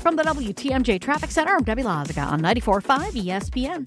From the WTMJ Traffic Center, I'm Debbie Lazaga on 94.5 ESPN.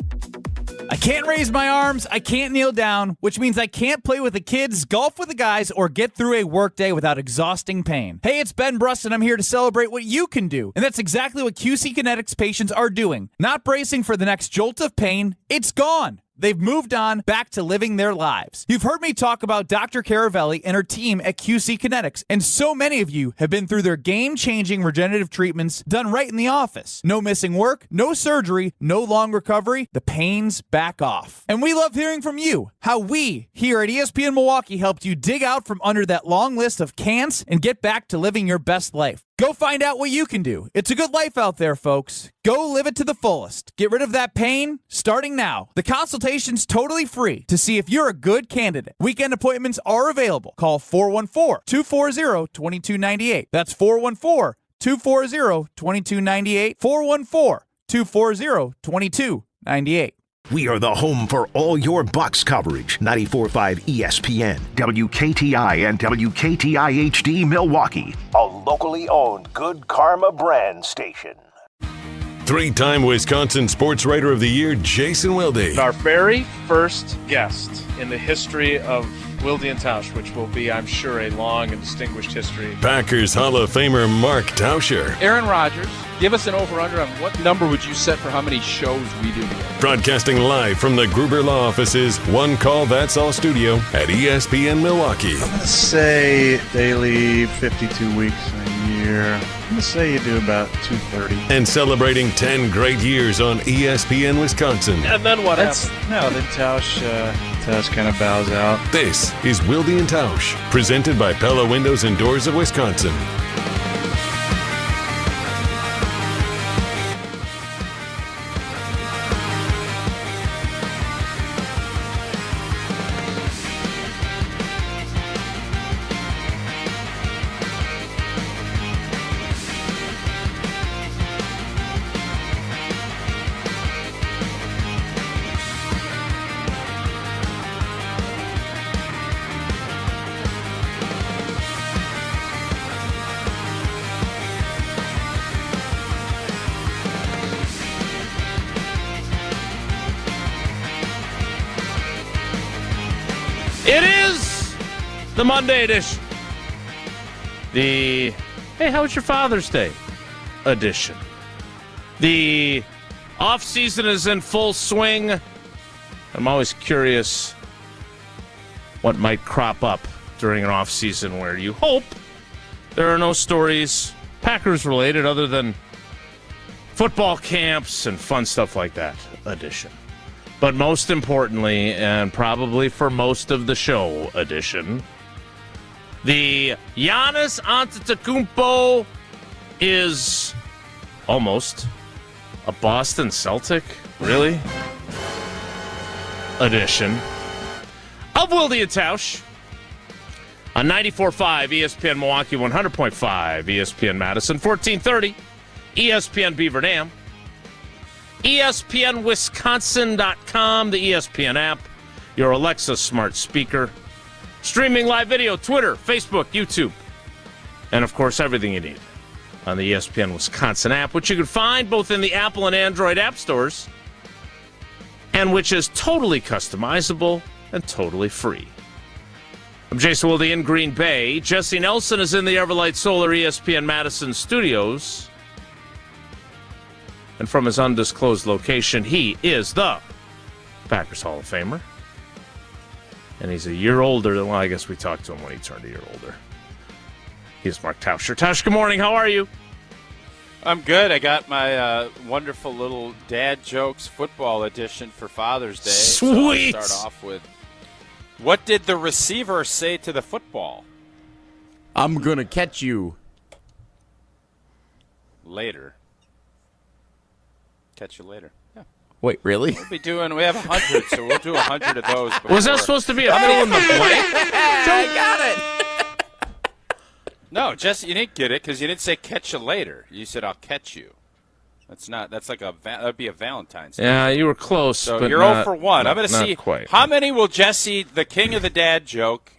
I can't raise my arms, I can't kneel down, which means I can't play with the kids, golf with the guys, or get through a workday without exhausting pain. Hey, it's Ben Brust, and I'm here to celebrate what you can do. And that's exactly what QC Kinetics patients are doing. Not bracing for the next jolt of pain, it's gone. They've moved on back to living their lives. You've heard me talk about Dr. Caravelli and her team at QC Kinetics, and so many of you have been through their game-changing regenerative treatments done right in the office. No missing work, no surgery, no long recovery. The pain's back off. And we love hearing from you, how we here at ESPN Milwaukee helped you dig out from under that long list of can'ts and get back to living your best life. Go find out what you can do. It's a good life out there, folks. Go live it to the fullest. Get rid of that pain starting now. The consultation's totally free to see if you're a good candidate. Weekend appointments are available. Call 414-240-2298. That's 414-240-2298. 414-240-2298. We are the home for all your Bucks coverage. 94.5 ESPN, WKTI and WKTI HD Milwaukee. A locally owned Good Karma brand station. Three-time Wisconsin Sports Writer of the Year, Jason Wilde. Our very first guest in the history of Wilde and Tausch, which will be, I'm sure, a long and distinguished history. Packers Hall of Famer Mark Tauscher. Aaron Rodgers, give us an over-under on what number would you set for how many shows we do together? Broadcasting live from the Gruber Law Offices, One Call That's All studio at ESPN Milwaukee. I'm going to say daily 52 weeks a year. I'm going to say you do about 230. And celebrating 10 great years on ESPN Wisconsin. And then what happens? No, then Tausch kind of bows out. This is Wilde and Tausch, presented by Pella Windows and Doors of Wisconsin. It is the Monday edition. The, hey, how was your Father's Day edition? The off-season is in full swing. I'm always curious what might crop up during an off-season where you hope there are no stories Packers-related other than football camps and fun stuff like that edition. But most importantly, and probably for most of the show edition, the Giannis Antetokounmpo is almost a Boston Celtic, really, edition of Wilde and Tausch on 94.5 ESPN Milwaukee, 100.5 ESPN Madison, 1430 ESPN Beaver Dam. ESPNWisconsin.com, the ESPN app, your Alexa smart speaker, streaming live video, Twitter, Facebook, YouTube, and, of course, everything you need on the ESPN Wisconsin app, which you can find both in the Apple and Android app stores, and which is totally customizable and totally free. I'm Jason Wilde in Green Bay. Jesse Nelson is in the Everlight Solar ESPN Madison studios. And from his undisclosed location, he is the Packers Hall of Famer. And he's a year older than, well, I guess we talked to him when he turned a year older. He's Mark Tauscher. Tausch, good morning. How are you? I'm good. I got my wonderful little dad jokes football edition for Father's Day. Sweet. So I'll start off with, what did the receiver say to the football? I'm going to catch you. Later. Catch you later. Yeah. Wait, really? We have 100, so we'll do 100 of those. Was that supposed to be a fill in the blank? I got it. No, Jesse, you didn't get it because you didn't say catch you later. You said I'll catch you. That's like that'd be a Valentine's Day. Yeah, you were close. So but you're not, 0 for 1. I'm going to see quite. How many will Jesse, the king of the dad joke,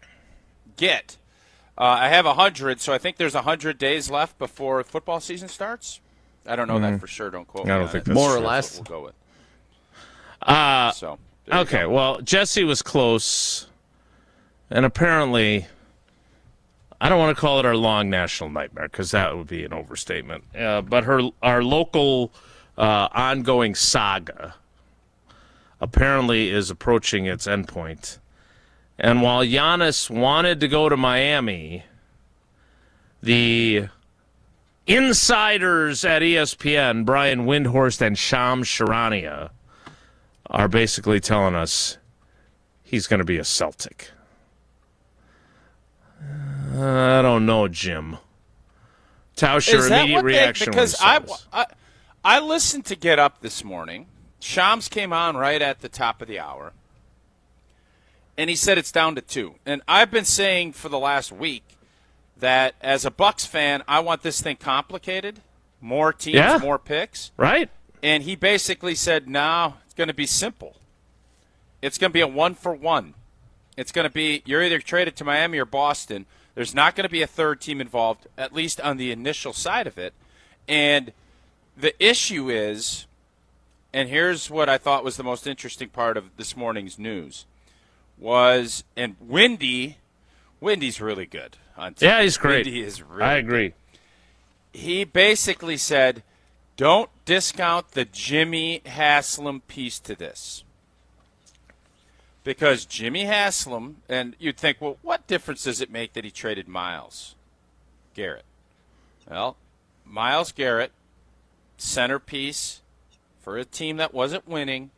get? I have 100, so I think there's 100 days left before football season starts. I don't know that for sure. Don't quote me. I don't on think it. that's More or true. less. We'll go with. Okay, well, Jesse was close, and apparently, I don't want to call it our long national nightmare because that would be an overstatement. But our local ongoing saga apparently is approaching its endpoint. And while Giannis wanted to go to Miami, the insiders at ESPN, Brian Windhorst and Shams Charania, are basically telling us he's going to be a Celtic. I don't know, Jim. Tauscher, Is that immediate what reaction. Because I listened to Get Up this morning. Shams came on right at the top of the hour, and he said it's down to 2. And I've been saying for the last week that as a Bucks fan, I want this thing complicated, more teams, more picks. Right. And he basically said, no, it's going to be simple. It's going to be a 1-for-1. It's going to be you're either traded to Miami or Boston. There's not going to be a third team involved, at least on the initial side of it. And the issue is, and here's what I thought was the most interesting part of this morning's news, was, and Wendy's really good on TV. Yeah, he's great. Wendy is really I agree. good. He basically said, don't discount the Jimmy Haslam piece to this. Because Jimmy Haslam, and you'd think, well, what difference does it make that he traded Myles Garrett? Well, Myles Garrett, centerpiece for a team that wasn't winning,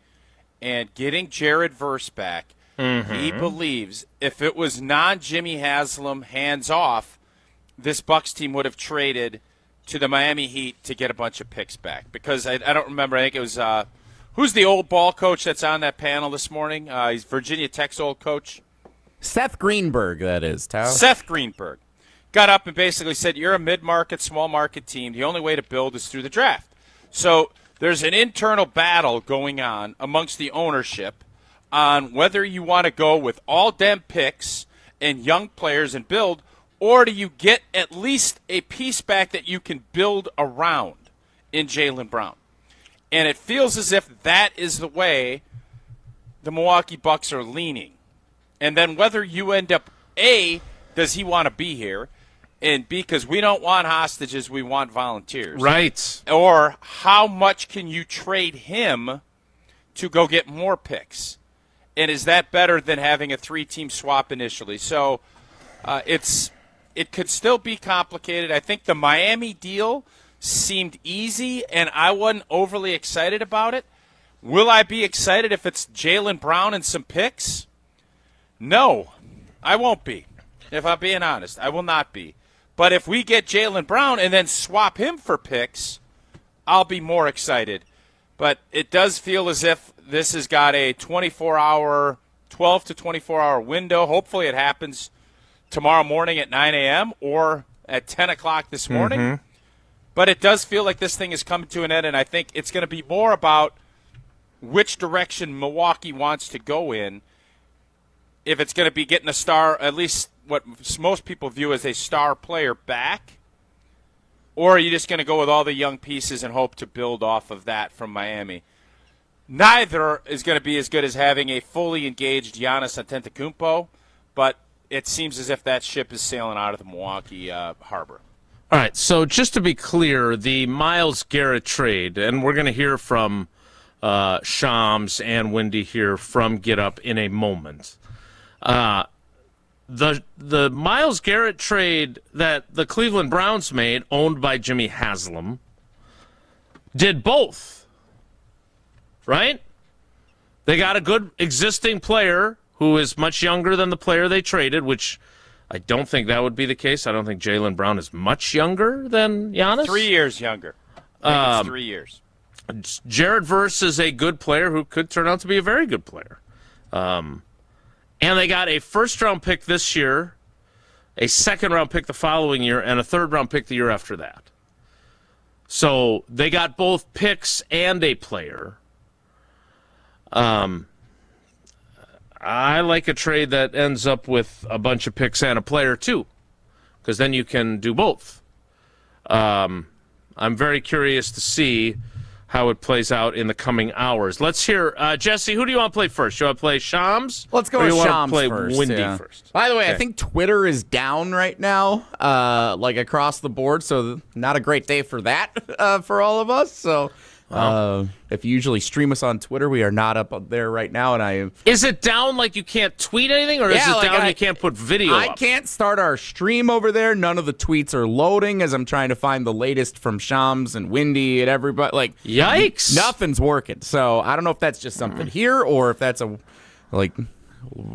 and getting Jared Verse back, he believes if it was non-Jimmy Haslam hands-off, this Bucks team would have traded to the Miami Heat to get a bunch of picks back. Because I don't remember, I think it was who's the old ball coach that's on that panel this morning? He's Virginia Tech's old coach. Seth Greenberg, that is, Tao. Seth Greenberg got up and basically said, you're a mid-market, small-market team. The only way to build is through the draft. So there's an internal battle going on amongst the ownership on whether you want to go with all dem picks and young players and build, or do you get at least a piece back that you can build around in Jaylen Brown? And it feels as if that is the way the Milwaukee Bucks are leaning. And then whether you end up, A, does he want to be here? And B, because we don't want hostages, we want volunteers. Right. Or how much can you trade him to go get more picks? And is that better than having a 3-team swap initially? So it could still be complicated. I think the Miami deal seemed easy, and I wasn't overly excited about it. Will I be excited if it's Jaylen Brown and some picks? No, I won't be. If I'm being honest, I will not be. But if we get Jaylen Brown and then swap him for picks, I'll be more excited. But it does feel as if this has got a 12 to 24-hour window. Hopefully it happens tomorrow morning at 9 a.m. or at 10 o'clock this morning. But it does feel like this thing is coming to an end, and I think it's going to be more about which direction Milwaukee wants to go in. If it's going to be getting a star, at least what most people view as a star player back, or are you just going to go with all the young pieces and hope to build off of that from Miami? Neither is going to be as good as having a fully engaged Giannis Antetokounmpo, but it seems as if that ship is sailing out of the Milwaukee harbor. All right, so just to be clear, the Myles Garrett trade, and we're going to hear from Shams and Wendy here from Get Up in a moment. The Myles Garrett trade that the Cleveland Browns made, owned by Jimmy Haslam, did both, right? They got a good existing player who is much younger than the player they traded, which I don't think that would be the case. I don't think Jaylen Brown is much younger than Giannis. 3 years younger. I think it's 3 years. Jared Verse is a good player who could turn out to be a very good player. And they got a first-round pick this year, a second-round pick the following year, and a third-round pick the year after that. So they got both picks and a player. I like a trade that ends up with a bunch of picks and a player, too, because then you can do both. I'm very curious to see how it plays out in the coming hours. Let's hear, Jesse, who do you want to play first? Do you want to play Shams? Let's go or with you want Shams to play first. Windy yeah. first? By the way, Okay. I think Twitter is down right now, like across the board, so not a great day for that for all of us. So if you usually stream us on Twitter, we are not up there right now. And Is it down like you can't tweet anything, or is it down you can't put video I up? can't start our stream over there. None of the tweets are loading as I'm trying to find the latest from Shams and Windy and everybody. Like, yikes! Nothing's working. So I don't know if that's just something here or if that's a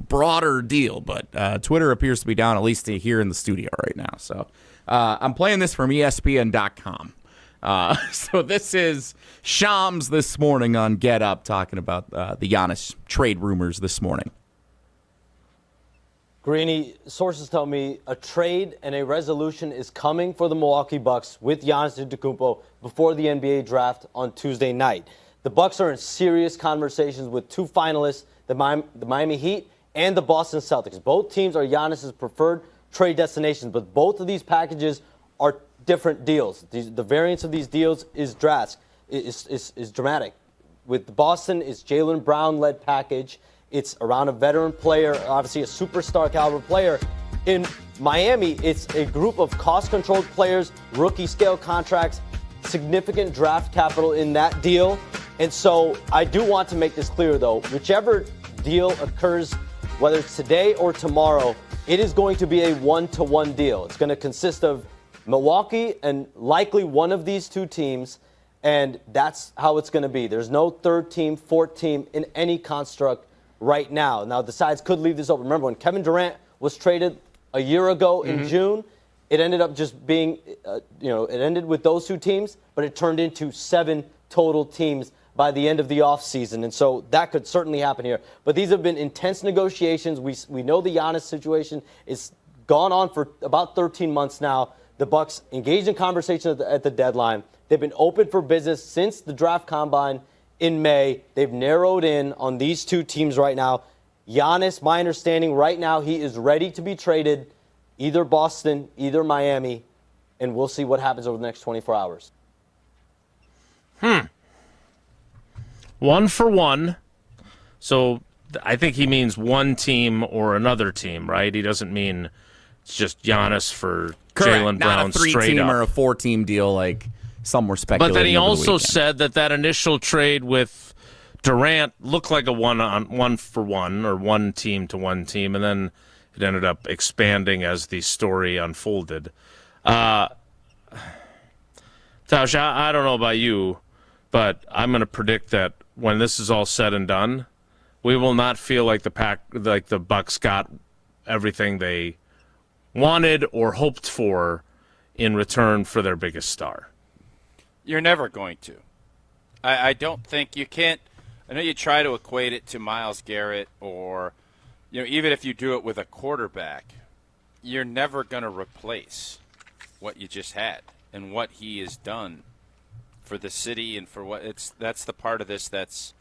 broader deal. But Twitter appears to be down, at least here in the studio right now. So I'm playing this from ESPN.com. So this is Shams this morning on Get Up talking about the Giannis trade rumors this morning. Greeny, sources tell me a trade and a resolution is coming for the Milwaukee Bucks with Giannis Antetokounmpo before the NBA draft on Tuesday night. The Bucks are in serious conversations with two finalists, the Miami Heat and the Boston Celtics. Both teams are Giannis's preferred trade destinations, but both of these packages are different deals. The variance of these deals is dramatic. With Boston, it's Jaylen Brown-led package. It's around a veteran player, obviously a superstar caliber player. In Miami, it's a group of cost-controlled players, rookie-scale contracts, significant draft capital in that deal. And so I do want to make this clear, though. Whichever deal occurs, whether it's today or tomorrow, it is going to be a one-to-one deal. It's going to consist of Milwaukee and likely one of these two teams, and that's how it's going to be. There's no third team, fourth team in any construct right now. Now, the sides could leave this open. Remember, when Kevin Durant was traded a year ago in June, it ended up just being, it ended with those two teams, but it turned into 7 total teams by the end of the offseason. And so that could certainly happen here. But these have been intense negotiations. We know the Giannis situation is gone on for about 13 months now. The Bucks engaged in conversation at the deadline. They've been open for business since the draft combine in May. They've narrowed in on these two teams right now. Giannis, my understanding right now, he is ready to be traded, either Boston, either Miami, and we'll see what happens over the next 24 hours. 1 for 1. So I think he means one team or another team, right? He doesn't mean it's just Giannis for Jaylen Brown not a 3-team or a 4-team deal like some were speculating. But then he over the also weekend. said that initial trade with Durant looked like a 1 for 1 or one team to one team, and then it ended up expanding as the story unfolded. Tausch, I don't know about you, but I'm going to predict that when this is all said and done, we will not feel like the Bucks got everything they wanted or hoped for in return for their biggest star. You're never going to. I don't think you can't. I know you try to equate it to Myles Garrett or, even if you do it with a quarterback, you're never going to replace what you just had and what he has done for the city and for that's the part of this that's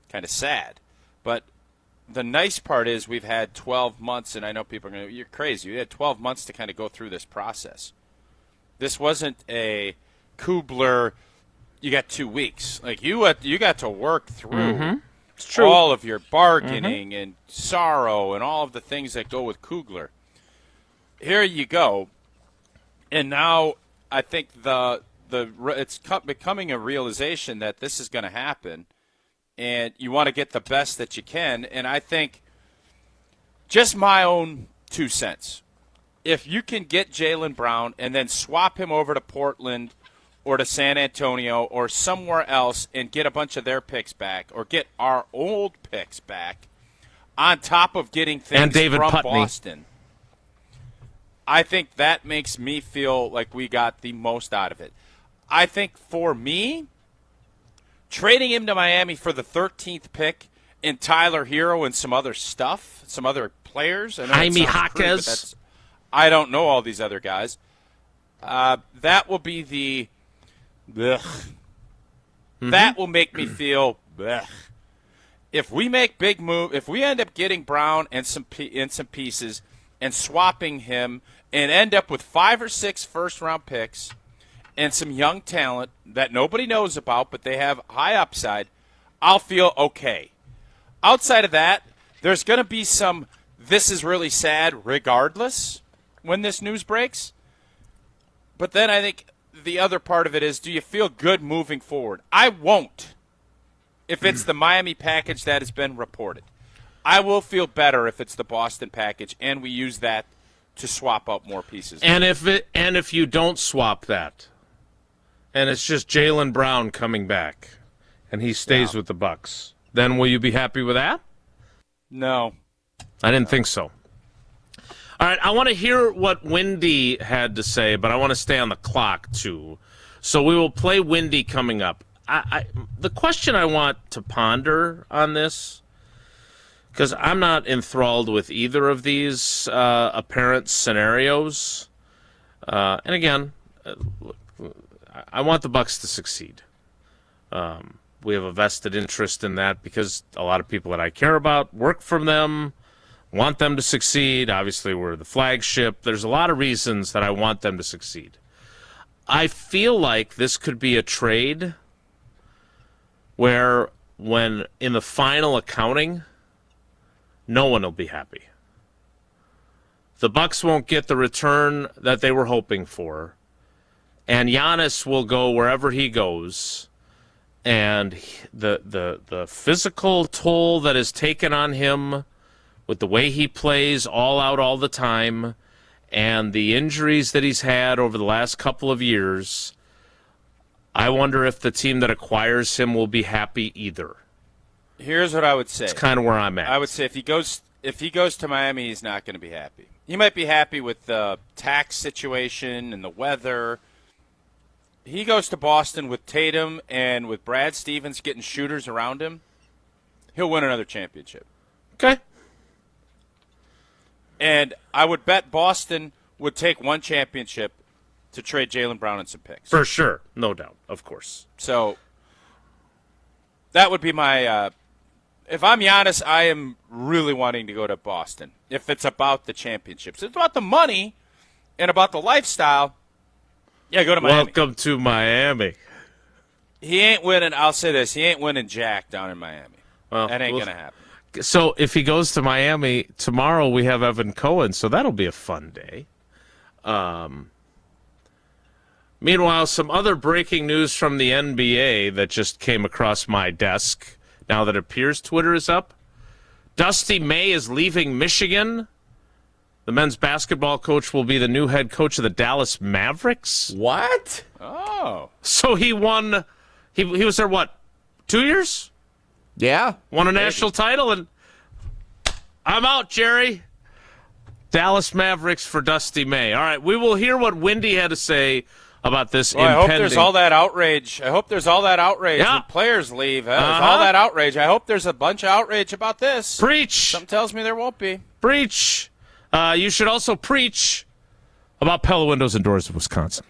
kind of sad. But the nice part is we've had 12 months, and I know people are going to, you're crazy. We had 12 months to kind of go through this process. This wasn't a Kubler, you got 2 weeks. Like, you got to work through all of your bargaining and sorrow and all of the things that go with Kugler. Here you go. And now I think it's becoming a realization that this is going to happen. And you want to get the best that you can. And I think, just my own 2 cents, if you can get Jaylen Brown and then swap him over to Portland or to San Antonio or somewhere else and get a bunch of their picks back or get our old picks back on top of getting things and David from Putney. Boston, I think that makes me feel like we got the most out of it. I think for me, trading him to Miami for the 13th pick and Tyler Hero and some other stuff, some other players. Jaime Jaquez. I don't know all these other guys. That will be the that will make me feel if we make big move, if we end up getting Brown and some pieces and swapping him and end up with 5 or 6 first-round picks and some young talent that nobody knows about, but they have high upside, I'll feel okay. Outside of that, there's going to be some this is really sad regardless when this news breaks. But then I think the other part of it is, do you feel good moving forward? I won't if it's the Miami package that has been reported. I will feel better if it's the Boston package, and we use that to swap out more pieces. And if you don't swap that, and it's just Jaylen Brown coming back, and he stays with the Bucs, then will you be happy with that? No. I didn't think so. All right, I want to hear what Wendy had to say, but I want to stay on the clock, too. So we will play Wendy coming up. The question I want to ponder on this, because I'm not enthralled with either of these apparent scenarios. And again, I want the Bucs to succeed. We have a vested interest in that because a lot of people that I care about work for them, want them to succeed. Obviously, we're the flagship. There's a lot of reasons that I want them to succeed. I feel like this could be a trade where when in the final accounting, no one will be happy. The Bucs won't get the return that they were hoping for, and Giannis will go wherever he goes, and the physical toll that is taken on him with the way he plays all out all the time and the injuries that he's had over the last couple of years, I wonder if the team that acquires him will be happy either. Here's what I would say. It's kind of where I'm at. I would say if he goes to Miami, he's not going to be happy. He might be happy with the tax situation and the weather. He goes to Boston with Tatum and with Brad Stevens getting shooters around him, he'll win another championship. Okay. And I would bet Boston would take one championship to trade Jaylen Brown and some picks. For sure. No doubt. Of course. So that would be my if I'm Giannis, I am really wanting to go to Boston. If it's about the championships. If it's about the money and about the lifestyle, yeah, go to Miami. Welcome to Miami. He ain't winning, I'll say this, he ain't winning jack down in Miami. Well, that ain't going to happen. So if he goes to Miami, tomorrow we have Evan Cohen, so that'll be a fun day. Meanwhile, some other breaking news from the NBA that just came across my desk now that it appears Twitter is up. Dusty May is leaving Michigan. The men's basketball coach will be the new head coach of the Dallas Mavericks. What? Oh. So he won, he was there, what, 2 years? Yeah. Won a national title, and I'm out, Jerry. Dallas Mavericks for Dusty May. All right, we will hear what Wendy had to say about this impending. I hope there's all that outrage. When players leave. There's all that outrage. I hope there's a bunch of outrage about this. Preach. Something tells me there won't be. Preach. You should also preach about Pella Windows and Doors of Wisconsin.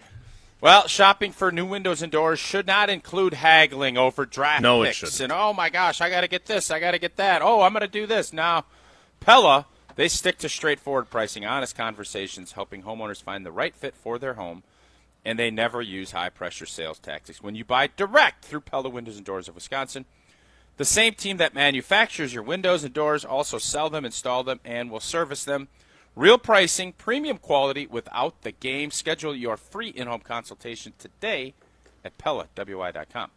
Well, shopping for new windows and doors should not include haggling over draft picks. It shouldn't. And, oh, my gosh, I got to get this, I got to get that. Oh, I'm going to do this. Now, Pella, they stick to straightforward pricing, honest conversations, helping homeowners find the right fit for their home, and they never use high-pressure sales tactics. When you buy direct through Pella Windows and Doors of Wisconsin, the same team that manufactures your windows and doors also sell them, install them, and will service them. Real pricing, premium quality without the game. Schedule your free in-home consultation today at PellaWI.com.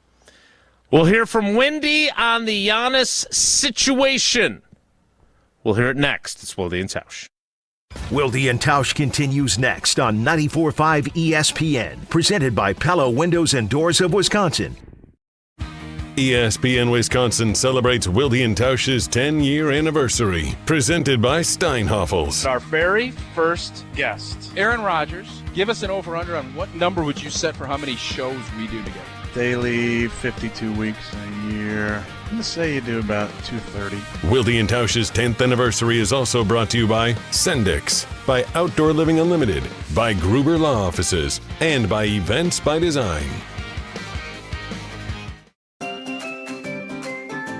We'll hear from Wendy on the Giannis situation. We'll hear it next. It's Wilde and Tausch. Wilde and Tausch continues next on 94.5 ESPN, presented by Pella Windows and Doors of Wisconsin. ESPN Wisconsin celebrates Wilde and Tausch's 10-year anniversary, presented by Steinhoffels. Our very first guest, Aaron Rodgers. Give us an over-under on what number would you set for how many shows we do together? Daily, 52 weeks a year. I'm going to say you do about 230. Wilde and Tausch's 10th anniversary is also brought to you by Sendix, by Outdoor Living Unlimited, by Gruber Law Offices, and by Events by Design.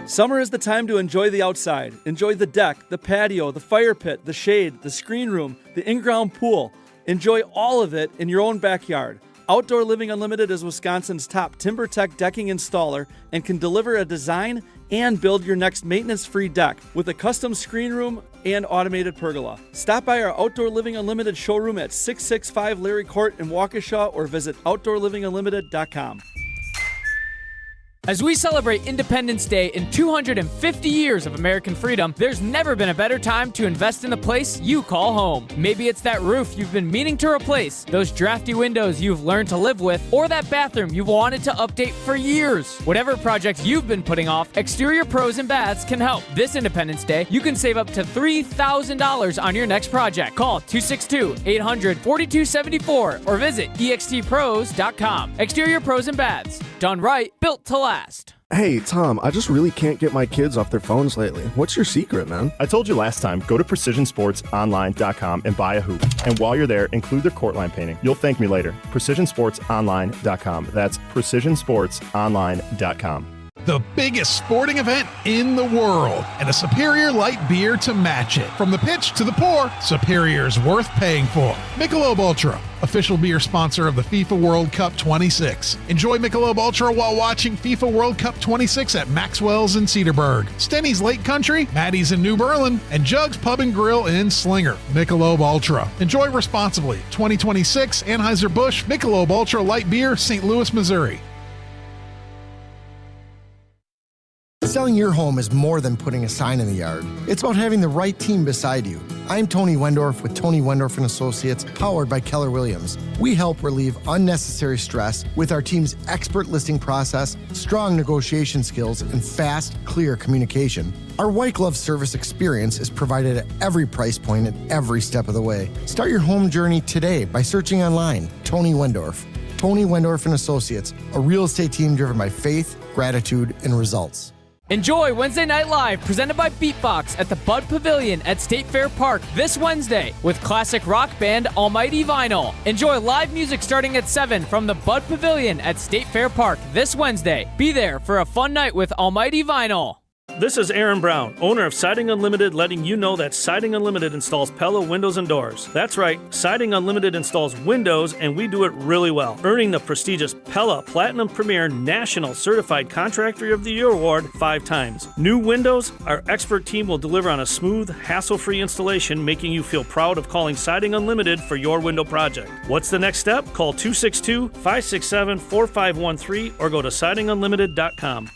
Summer is the time to enjoy the outside. Enjoy the deck, the patio, the fire pit, the shade, the screen room, the in-ground pool. Enjoy all of it in your own backyard. Outdoor Living Unlimited is Wisconsin's top TimberTech decking installer and can deliver a design and build your next maintenance-free deck with a custom screen room and automated pergola. Stop by our Outdoor Living Unlimited showroom at 665 Larry Court in Waukesha or visit OutdoorLivingUnlimited.com. As we celebrate Independence Day in 250 years of American freedom, there's never been a better time to invest in the place you call home. Maybe it's that roof you've been meaning to replace, those drafty windows you've learned to live with, or that bathroom you've wanted to update for years. Whatever project you've been putting off, Exterior Pros and Baths can help. This Independence Day, you can save up to $3,000 on your next project. Call 262-800-4274 or visit extpros.com. Exterior Pros and Baths. Done right, built to last. Hey, Tom, I just really can't get my kids off their phones lately. What's your secret, man? I told you last time, go to PrecisionSportsOnline.com and buy a hoop. And while you're there, include their court line painting. You'll thank me later. PrecisionSportsOnline.com. That's PrecisionSportsOnline.com. The biggest sporting event in the world, and a Superior light beer to match it. From the pitch to the pour, Superior's worth paying for. Michelob Ultra, official beer sponsor of the FIFA World Cup 26. Enjoy Michelob Ultra while watching FIFA World Cup 26 at Maxwell's in Cedarburg, Stenny's Lake Country, Maddie's in New Berlin, and Jug's Pub and Grill in Slinger. Michelob Ultra. Enjoy responsibly. 2026 Anheuser-Busch Michelob Ultra Light Beer, St. Louis, Missouri. Selling your home is more than putting a sign in the yard. It's about having the right team beside you. I'm Tony Wendorf with Tony Wendorf & Associates, powered by Keller Williams. We help relieve unnecessary stress with our team's expert listing process, strong negotiation skills, and fast, clear communication. Our white glove service experience is provided at every price point and every step of the way. Start your home journey today by searching online, Tony Wendorf. Tony Wendorf & Associates, a real estate team driven by faith, gratitude, and results. Enjoy Wednesday Night Live, presented by Beatbox at the Bud Pavilion at State Fair Park this Wednesday with classic rock band Almighty Vinyl. Enjoy live music starting at 7 from the Bud Pavilion at State Fair Park this Wednesday. Be there for a fun night with Almighty Vinyl. This is Aaron Brown, owner of Siding Unlimited, letting you know that Siding Unlimited installs Pella windows and doors. That's right, Siding Unlimited installs windows, and we do it really well, earning the prestigious Pella Platinum Premier National Certified Contractor of the Year Award 5 times. New windows, our expert team will deliver on a smooth, hassle-free installation, making you feel proud of calling Siding Unlimited for your window project. What's the next step? Call 262-567-4513 or go to sidingunlimited.com.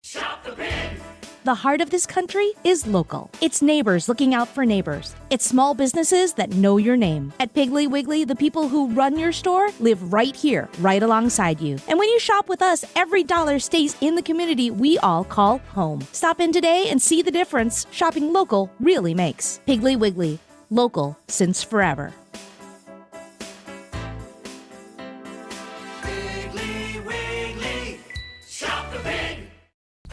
Shop the Pig! The heart of this country is local. It's neighbors looking out for neighbors. It's small businesses that know your name. At Piggly Wiggly, the people who run your store live right here, right alongside you. And when you shop with us, every dollar stays in the community we all call home. Stop in today and see the difference shopping local really makes. Piggly Wiggly, local since forever.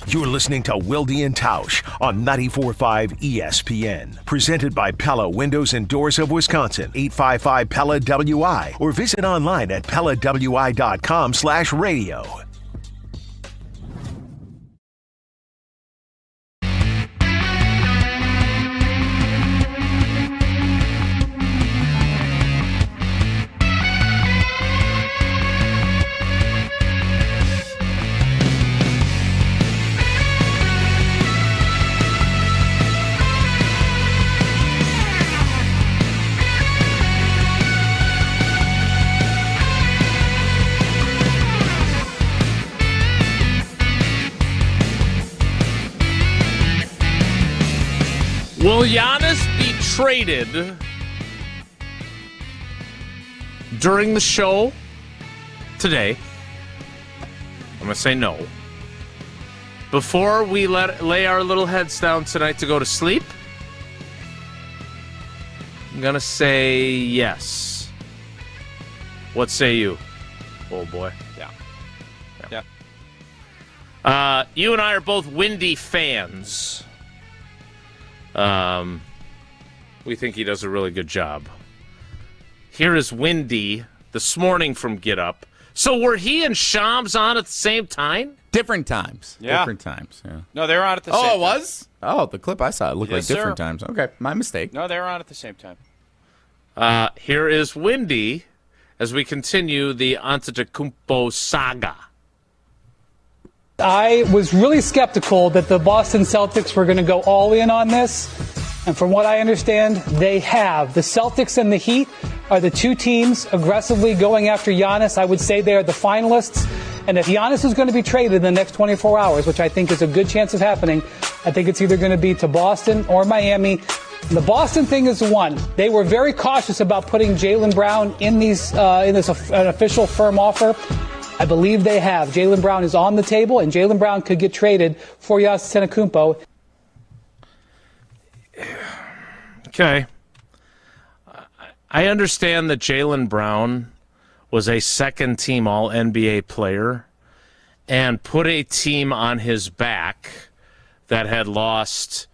You're listening to Wilde and Tausch on 94.5 ESPN. Presented by Pella Windows and Doors of Wisconsin, 855 Pella WI, or visit online at PellaWI.com/radio. Will Giannis be traded during the show today? I'm going to say no. Before we lay our little heads down tonight to go to sleep, I'm going to say yes. What say you? Oh, boy. Yeah. You and I are both Windy fans. We think he does a really good job. Here is Windy this morning from Get Up. So were he and Shams on at the same time? Different times. Yeah. Different times. Yeah. No, they were on at the same time. Oh, it was? Oh, the clip I saw, it looked Yes, like different sir. times. Okay, my mistake. No, they were on at the same time. Here is Windy as we continue the Antetokounmpo saga. I was really skeptical that the Boston Celtics were going to go all in on this. And from what I understand, they have. The Celtics and the Heat are the two teams aggressively going after Giannis. I would say they are the finalists. And if Giannis is going to be traded in the next 24 hours, which I think is a good chance of happening, I think it's either going to be to Boston or Miami. And the Boston thing is one. They were very cautious about putting Jaylen Brown in this an official firm offer. I believe they have. Jaylen Brown is on the table, and Jaylen Brown could get traded for Giannis Antetokounmpo. Okay. I understand that Jaylen Brown was a second-team All-NBA player and put a team on his back that had lost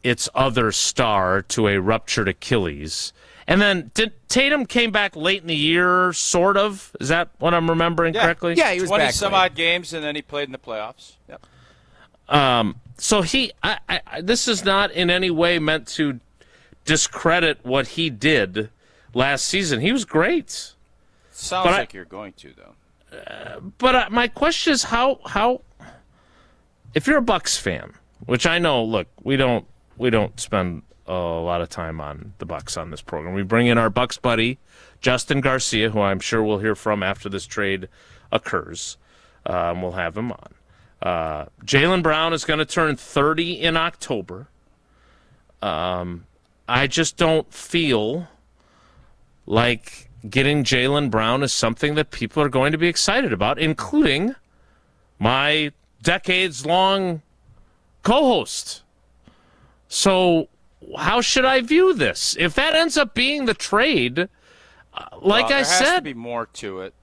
its other star to a ruptured Achilles. And then Tatum came back late in the year, sort of? Is that what I'm remembering correctly? Yeah, he was 20 some odd games, and then he played in the playoffs. Yep. So this is not in any way meant to discredit what he did last season. He was great. Sounds like you're going to, though. But my question is how if you're a Bucks fan, which I know, look, we don't spend a lot of time on the Bucks on this program. We bring in our Bucks buddy, Justin Garcia, who I'm sure we'll hear from after this trade occurs. We'll have him on. Jaylen Brown is going to turn 30 in October. I just don't feel like getting Jaylen Brown is something that people are going to be excited about, including my decades-long co-host. So how should I view this? If that ends up being the trade, I said... There has to be more to it.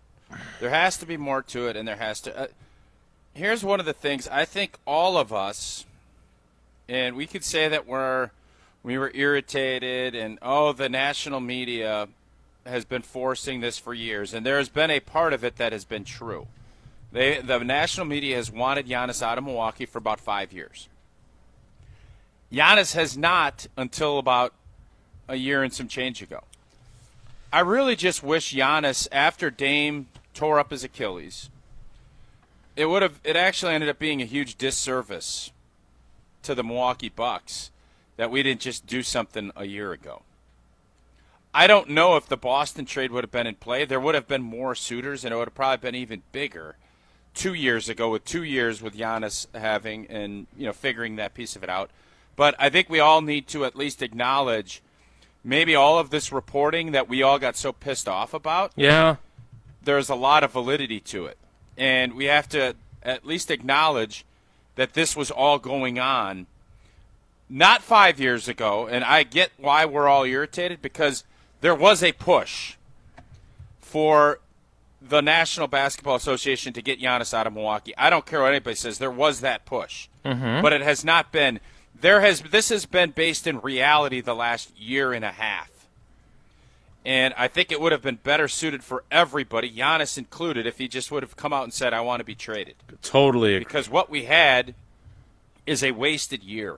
There has to be more to it, and there has to... here's one of the things. I think all of us, and we could say that we were irritated, and, the national media has been forcing this for years, and there has been a part of it that has been true. The national media has wanted Giannis out of Milwaukee for about 5 years. Giannis has not until about a year and some change ago. I really just wish Giannis, after Dame tore up his Achilles, it actually ended up being a huge disservice to the Milwaukee Bucks that we didn't just do something a year ago. I don't know if the Boston trade would have been in play. There would have been more suitors, and it would have probably been even bigger 2 years ago, with 2 years with Giannis having and figuring that piece of it out. But I think we all need to at least acknowledge maybe all of this reporting that we all got so pissed off about. Yeah. There's a lot of validity to it. And we have to at least acknowledge that this was all going on not 5 years ago. And I get why we're all irritated, because there was a push for the National Basketball Association to get Giannis out of Milwaukee. I don't care what anybody says. There was that push. Mm-hmm. But it has not been. This has been based in reality the last year and a half. And I think it would have been better suited for everybody, Giannis included, if he just would have come out and said, I want to be traded. Totally agree. Because what we had is a wasted year.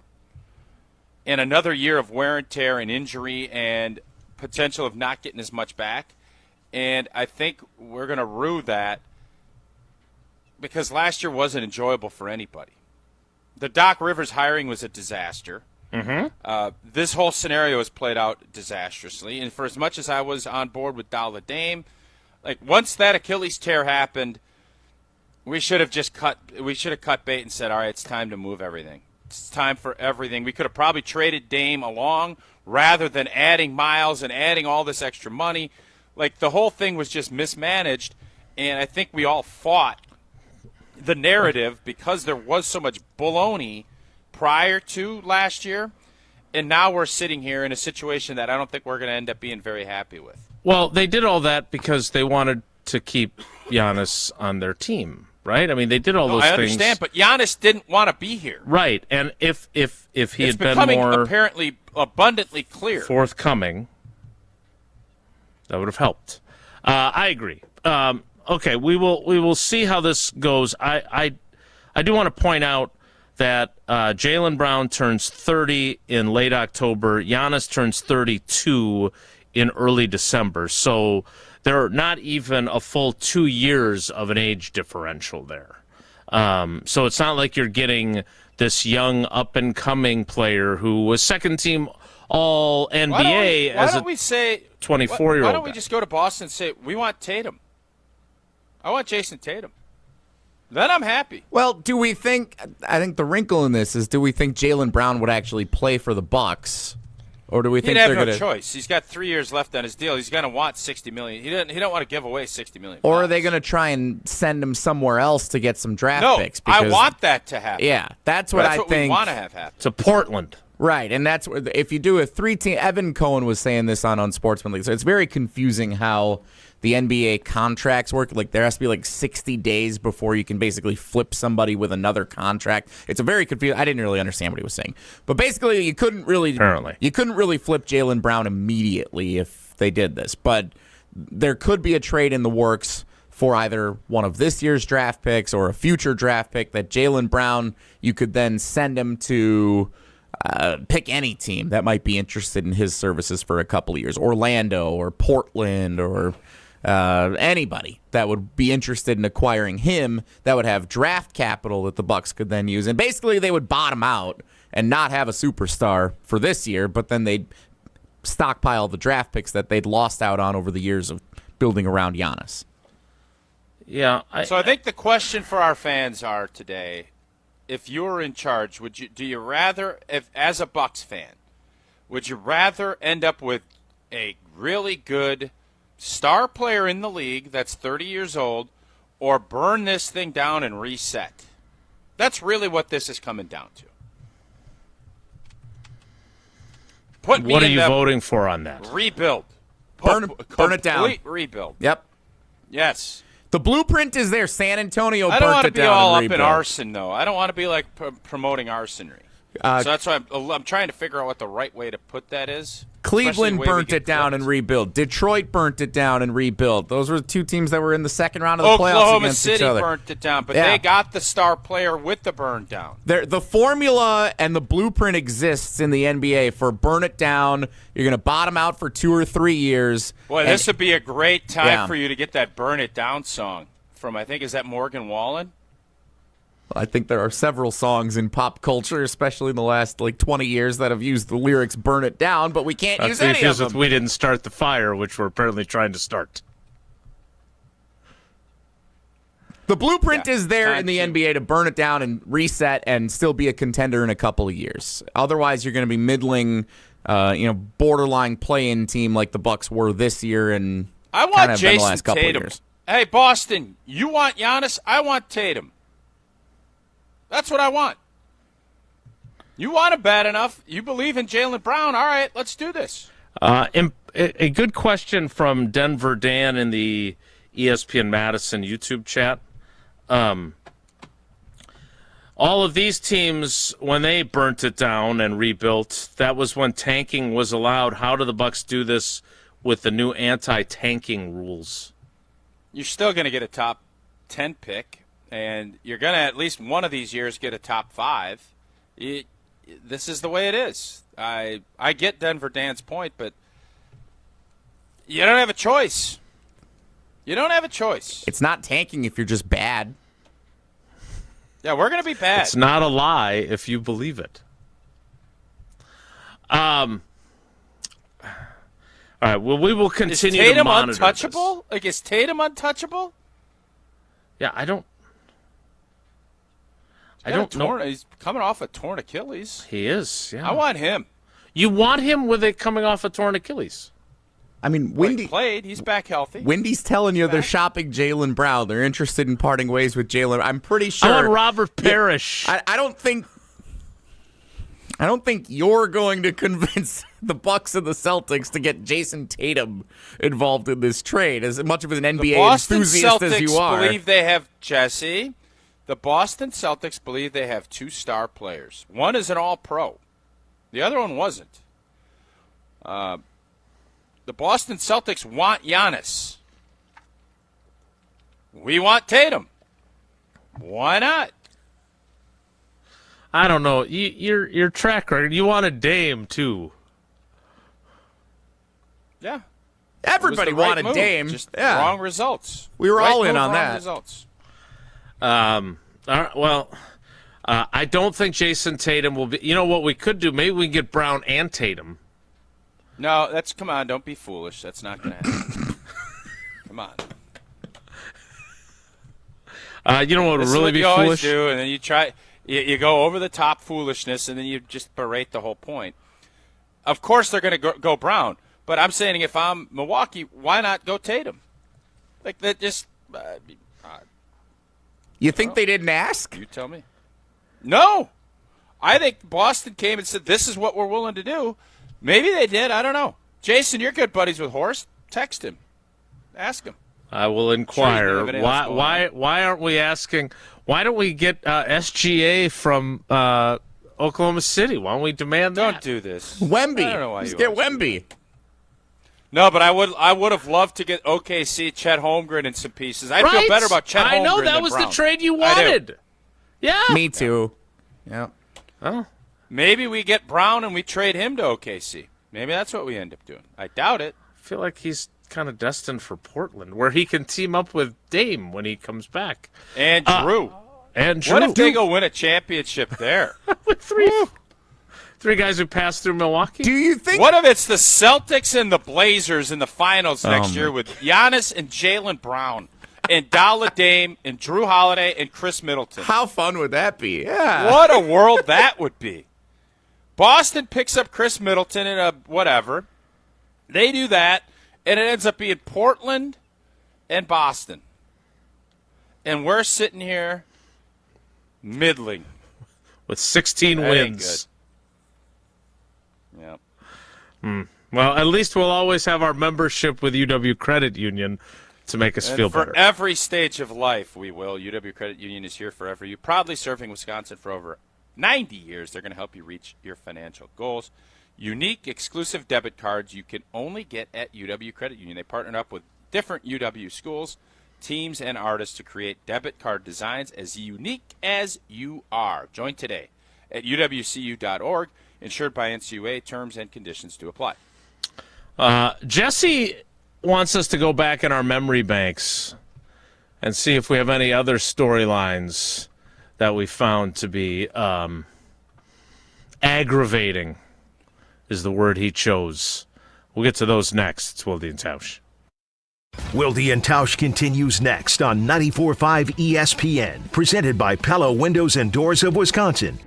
And another year of wear and tear and injury and potential of not getting as much back. And I think we're going to rue that, because last year wasn't enjoyable for anybody. The Doc Rivers hiring was a disaster. Mm-hmm. This whole scenario has played out disastrously. And for as much as I was on board with Dalla Dame, once that Achilles tear happened, we should have cut bait and said, all right, it's time to move everything. It's time for everything. We could have probably traded Dame along rather than adding Miles and adding all this extra money. The whole thing was just mismanaged, and I think we all fought the narrative because there was so much baloney prior to last year, and now we're sitting here in a situation that I don't think we're going to end up being very happy with. Well, they did all that because they wanted to keep Giannis on their team, right? I mean, they did all those things. I understand, but Giannis didn't want to be here. Right, and if he had been more... It's becoming apparently abundantly clear. Forthcoming, that would have helped. I agree. Okay, we will see how this goes. I do want to point out that Jaylen Brown turns 30 in late October. Giannis turns 32 in early December. So There are not even a full 2 years of an age differential there. So it's not like you're getting this young up-and-coming player who was second-team All-NBA as a 24-year-old Why don't we just go to Boston and say, we want Tatum? I want Jason Tatum. Then I'm happy. Well, do we think? I think the wrinkle in this is: do we think Jaylen Brown would actually play for the Bucks, or do we think He'd have they're no going to? choice. He's got 3 years left on his deal. He's going to want $60 million. He don't want to give away $60 million. Or are they going to try and send him somewhere else to get some draft picks? I want that to happen. Yeah, that's what I think. We want to have happen. To Portland. Right, and that's where if you do a 3-team. Evan Cohen was saying this on Unsportsmanlike, so it's very confusing how the NBA contracts work. Like there has to be like 60 days before you can basically flip somebody with another contract. It's a very confusing. I didn't really understand what he was saying, but basically you couldn't really flip Jaylen Brown immediately if they did this. But there could be a trade in the works for either one of this year's draft picks or a future draft pick that Jaylen Brown, you could then send him to pick any team that might be interested in his services for a couple of years. Orlando or Portland or anybody that would be interested in acquiring him that would have draft capital that the Bucks could then use. And basically they would bottom out and not have a superstar for this year, but then they'd stockpile the draft picks that they'd lost out on over the years of building around Giannis. Yeah. So I think the question for our fans are today, if you were in charge, do you rather, as a Bucks fan, would you rather end up with a really good star player in the league that's 30 years old, or burn this thing down and reset? That's really what this is coming down to. What are you voting for on that? Rebuild. Burn it down. Complete rebuild. Yep. Yes. The blueprint is there. San Antonio burnt it down. I don't want to be all up rebuilt. in arson, though. I don't want to be like promoting arsonry. So that's why I'm trying to figure out what the right way to put that is. Cleveland burnt it down and rebuilt. Detroit burnt it down and rebuilt. Those were the two teams that were in the second round of the playoffs Oklahoma against City each other. burnt it down, but they got the star player with the burn down. The formula and the blueprint exists in the NBA for burn it down. You're going to bottom out for 2 or 3 years. Boy, this would be a great time for you to get that Burn It Down song from, I think, is that Morgan Wallen? I think there are several songs in pop culture, especially in the last 20 years, that have used the lyrics "Burn It Down," but we can't use any of them. We didn't start the fire, which we're apparently trying to start. The blueprint is there in the NBA to burn it down and reset and still be a contender in a couple of years. Otherwise, you're going to be middling, borderline play-in team like the Bucks were this year and I want kind of Jason been the last couple Tatum. of years. Hey, Boston, you want Giannis? I want Tatum. That's what I want. You want him bad enough. You believe in Jaylen Brown. All right, let's do this. A good question from Denver Dan in the ESPN Madison YouTube chat. All of these teams, when they burnt it down and rebuilt, that was when tanking was allowed. How do the Bucks do this with the new anti-tanking rules? You're still going to get a top 10 pick. And you're going to, at least one of these years, get a top 5. This is the way it is. I get Denver Dan's point, but you don't have a choice. You don't have a choice. It's not tanking if you're just bad. Yeah, we're going to be bad. It's not a lie if you believe it. All right, well, we will continue to monitor untouchable? This. Is Tatum untouchable? Yeah, I don't know. He's coming off a torn Achilles. He is, yeah. I want him. You want him with it coming off a torn Achilles? I mean, He played. He's back healthy. Wendy's telling you they're shopping Jaylen Brown. They're interested in parting ways with Jaylen. I'm pretty sure. I want Robert Parrish. I don't think you're going to convince the Bucks and the Celtics to get Jason Tatum involved in this trade. As much of an NBA enthusiast as you are, believe they have Jesse. The Boston Celtics believe they have 2 star players. One is an all-pro. The other one wasn't. The Boston Celtics want Giannis. We want Tatum. Why not? I don't know. Your track record, you want a Dame, too. Yeah. Everybody wanted move. Dame. Just Yeah. wrong results. We were all in move, on wrong that. Results. I don't think Jason Tatum will be. You know what we could do? Maybe we can get Brown and Tatum. No, come on. Don't be foolish. That's not going to happen. Come on. You know what would really be you always foolish? do, and then you try. You go over the top foolishness, and then you just berate the whole point. Of course, they're going to go Brown, but I'm saying if I'm Milwaukee, why not go Tatum? Like that, just. You think they didn't ask? You tell me. No, I think Boston came and said, "This is what we're willing to do." Maybe they did. I don't know. Jason, you're good buddies with Horst. Text him. Ask him. I will inquire. Sure, Why aren't we asking? Why don't we get SGA from Oklahoma City? Why don't we demand that? Don't do this. Wemby. I don't know why Let's you get always Wemby. No, but I would have loved to get OKC, Chet Holmgren in some pieces. I'd feel better about Chet Holmgren. I know that than was Brown. the trade you wanted. Yeah. Me too. Yeah. Oh. Maybe we get Brown and we trade him to OKC. Maybe that's what we end up doing. I doubt it. I feel like he's kind of destined for Portland, where he can team up with Dame when he comes back. And Drew. What if they go win a championship there? With three guys who passed through Milwaukee? Do you think? What if it's the Celtics and the Blazers in the finals next year with Giannis and Jaylen Brown and Dalla Dame and Drew Holiday and Chris Middleton? How fun would that be? Yeah. What a world that would be. Boston picks up Chris Middleton in a whatever. They do that, and it ends up being Portland and Boston. And we're sitting here middling. With 16 That ain't wins. Yep. Well, at least we'll always have our membership with UW Credit Union to make us feel for better. every stage of life, we will. UW Credit Union is here forever. You proudly serving Wisconsin for over 90 years. They're going to help you reach your financial goals. Unique, exclusive debit cards you can only get at UW Credit Union. They partnered up with different UW schools, teams, and artists to create debit card designs as unique as you are. Join today at uwcu.org. Insured by NCUA. Terms and conditions to apply. Jesse wants us to go back in our memory banks and see if we have any other storylines that we found to be aggravating is the word he chose. We'll get to those next. It's Wilde and Tausch. Wilde and Tausch continues next on 94.5 ESPN, presented by Pella Windows and Doors of Wisconsin.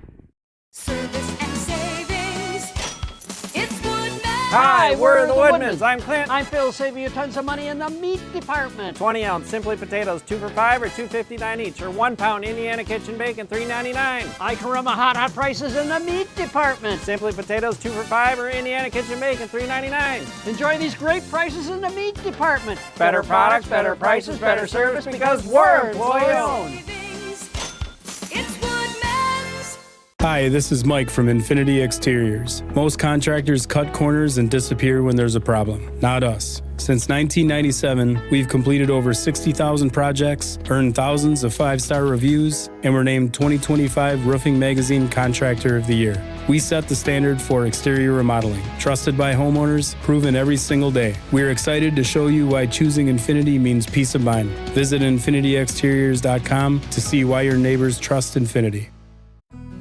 Hi, we're the Woodmans. I'm Clint. I'm Phil, saving you tons of money in the meat department. 20-ounce Simply Potatoes, 2 for $5 or $2.59 each, or 1 pound Indiana Kitchen Bacon, $3.99. Ikarama hot prices in the meat department. Simply Potatoes, 2 for $5 or Indiana Kitchen Bacon, $3.99. Enjoy these great prices in the meat department. Better products, better prices, better service, because we're employee-owned. Hi, this is Mike from Infinity Exteriors. Most contractors cut corners and disappear when there's a problem. Not us. Since 1997, we've completed over 60,000 projects, earned thousands of 5-star reviews, and were named 2025 Roofing Magazine Contractor of the Year. We set the standard for exterior remodeling. Trusted by homeowners, proven every single day. We're excited to show you why choosing Infinity means peace of mind. Visit infinityexteriors.com to see why your neighbors trust Infinity.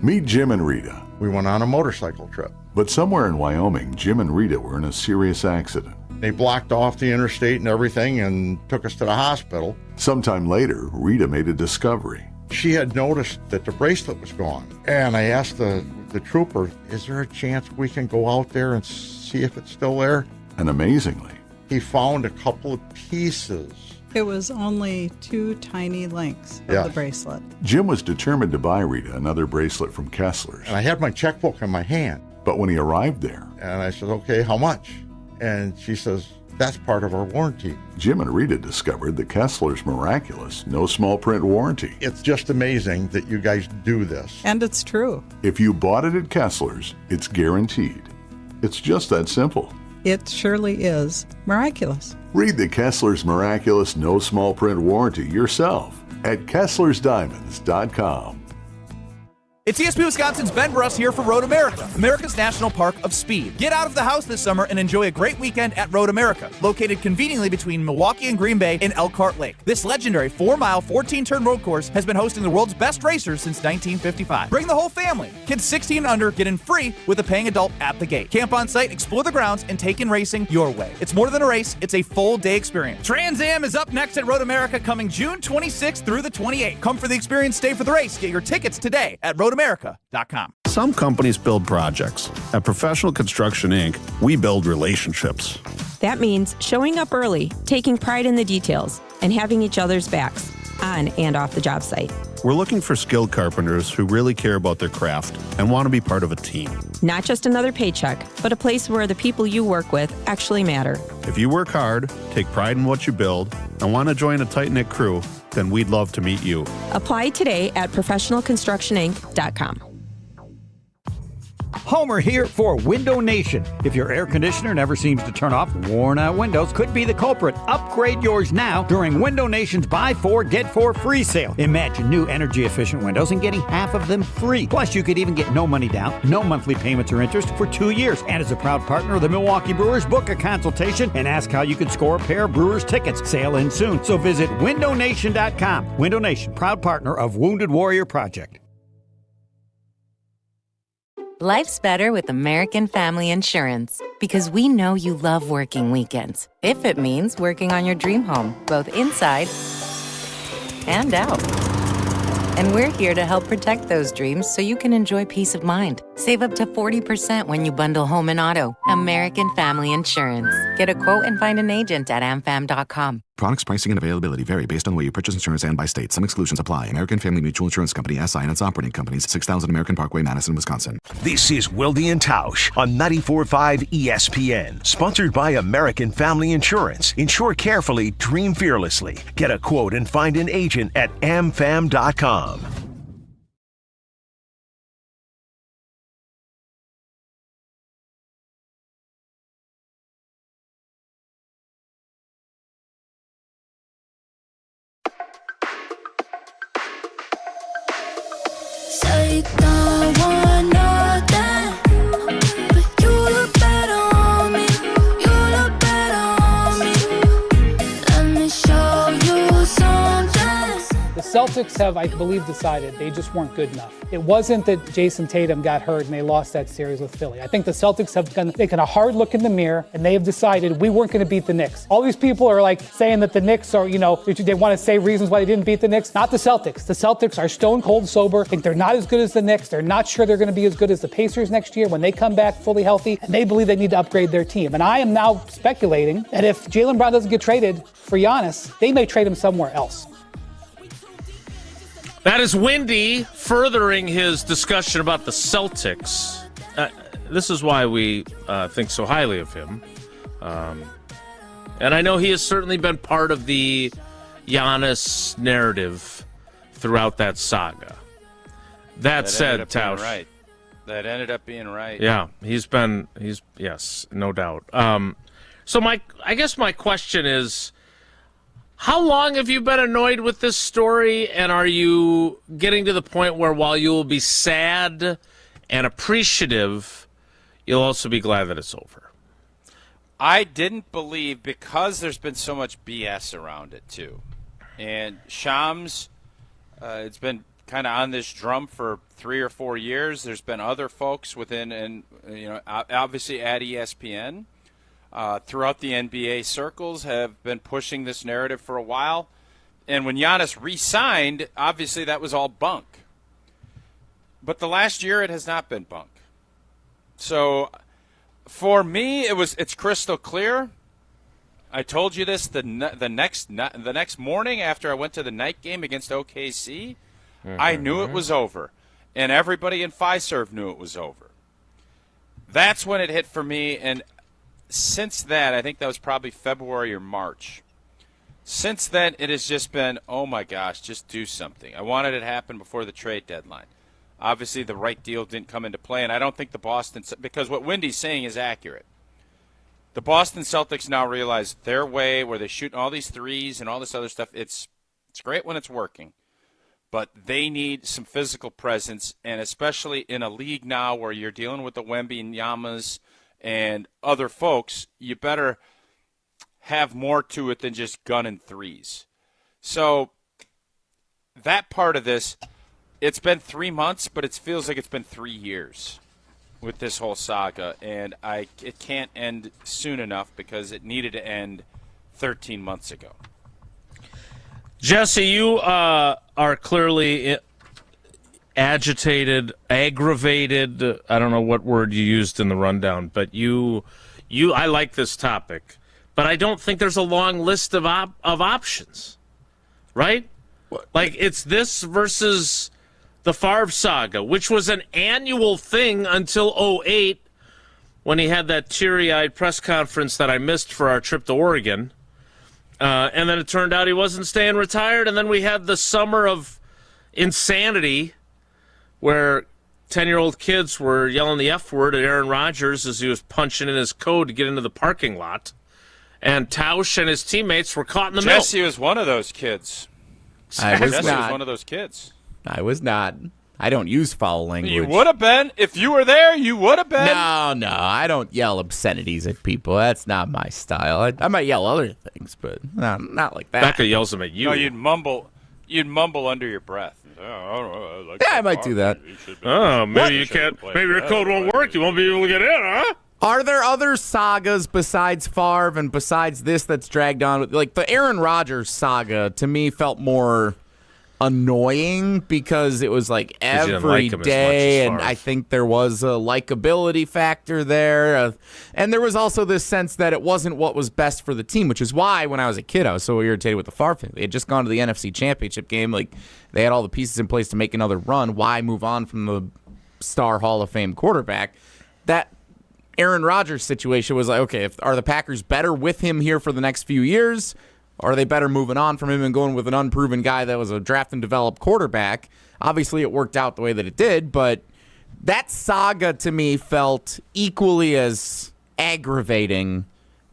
Meet Jim and Rita. We went on a motorcycle trip. But somewhere in Wyoming, Jim and Rita were in a serious accident. They blocked off the interstate and everything and took us to the hospital. Sometime later, Rita made a discovery. She had noticed that the bracelet was gone. And I asked the trooper, is there a chance we can go out there and see if it's still there? And amazingly, he found a couple of pieces. It was only 2 tiny links of the bracelet. Jim was determined to buy Rita another bracelet from Kessler's. And I had my checkbook in my hand. But when he arrived there, and I said, okay, how much? And she says, that's part of our warranty. Jim and Rita discovered the Kessler's miraculous no small print warranty. It's just amazing that you guys do this. And it's true. If you bought it at Kessler's, it's guaranteed. It's just that simple. It surely is miraculous. Read the Kessler's miraculous no small print warranty yourself at Kessler'sDiamonds.com. It's ESPN Wisconsin's Ben Bruss here for Road America, America's National Park of Speed. Get out of the house this summer and enjoy a great weekend at Road America, located conveniently between Milwaukee and Green Bay in Elkhart Lake. This legendary 4-mile, 14-turn road course has been hosting the world's best racers since 1955. Bring the whole family. Kids 16 and under get in free with a paying adult at the gate. Camp on site, explore the grounds, and take in racing your way. It's more than a race, it's a full-day experience. Trans Am is up next at Road America, coming June 26th through the 28th. Come for the experience, stay for the race. Get your tickets today at roadamerica.com. Some companies build projects. At Professional Construction, Inc., we build relationships. That means showing up early, taking pride in the details, and having each other's backs, on and off the job site. We're looking for skilled carpenters who really care about their craft and want to be part of a team. Not just another paycheck, but a place where the people you work with actually matter. If you work hard, take pride in what you build, and want to join a tight-knit crew, then we'd love to meet you. Apply today at professionalconstructioninc.com. Homer here for Window Nation. If your air conditioner never seems to turn off, worn out windows could be the culprit. Upgrade yours now during Window Nation's Buy 4, Get 4 free sale. Imagine new energy efficient windows and getting half of them free. Plus, you could even get no money down, no monthly payments or interest for 2 years. And as a proud partner of the Milwaukee Brewers, book a consultation and ask how you could score a pair of Brewers tickets. Sale ends soon. So visit windownation.com. Window Nation, proud partner of Wounded Warrior Project. Life's better with American Family Insurance because we know you love working weekends. If it means working on your dream home, both inside and out. And we're here to help protect those dreams so you can enjoy peace of mind. Save up to 40% when you bundle home and auto. American Family Insurance. Get a quote and find an agent at amfam.com. Products, pricing, and availability vary based on where you purchase insurance and by state. Some exclusions apply. American Family Mutual Insurance Company, SI, and its operating companies, 6000 American Parkway, Madison, Wisconsin. This is Wilde and Tausch on 94.5 ESPN. Sponsored by American Family Insurance. Insure carefully, dream fearlessly. Get a quote and find an agent at amfam.com. Celtics have, I believe, decided they just weren't good enough. It wasn't that Jason Tatum got hurt and they lost that series with Philly. I think the Celtics have taken a hard look in the mirror and they have decided we weren't going to beat the Knicks. All these people are like saying that the Knicks are, they want to say reasons why they didn't beat the Knicks. Not the Celtics. The Celtics are stone cold sober, think they're not as good as the Knicks. They're not sure they're going to be as good as the Pacers next year when they come back fully healthy, and they believe they need to upgrade their team. And I am now speculating that if Jaylen Brown doesn't get traded for Giannis, they may trade him somewhere else. That is Windy furthering his discussion about the Celtics. This is why we think so highly of him. And I know he has certainly been part of the Giannis narrative throughout that saga. That said, Tausch. Right. That ended up being right. Yeah, yes, no doubt. So I guess my question is, how long have you been annoyed with this story, and are you getting to the point where while you will be sad and appreciative, you'll also be glad that it's over? I didn't believe, because there's been so much BS around it, too. And Shams, it's been kind of on this drum for 3 or 4 years. There's been other folks within, and obviously at ESPN, throughout the NBA circles have been pushing this narrative for a while. And when Giannis re-signed, obviously that was all bunk. But the last year it has not been bunk. So for me, it's crystal clear. I told you this the next morning after I went to the night game against OKC. I knew it was over. And everybody in Fiserv knew it was over. That's when it hit for me, and since that, I think that was probably February or March. Since then, it has just been, oh my gosh, just do something. I wanted it to happen before the trade deadline. Obviously, the right deal didn't come into play, and I don't think the Boston, because what Wendy's saying is accurate. The Boston Celtics now realize their way, where they shoot all these threes and all this other stuff, it's great when it's working. but they need some physical presence, and especially in a league now where you're dealing with the Wemby-Nyamas and other folks, you better have more to it than just gunning threes. So that part of this, it's been 3 months, but it feels like it's been 3 years with this whole saga, and it can't end soon enough because it needed to end 13 months ago. Jesse, you are clearly agitated, aggravated. I don't know what word you used in the rundown, but I like this topic, but I don't think there's a long list of options, right? What? Like it's this versus the Favre saga, which was an annual thing until 2008 when he had that teary-eyed press conference that I missed for our trip to Oregon. And then it turned out he wasn't staying retired, and then we had the summer of insanity where 10-year-old kids were yelling the F word at Aaron Rodgers as he was punching in his code to get into the parking lot. And Tausch and his teammates were caught in the middle. Jesse was one of those kids. Jesse was one of those kids. I was not. I don't use foul language. You would have been. If you were there, you would have been. No, I don't yell obscenities at people. That's not my style. I might yell other things, but not like that. Becca yells them at you. No, you'd mumble under your breath. I might do that. Oh, maybe you can't. Maybe your code won't work. You won't be able to get in, huh? Are there other sagas besides Favre and besides this that's dragged on? Like the Aaron Rodgers saga, to me, felt more annoying because it was like every day, and I think there was a likability factor there, and there was also this sense that it wasn't what was best for the team, which is why when I was a kid I was so irritated with the Favre family. They had just gone to the NFC Championship game, like they had all the pieces in place to make another run. Why move on from the star Hall of Fame quarterback? That Aaron Rodgers situation was like, okay, are the Packers better with him here for the next few years? Or are they better moving on from him and going with an unproven guy that was a draft and developed quarterback? Obviously, it worked out the way that it did, but that saga to me felt equally as aggravating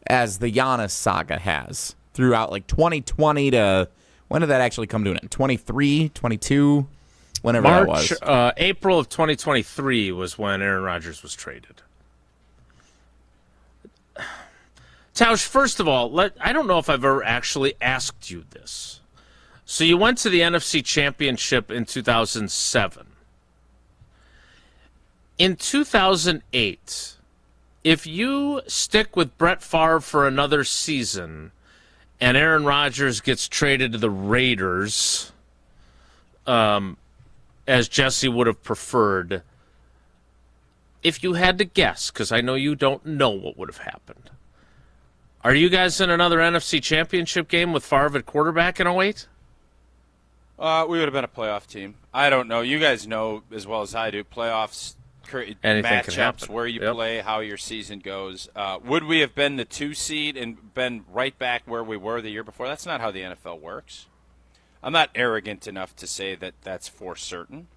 as the Giannis saga has throughout like 2020 to, when did that actually come to an end? 23, 22, whenever that was. April of 2023 was when Aaron Rodgers was traded. Tausch, first of all, I don't know if I've ever actually asked you this. So you went to the NFC Championship in 2007. In 2008, if you stick with Brett Favre for another season and Aaron Rodgers gets traded to the Raiders, as Jesse would have preferred, if you had to guess, because I know you don't know what would have happened, are you guys in another NFC Championship game with Favre at quarterback in 2008? We would have been a playoff team. I don't know. You guys know as well as I do. Playoffs, matchups, where you play, how your season goes. Would we have been the 2 seed and been right back where we were the year before? That's not how the NFL works. I'm not arrogant enough to say that that's for certain,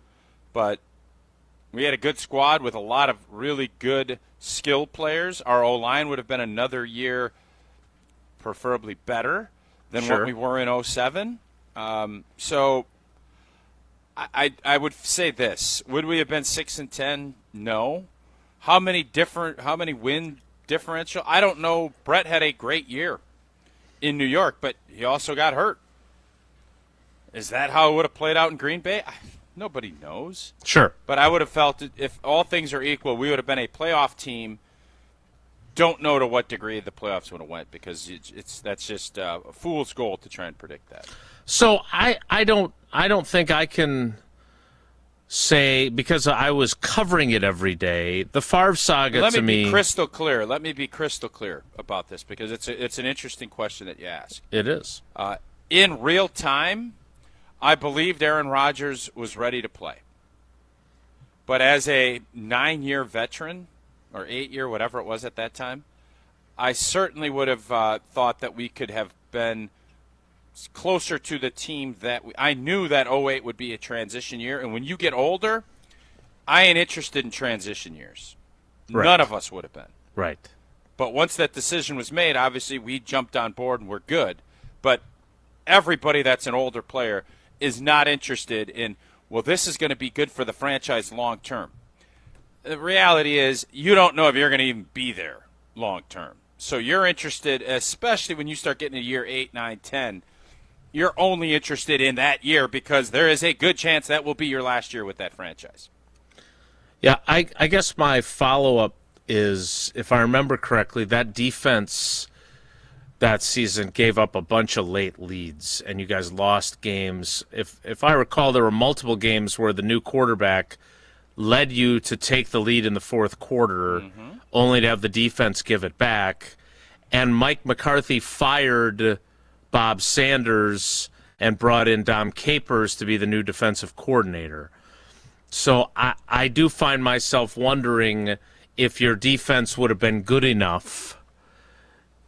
but we had a good squad with a lot of really good skill players. Our O-line would have been another year preferably better than what we were in 2007. So I would say this. Would we have been 6-10? No. How many win differential? I don't know. Brett had a great year in New York, but he also got hurt. Is that how it would have played out in Green Bay? Nobody knows. Sure. But I would have felt if all things are equal, we would have been a playoff team. Don't know to what degree the playoffs would have went because that's just a fool's goal to try and predict that. So I don't think I can say, because I was covering it every day, the Favre saga Let me be crystal clear. Let me be crystal clear about this because it's an interesting question that you ask. It is. In real time, I believed Aaron Rodgers was ready to play. But as a 9-year veteran, or 8-year, whatever it was at that time, I certainly would have thought that we could have been closer to the team that I knew that 2008 would be a transition year. And when you get older, I ain't interested in transition years. Right. None of us would have been. Right. But once that decision was made, obviously we jumped on board and we're good. But everybody that's an older player is not interested in, well, this is going to be good for the franchise long term. The reality is you don't know if you're going to even be there long term. So you're interested, especially when you start getting to year 8, 9, 10, you're only interested in that year because there is a good chance that will be your last year with that franchise. Yeah, I guess my follow-up is, if I remember correctly, that defense that season gave up a bunch of late leads, and you guys lost games. If I recall, there were multiple games where the new quarterback led you to take the lead in the fourth quarter, only to have the defense give it back. And Mike McCarthy fired Bob Sanders and brought in Dom Capers to be the new defensive coordinator. So I do find myself wondering if your defense would have been good enough,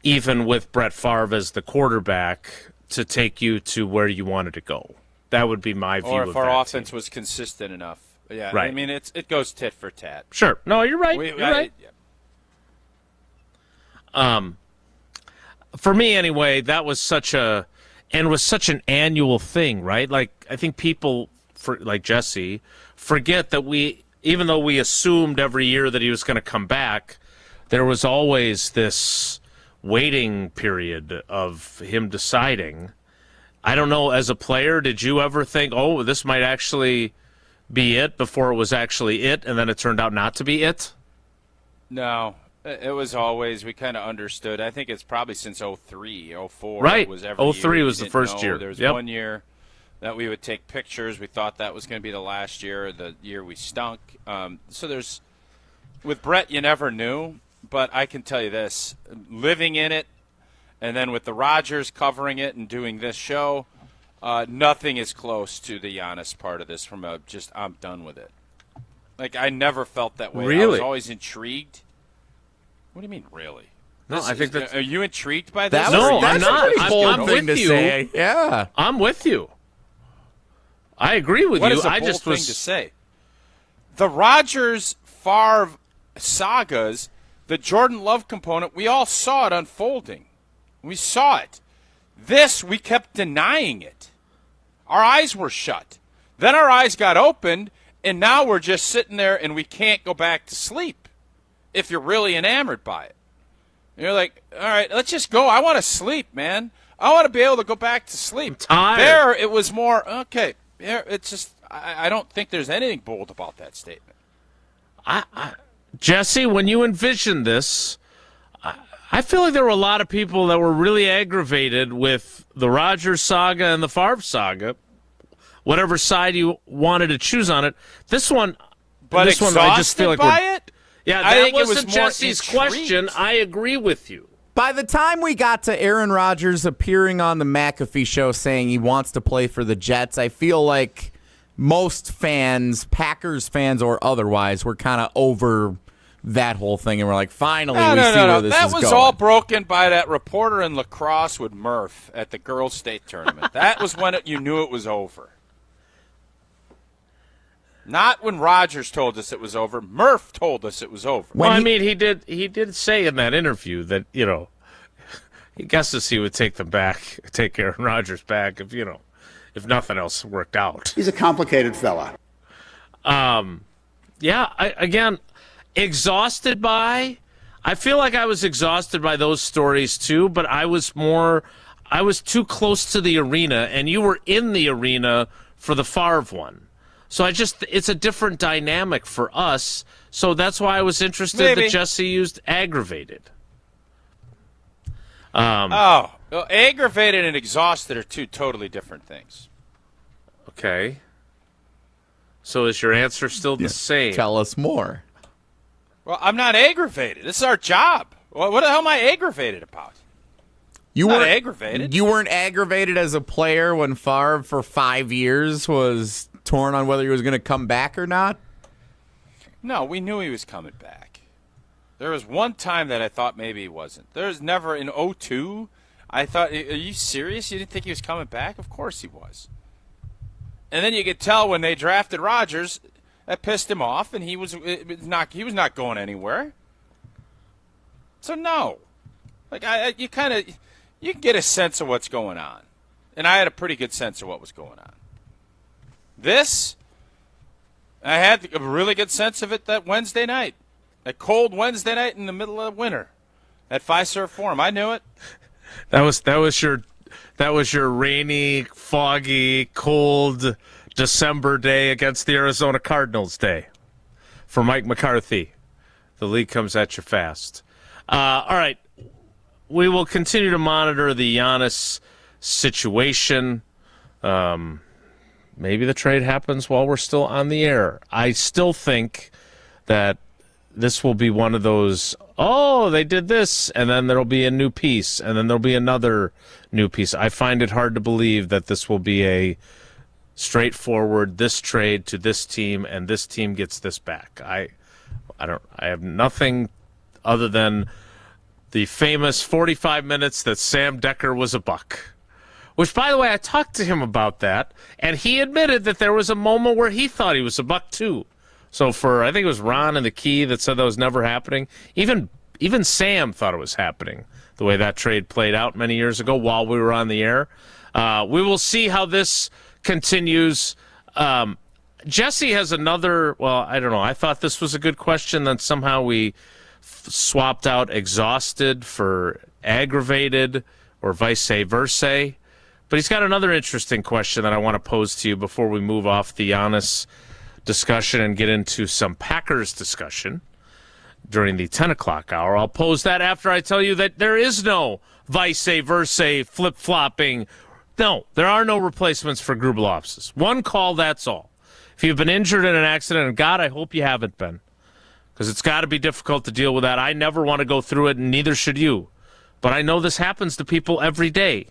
even with Brett Favre as the quarterback, to take you to where you wanted to go. That would be my view of that. Or if our offense was consistent enough. Yeah, right. I mean, it goes tit for tat. Sure. No, you're right. You're right. For me, anyway, that was such an annual thing, right? Like, I think people, like Jesse, forget that even though we assumed every year that he was going to come back, there was always this waiting period of him deciding. I don't know, as a player, did you ever think, oh, this might actually be it, before it was actually it, and then it turned out not to be it? No, it was always, we kind of understood. I think it's probably since 03, 04. Right, it was every 03 year. was the first year. There was Yep. 1 year that we would take pictures. We thought that was going to be the last year, the year we stunk. So with Brett, you never knew, but I can tell you this, living in it, and then with the Rodgers covering it and doing this show, nothing is close to the Giannis part of this from I'm done with it. Like, I never felt that way. Really? I was always intrigued. What do you mean, really? No, I think that's... Are you intrigued by this? No, I'm not. I'm with you. Say. Yeah. I'm with you. I agree with What you. is a I bold just was... thing to say? The Rodgers-Favre sagas, the Jordan Love component, we all saw it unfolding. We saw it. This, we kept denying it. Our eyes were shut. Then our eyes got opened, and now we're just sitting there and we can't go back to sleep if you're really enamored by it. And you're like, all right, let's just go. I want to sleep, man. I want to be able to go back to sleep. There, it was more, okay, it's just, I don't think there's anything bold about that statement. Jesse, when you envisioned this, I feel like there were a lot of people that were really aggravated with the Rodgers saga and the Favre saga, whatever side you wanted to choose on it. This one, I just feel like by it? Yeah, I that think it wasn't was more Jesse's intrigued. question. I agree with you. By the time we got to Aaron Rodgers appearing on the McAfee show saying he wants to play for the Jets, I feel like most fans, Packers fans or otherwise, were kind of over that whole thing, and we're like, finally, we see where this that is was going. all broken by that reporter in lacrosse with Murph at the girls' state tournament. That was when you knew it was over. Not when Rodgers told us it was over. Murph told us it was over. Well, I mean, he did say in that interview that, he guesses he would take Aaron Rodgers back if nothing else worked out. He's a complicated fella. Again, exhausted by. I feel like I was exhausted by those stories too, but I was too close to the arena, and you were in the arena for the Favre one. So it's a different dynamic for us. So that's why I was interested that Jesse used aggravated. Aggravated and exhausted are two totally different things. Okay. So is your answer still the same? Tell us more. Well, I'm not aggravated. This is our job. What the hell am I aggravated about? You not weren't aggravated. You weren't aggravated as a player when Favre for 5 years was torn on whether he was going to come back or not? No, we knew he was coming back. There was one time that I thought maybe he wasn't. There was never in 2002. I thought, are you serious? You didn't think he was coming back? Of course he was. And then you could tell when they drafted Rodgers, that pissed him off, and he was not going anywhere. So no, like you can get a sense of what's going on, and I had a pretty good sense of what was going on. This, I had a really good sense of it that Wednesday night, that cold Wednesday night in the middle of winter at Fiserv Forum. I knew it. That was your rainy, foggy, cold December day against the Arizona Cardinals day for Mike McCarthy. The league comes at you fast. All right. We will continue to monitor the Giannis situation. Maybe the trade happens while we're still on the air. I still think that this will be one of those, oh, they did this, and then there'll be a new piece, and then there'll be another new piece. I find it hard to believe that this will be a straightforward, this trade to this team, and this team gets this back. I have nothing other than the famous 45 minutes that Sam Decker was a buck. Which, by the way, I talked to him about that, and he admitted that there was a moment where he thought he was a buck too. So I think it was Ron and the Key that said that was never happening. Even Sam thought it was happening, the way that trade played out many years ago while we were on the air. We will see how this continues. Jesse has another, well, I don't know. I thought this was a good question, then somehow we swapped out exhausted for aggravated or vice versa. But he's got another interesting question that I want to pose to you before we move off the Giannis discussion and get into some Packers discussion during the 10 o'clock hour. I'll pose that after I tell you that there is no vice versa flip-flopping. No, there are no replacements for Grubelofs. One call, that's all. If you've been injured in an accident, and God, I hope you haven't been, because it's got to be difficult to deal with that. I never want to go through it, and neither should you. But I know this happens to people every day.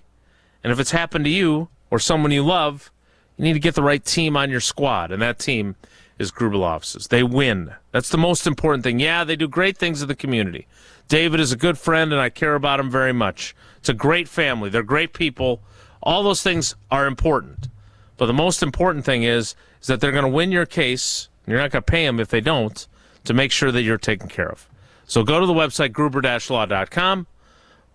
And if it's happened to you or someone you love, you need to get the right team on your squad, and that team is Grubelofs. They win. That's the most important thing. Yeah, they do great things in the community. David is a good friend, and I care about him very much. It's a great family. They're great people. All those things are important. But the most important thing is that they're going to win your case, and you're not going to pay them if they don't, to make sure that you're taken care of. So go to the website, gruber-law.com,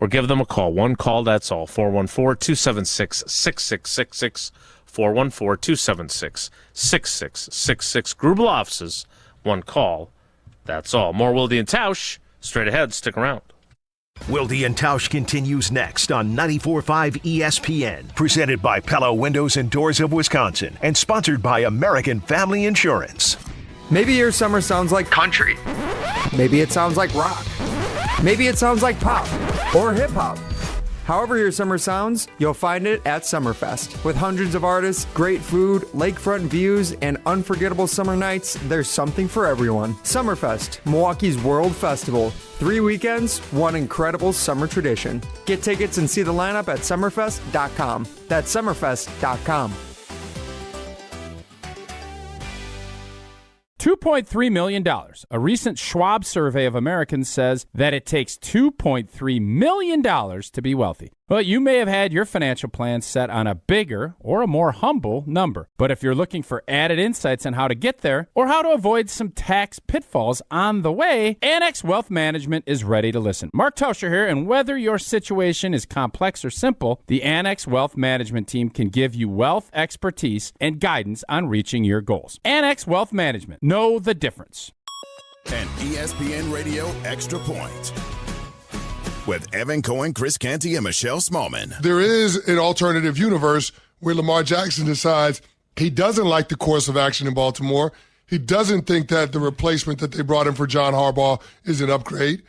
or give them a call. One call, that's all. 414-276-6666. 414-276-6666. Grubelofs, one call, that's all. More Wilde and Tausch, straight ahead. Stick around. Wilde and Tausch continues next on 94.5 ESPN. Presented by Pella Windows and Doors of Wisconsin and sponsored by American Family Insurance. Maybe your summer sounds like country. Maybe it sounds like rock. Maybe it sounds like pop or hip hop. However your summer sounds, you'll find it at Summerfest. With hundreds of artists, great food, lakefront views, and unforgettable summer nights, there's something for everyone. Summerfest, Milwaukee's World Festival. 3 weekends, one incredible summer tradition. Get tickets and see the lineup at summerfest.com. That's summerfest.com. $2.3 million. A recent Schwab survey of Americans says that it takes $2.3 million to be wealthy. Well, you may have had your financial plan set on a bigger or a more humble number. But if you're looking for added insights on how to get there or how to avoid some tax pitfalls on the way, Annex Wealth Management is ready to listen. Mark Tauscher here, and whether your situation is complex or simple, the Annex Wealth Management team can give you wealth expertise and guidance on reaching your goals. Annex Wealth Management. Know the difference. An ESPN Radio Extra Point with Evan Cohen, Chris Canty, and Michelle Smallman. There is an alternative universe where Lamar Jackson decides he doesn't like the course of action in Baltimore. He doesn't think that the replacement that they brought in for John Harbaugh is an upgrade,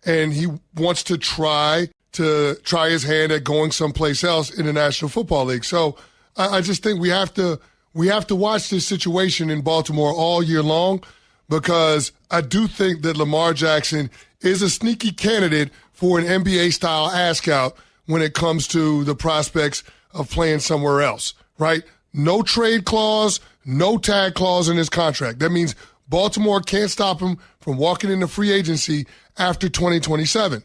and he wants to try his hand at going someplace else in the National Football League. So I just think we have to watch this situation in Baltimore all year long, because I do think that Lamar Jackson is a sneaky candidate for an NBA-style ask-out when it comes to the prospects of playing somewhere else, right? No trade clause, no tag clause in his contract. That means Baltimore can't stop him from walking into free agency after 2027.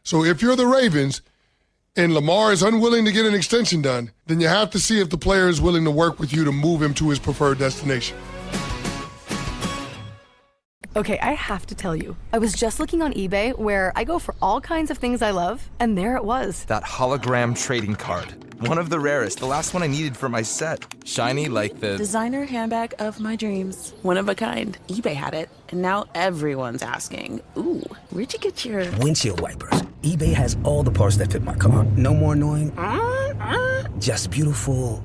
So if you're the Ravens and Lamar is unwilling to get an extension done, then you have to see if the player is willing to work with you to move him to his preferred destination. Okay, I have to tell you, I was just looking on eBay where I go for all kinds of things I love, and there it was. That hologram trading card. One of the rarest, the last one I needed for my set. Shiny like the designer handbag of my dreams. One of a kind. eBay had it, and now everyone's asking, ooh, where'd you get your windshield wipers? eBay has all the parts that fit my car. No more annoying, just beautiful.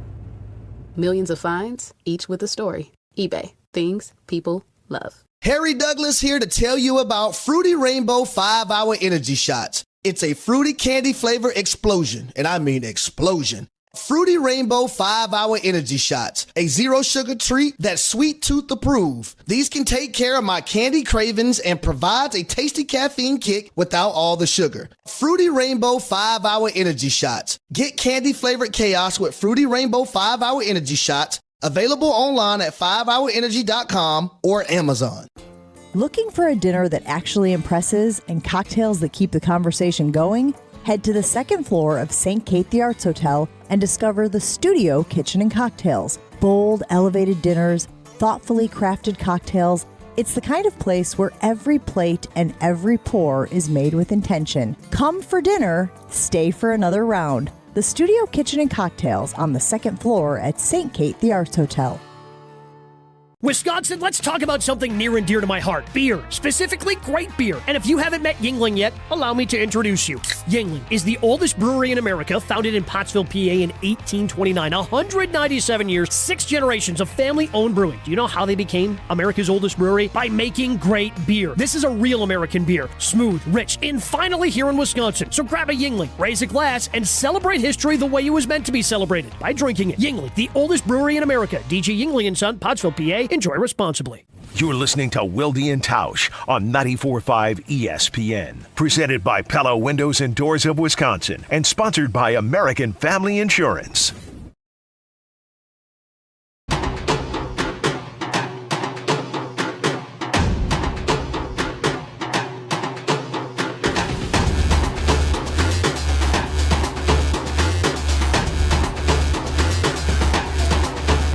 Millions of finds, each with a story. eBay. Things people love. Harry Douglas here to tell you about Fruity Rainbow 5-Hour Energy Shots. It's a fruity candy flavor explosion, and I mean explosion. Fruity Rainbow 5-Hour Energy Shots, a zero sugar treat that's sweet tooth approved. These can take care of my candy cravings and provides a tasty caffeine kick without all the sugar. Fruity Rainbow 5-Hour Energy Shots. Get candy flavored chaos with Fruity Rainbow 5-Hour Energy Shots. Available online at 5hourenergy.com or Amazon. Looking for a dinner that actually impresses and cocktails that keep the conversation going? Head to the second floor of St. Kate the Arts Hotel and discover the Studio Kitchen and Cocktails. Bold, elevated dinners, thoughtfully crafted cocktails. It's the kind of place where every plate and every pour is made with intention. Come for dinner, stay for another round. The Studio Kitchen and Cocktails on the second floor at St. Kate the Arts Hotel. Wisconsin, let's talk about something near and dear to my heart. Beer. Specifically, great beer. And if you haven't met Yuengling yet, allow me to introduce you. Yuengling is the oldest brewery in America, founded in Pottsville, PA in 1829. 197 years, 6 generations of family-owned brewing. Do you know how they became America's oldest brewery? By making great beer. This is a real American beer. Smooth, rich, and finally here in Wisconsin. So grab a Yuengling, raise a glass, and celebrate history the way it was meant to be celebrated, by drinking it. Yuengling, the oldest brewery in America. DG Yuengling & Son, Pottsville, PA. Enjoy responsibly. You're listening to Wilde and Tausch on 94.5 ESPN. Presented by Pella Windows and Doors of Wisconsin and sponsored by American Family Insurance.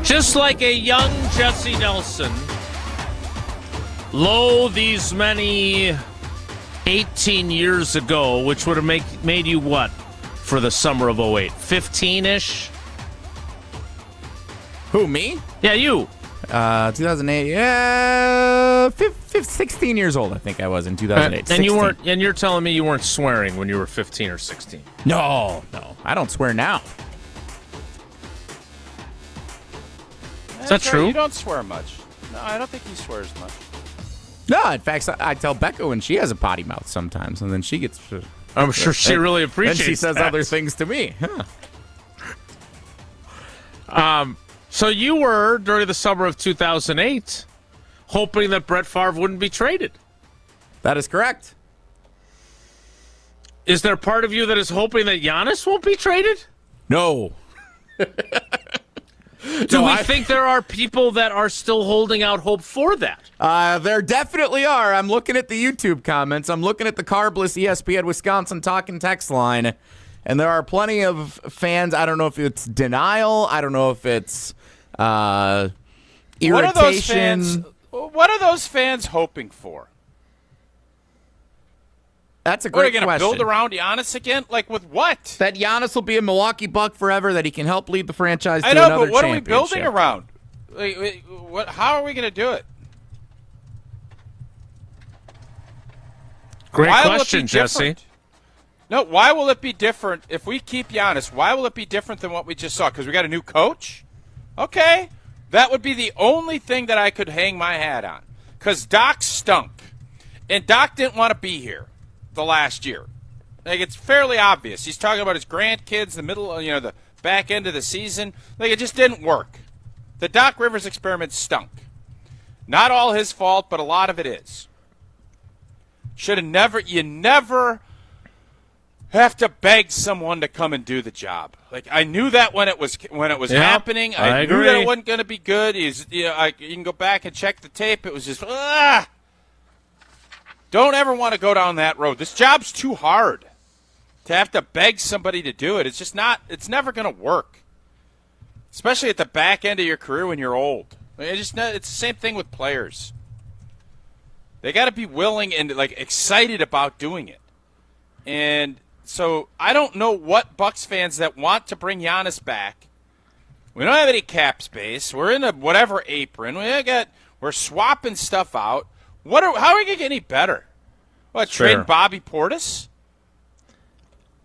Just like a young Jesse Nelson, lo, these many 18 years ago, which would have made you what for the summer of 08? 15-ish? Who, me? Yeah, you. 2008, yeah, 16 years old, I think I was in 2008. And you weren't, and you're telling me you weren't swearing when you were 15 or 16? No, I don't swear now. Is that true? You don't swear much. No, I don't think he swears much. No, in fact, I tell Becca when she has a potty mouth sometimes, and then she gets... I'm sure she really appreciates and she says that. other things to me. So you were, during the summer of 2008, hoping that Brett Favre wouldn't be traded. That is correct. Is there part of you that is hoping that Giannis won't be traded? No. Do we think there are people that are still holding out hope for that? There definitely are. I'm looking at the YouTube comments. I'm looking at the Carbless ESPN Wisconsin talking text line, and there are plenty of fans. I don't know if it's denial. I don't know if it's irritation. What are those fans hoping for? That's a great question. Are they going to build around Giannis again? Like with what? That Giannis will be a Milwaukee Buck forever, that he can help lead the franchise to another championship. But what are we building around? How are we going to do it? Great question, Jesse. No, why will it be different if we keep Giannis? Why will it be different than what we just saw? Because we got a new coach? Okay. That would be the only thing that I could hang my hat on. Because Doc stunk. And Doc didn't want to be here the last year. Like, it's fairly obvious. He's talking about his grandkids, the back end of the season. Like, it just didn't work. The Doc Rivers experiment stunk. Not all his fault, but a lot of it is. You never have to beg someone to come and do the job. Like, I knew that when it was happening. I knew that it wasn't going to be good. You can go back and check the tape. It was just, Don't ever want to go down that road. This job's too hard to have to beg somebody to do it. It's just not. It's never going to work, especially at the back end of your career when you're old. It's the same thing with players. They got to be willing and excited about doing it. And so I don't know what Bucs fans that want to bring Giannis back. We don't have any cap space. We're in a whatever apron. We're swapping stuff out. How are we gonna get any better? What, trading Bobby Portis?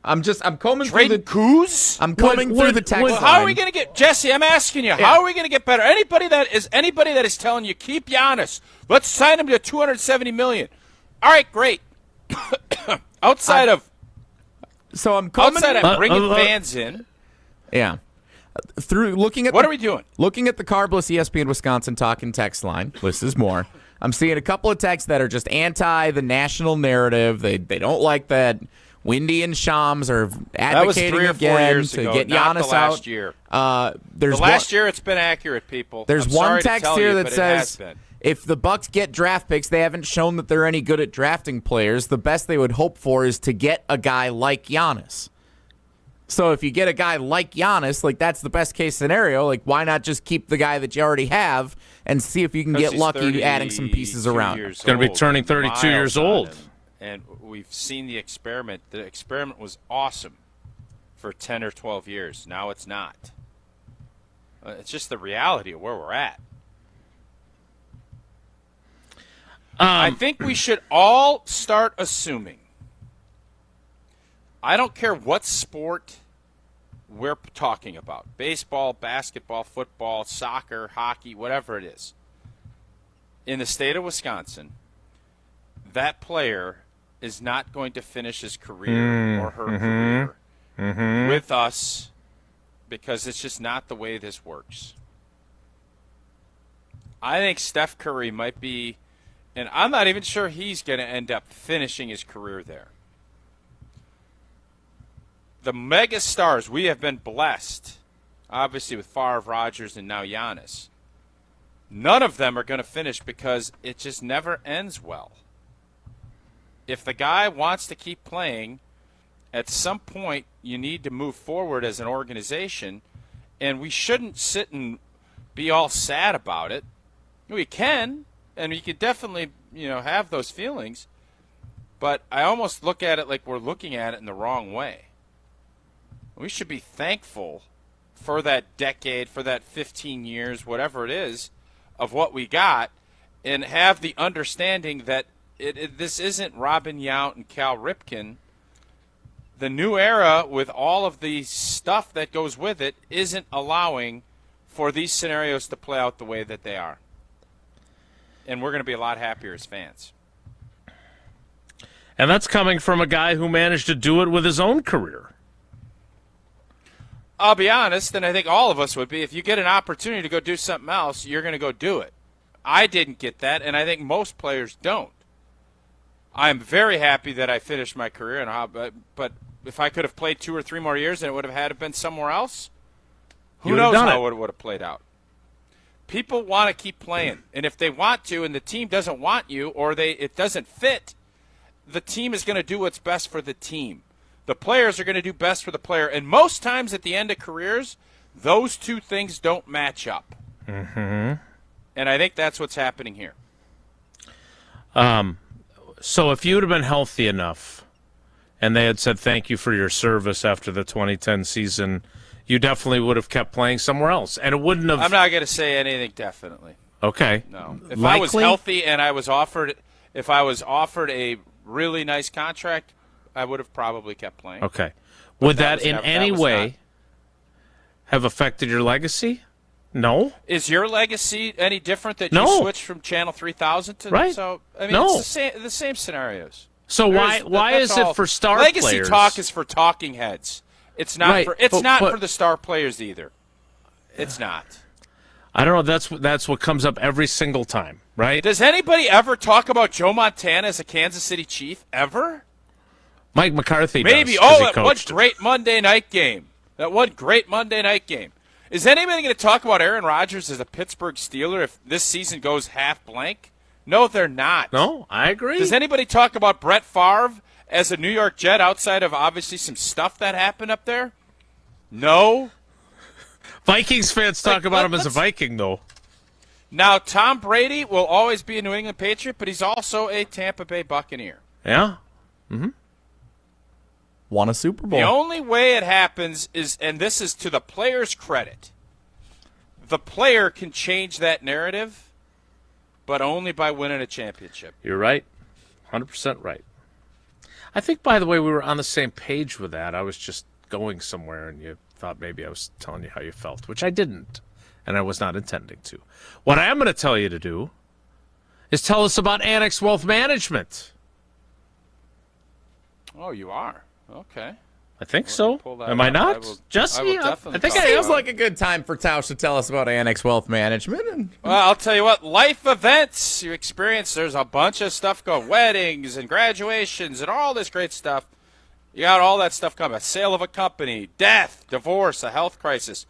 I'm combing trading through the Coos. I'm combing through the text line. How are we gonna get Jesse? I'm asking you. How are we gonna get better? Anybody that is telling you keep Giannis, let's sign him to $270 million. All right, great. outside of bringing fans in. Yeah. Through looking at what are we doing? Looking at the Carbless ESPN Wisconsin talking text line, this is more. I'm seeing a couple of texts that are just anti the national narrative. They don't like that Windy and Shams are advocating that was 3 or 4 years to ago, get not Giannis the last out. Year. There's the last year it's been accurate, people. There's I'm one sorry text to tell here you, that but says if the Bucs get draft picks, they haven't shown that they're any good at drafting players. The best they would hope for is to get a guy like Giannis. So if you get a guy like Giannis, that's the best case scenario. Why not just keep the guy that you already have and see if you can get lucky adding some pieces around? He's going to be turning 32 years old. And we've seen the experiment. The experiment was awesome for 10 or 12 years. Now it's not. It's just the reality of where we're at. I think we should all start assuming. I don't care what sport we're talking about. Baseball, basketball, football, soccer, hockey, whatever it is. In the state of Wisconsin, that player is not going to finish his career or her career with us because it's just not the way this works. I think Steph Curry might be, and I'm not even sure he's going to end up finishing his career there. The mega stars, we have been blessed, obviously with Favre, Rodgers, and now Giannis. None of them are going to finish because it just never ends well. If the guy wants to keep playing, at some point you need to move forward as an organization, and we shouldn't sit and be all sad about it. We can, and we could definitely, have those feelings, but I almost look at it like we're looking at it in the wrong way. We should be thankful for that decade, for that 15 years, whatever it is, of what we got, and have the understanding that this isn't Robin Yount and Cal Ripken. The new era, with all of the stuff that goes with it, isn't allowing for these scenarios to play out the way that they are. And we're going to be a lot happier as fans. And that's coming from a guy who managed to do it with his own career. I'll be honest, and I think all of us would be, if you get an opportunity to go do something else, you're going to go do it. I didn't get that, and I think most players don't. I'm very happy that I finished my career, but if I could have played 2 or 3 more years and it would have had to been somewhere else, who knows how it would have played out. People want to keep playing, and if they want to and the team doesn't want you or it doesn't fit, the team is going to do what's best for the team. The players are going to do best for the player. And most times at the end of careers, those two things don't match up. Mm-hmm. And I think that's what's happening here. So if you would have been healthy enough and they had said thank you for your service after the 2010 season, you definitely would have kept playing somewhere else. And it wouldn't have... I'm not going to say anything definitely. Okay. No. If I was healthy and I was offered a really nice contract, I would have probably kept playing. Okay. Would that in any way have affected your legacy? No. Is your legacy any different that you switched from Channel 3000 to? Right. So I mean, it's the same scenarios. So why is it for star legacy players? Legacy talk is for talking heads. It's not for for the star players either. It's not. I don't know. That's what comes up every single time, right? Does anybody ever talk about Joe Montana as a Kansas City Chief ever? Mike McCarthy maybe. does, that one great Monday night game. That one great Monday night game. Is anybody going to talk about Aaron Rodgers as a Pittsburgh Steeler if this season goes half blank? No, they're not. No, I agree. Does anybody talk about Brett Favre as a New York Jet outside of obviously some stuff that happened up there? No. Vikings fans talk about him as a Viking, though. Now, Tom Brady will always be a New England Patriot, but he's also a Tampa Bay Buccaneer. Yeah. Mm-hmm. Won a Super Bowl. The only way it happens is, and this is to the player's credit, the player can change that narrative, but only by winning a championship. You're right. 100% right. I think, by the way, we were on the same page with that. I was just going somewhere, and you thought maybe I was telling you how you felt, which I didn't, and I was not intending to. What I am going to tell you to do is tell us about Annex Wealth Management. Oh, you are? Okay. I think so. Am I not? Jesse? I think it feels like a good time for Tausch to tell us about Annex Wealth Management. Well, I'll tell you what, life events you experience, there's a bunch of stuff going, weddings and graduations and all this great stuff. You got all that stuff coming, a sale of a company, death, divorce, a health crisis,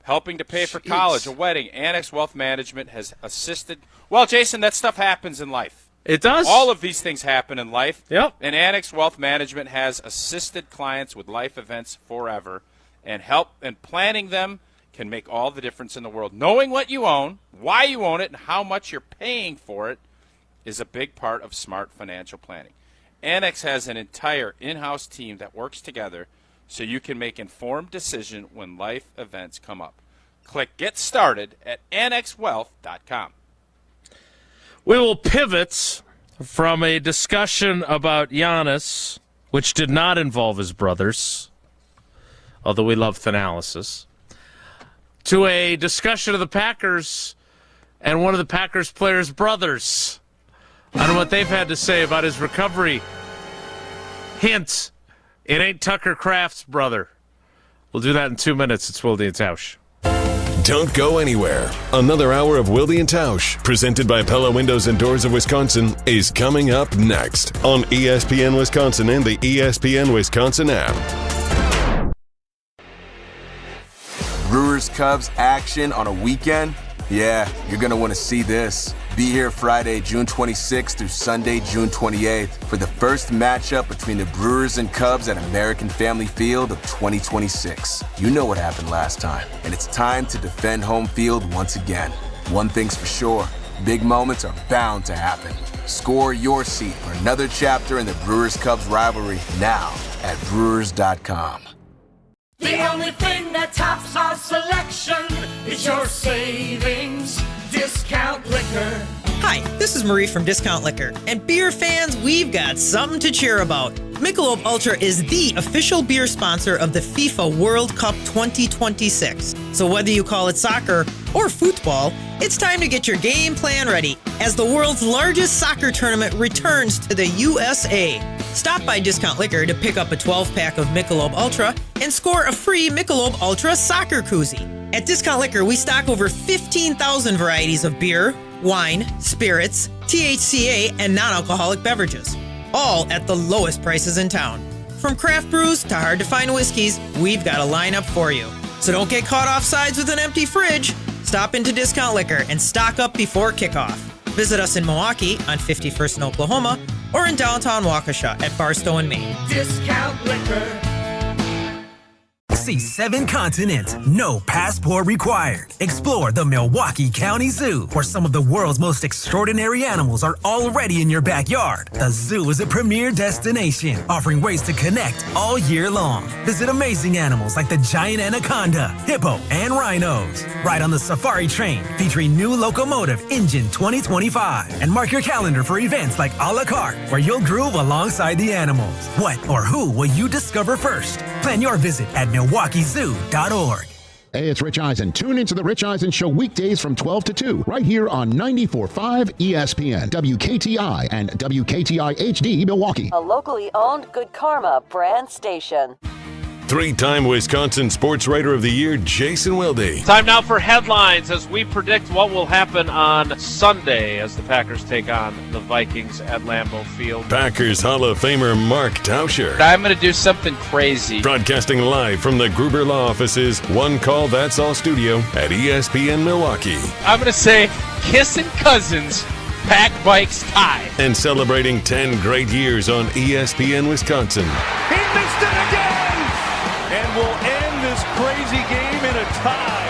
helping to pay for college, a wedding. Annex Wealth Management has assisted. Well, Jason, that stuff happens in life. It does. All of these things happen in life. Yep. And Annex Wealth Management has assisted clients with life events forever, and planning them can make all the difference in the world. Knowing what you own, why you own it, and how much you're paying for it is a big part of smart financial planning. Annex has an entire in-house team that works together so you can make informed decisions when life events come up. Click Get Started at annexwealth.com. We will pivot from a discussion about Giannis, which did not involve his brothers, although we love Thanalysis, to a discussion of the Packers and one of the Packers players' brothers on what they've had to say about his recovery. Hint, it ain't Tucker Kraft's brother. We'll do that in 2 minutes. It's Wilde and Tausch. Don't go anywhere. Another hour of Wilde and Tausch, presented by Pella Windows and Doors of Wisconsin, is coming up next on ESPN Wisconsin and the ESPN Wisconsin app. Brewers-Cubs action on a weekend? Yeah, you're going to want to see this. Be here Friday, June 26th through Sunday, June 28th for the first matchup between the Brewers and Cubs at American Family Field of 2026. You know what happened last time, and it's time to defend home field once again. One thing's for sure, big moments are bound to happen. Score your seat for another chapter in the Brewers-Cubs rivalry now at Brewers.com. The only thing that tops our selection is your savings discount liquor. Hi, this is Marie from Discount Liquor, and beer fans, we've got something to cheer about. Michelob Ultra is the official beer sponsor of the FIFA World Cup 2026. So whether you call it soccer or football, it's time to get your game plan ready as the world's largest soccer tournament returns to the USA. Stop by Discount Liquor to pick up a 12-pack of Michelob Ultra and score a free Michelob Ultra soccer koozie. At Discount Liquor, we stock over 15,000 varieties of beer, wine, spirits, THCA, and non-alcoholic beverages, all at the lowest prices in town. From craft brews to hard-to-find whiskeys, we've got a lineup for you. So don't get caught off sides with an empty fridge. Stop into Discount Liquor and stock up before kickoff. Visit us in Milwaukee on 51st and Oklahoma or in downtown Waukesha at Barstow and Maine. Discount Liquor. See 7 continents, no passport required. Explore the Milwaukee County Zoo, where some of the world's most extraordinary animals are already in your backyard. The zoo is a premier destination, offering ways to connect all year long. Visit amazing animals like the giant anaconda, hippo, and rhinos. Ride on the safari train, featuring new locomotive Engine 2025. And mark your calendar for events like a la carte, where you'll groove alongside the animals. What or who will you discover first? Plan your visit at MilwaukeeZoo.org. Hey, it's Rich Eisen. Tune into The Rich Eisen Show weekdays from 12 to 2, right here on 94.5 ESPN, WKTI, and WKTI HD Milwaukee. A locally owned Good Karma brand station. 3-time Wisconsin Sports Writer of the Year, Jason Wilde. Time now for headlines as we predict what will happen on Sunday as the Packers take on the Vikings at Lambeau Field. Packers Hall of Famer Mark Tauscher. I'm going to do something crazy. Broadcasting live from the Gruber Law Office's One Call That's All studio at ESPN Milwaukee. I'm going to say kissing cousins, pack bikes tie. And celebrating 10 great years on ESPN Wisconsin. He missed it again! And we'll end this crazy game in a tie.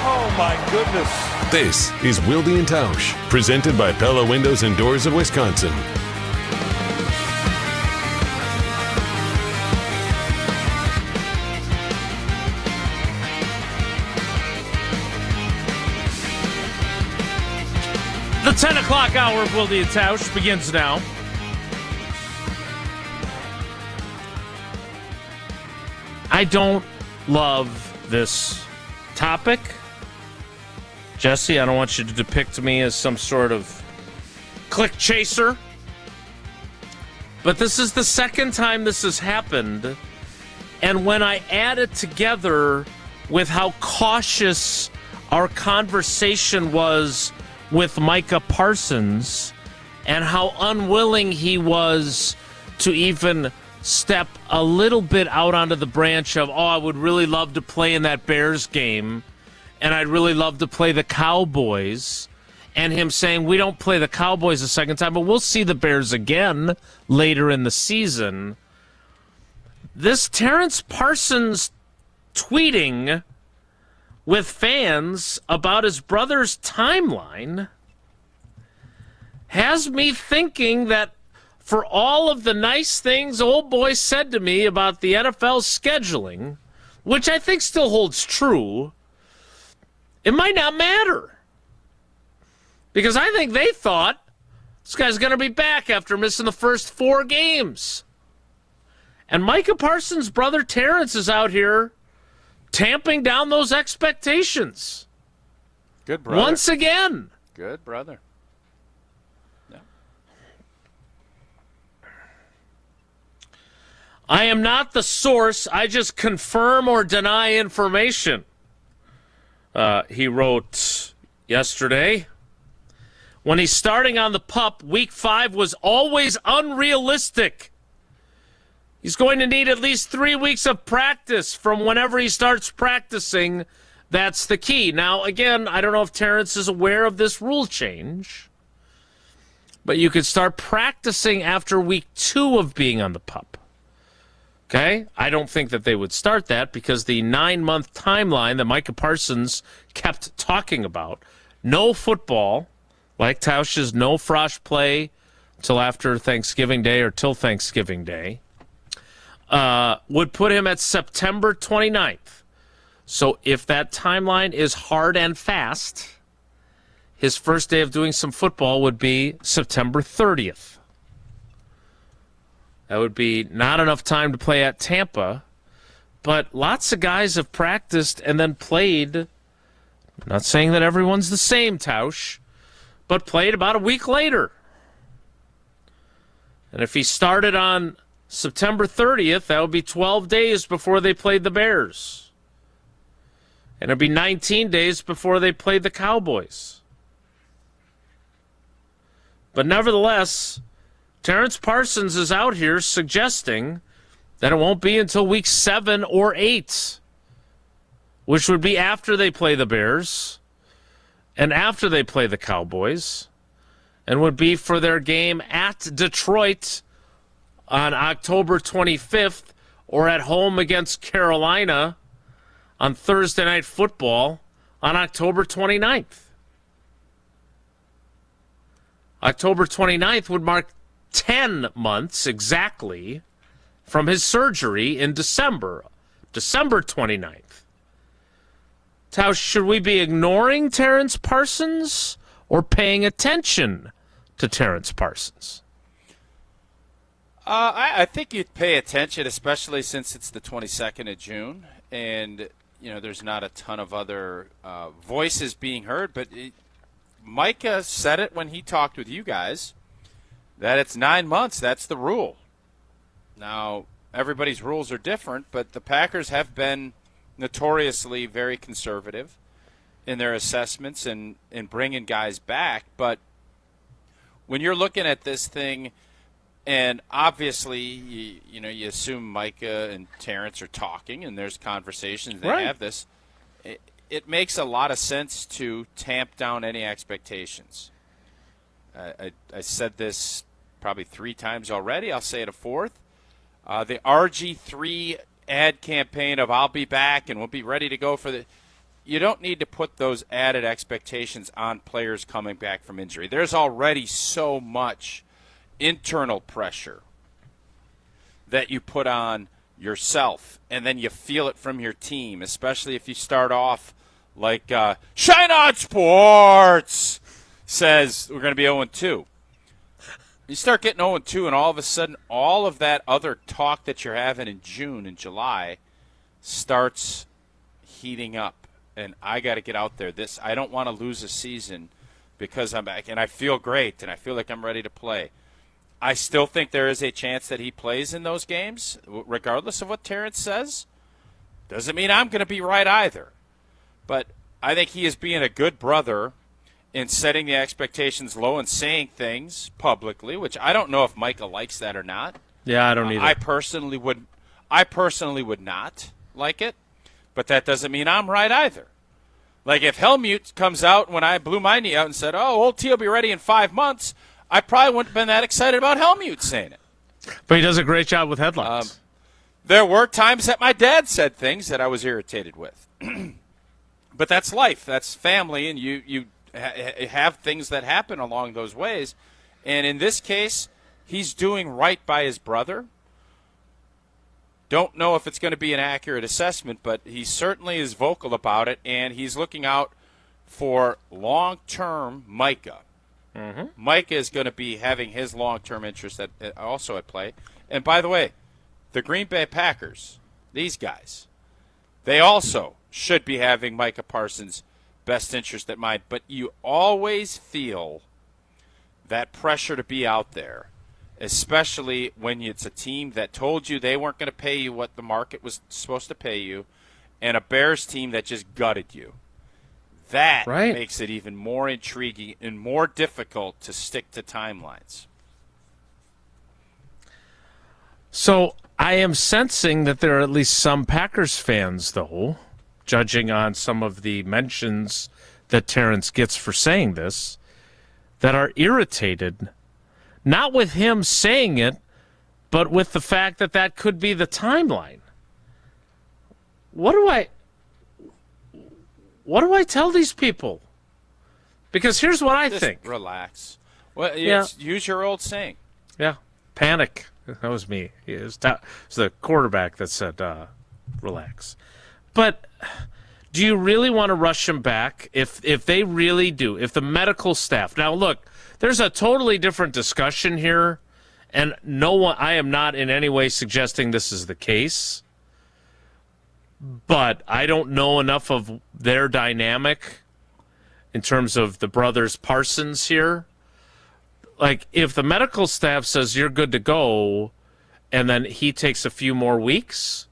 Oh, my goodness. This is Wilde and Tausch, presented by Pella Windows and Doors of Wisconsin. The 10 o'clock hour of Wilde and Tausch begins now. I don't love this topic. Jesse, I don't want you to depict me as some sort of click chaser. But this is the second time this has happened. And when I add it together with how cautious our conversation was with Micah Parsons and how unwilling he was to even step a little bit out onto the branch of, I would really love to play in that Bears game, and I'd really love to play the Cowboys, and him saying, we don't play the Cowboys a second time, but we'll see the Bears again later in the season. This Terrence Parsons tweeting with fans about his brother's timeline has me thinking that for all of the nice things old boy said to me about the NFL scheduling, which I think still holds true, it might not matter. Because I think they thought this guy's going to be back after missing the first 4 games. And Micah Parsons' brother Terrence is out here tamping down those expectations. Good brother. Once again. Good brother. Yeah. I am not the source. I just confirm or deny information. He wrote yesterday, when he's starting on the pup, week 5 was always unrealistic. He's going to need at least 3 weeks of practice from whenever he starts practicing. That's the key. Now, again, I don't know if Terrence is aware of this rule change, but you could start practicing after week 2 of being on the pup. Okay? I don't think that they would start that because the 9-month timeline that Micah Parsons kept talking about, no football, like Tausch's no Frosh play till after Thanksgiving Day or till Thanksgiving Day, would put him at September 29th. So if that timeline is hard and fast, his first day of doing some football would be September 30th. That would be not enough time to play at Tampa, but lots of guys have practiced and then played. I'm not saying that everyone's the same, Tausch, but played about a week later. And if he started on September 30th, that would be 12 days before they played the Bears. And it would be 19 days before they played the Cowboys. But nevertheless, Terrence Parsons is out here suggesting that it won't be until week 7 or 8, which would be after they play the Bears and after they play the Cowboys, and would be for their game at Detroit on October 25th or at home against Carolina on Thursday Night Football on October 29th. October 29th would mark 10 months exactly from his surgery in December 29th. Tausch, should we be ignoring Terrence Parsons or paying attention to Terrence Parsons? I think you'd pay attention, especially since it's the 22nd of June, and there's not a ton of other voices being heard. But Micah said it when he talked with you guys, that it's 9 months. That's the rule. Now, everybody's rules are different, but the Packers have been notoriously very conservative in their assessments and in bringing guys back. But when you're looking at this thing, and obviously, you assume Micah and Terrence are talking, and there's conversations. They have this. It makes a lot of sense to tamp down any expectations. I said this probably 3 times already. I'll say it a 4th. The RG3 ad campaign of I'll be back and we'll be ready to go for the you don't need to put those added expectations on players coming back from injury. There's already so much internal pressure that you put on yourself, and then you feel it from your team, especially if you start off like Shine On Sports says we're going to be 0-2. You start getting 0-2, and all of a sudden all of that other talk that you're having in June and July starts heating up. And I got to get out there. I don't want to lose a season because I'm back, and I feel great, and I feel like I'm ready to play. I still think there is a chance that he plays in those games, regardless of what Terrence says. Doesn't mean I'm going to be right either. But I think he is being a good brother in setting the expectations low and saying things publicly, which I don't know if Micah likes that or not. Yeah, I don't either. I personally would not like it, but that doesn't mean I'm right either. Like if Helmut comes out when I blew my knee out and said, "Oh, old T will be ready in 5 months," I probably wouldn't have been that excited about Helmut saying it. But he does a great job with headlines. There were times that my dad said things that I was irritated with. But that's life. That's family, and you have things that happen along those ways. And in this case, he's doing right by his brother. Don't know if it's going to be an accurate assessment, but he certainly is vocal about it, and he's looking out for long-term Micah. Mm-hmm. Micah is going to be having his long-term interest also at play. And by the way, the Green Bay Packers, these guys, they also should be having Micah Parsons' best interest at mind. But you always feel that pressure to be out there, especially when it's a team that told you they weren't going to pay you what the market was supposed to pay you, and a Bears team that just gutted you. That makes it even more intriguing and more difficult to stick to timelines. So I am sensing that there are at least some Packers fans, though, judging on some of the mentions that Terrence gets for saying this, that are irritated, not with him saying it, but with the fact that that could be the timeline. What do I tell these people? Because here's what I think. Relax. Well, use your old saying. Yeah, panic. That was me. It was the quarterback that said, relax. But do you really want to rush him back? If they really do, if the medical staff. Now, look, there's a totally different discussion here, and I am not in any way suggesting this is the case. But I don't know enough of their dynamic in terms of the brothers Parsons here. Like, if the medical staff says you're good to go, and then he takes a few more weeks,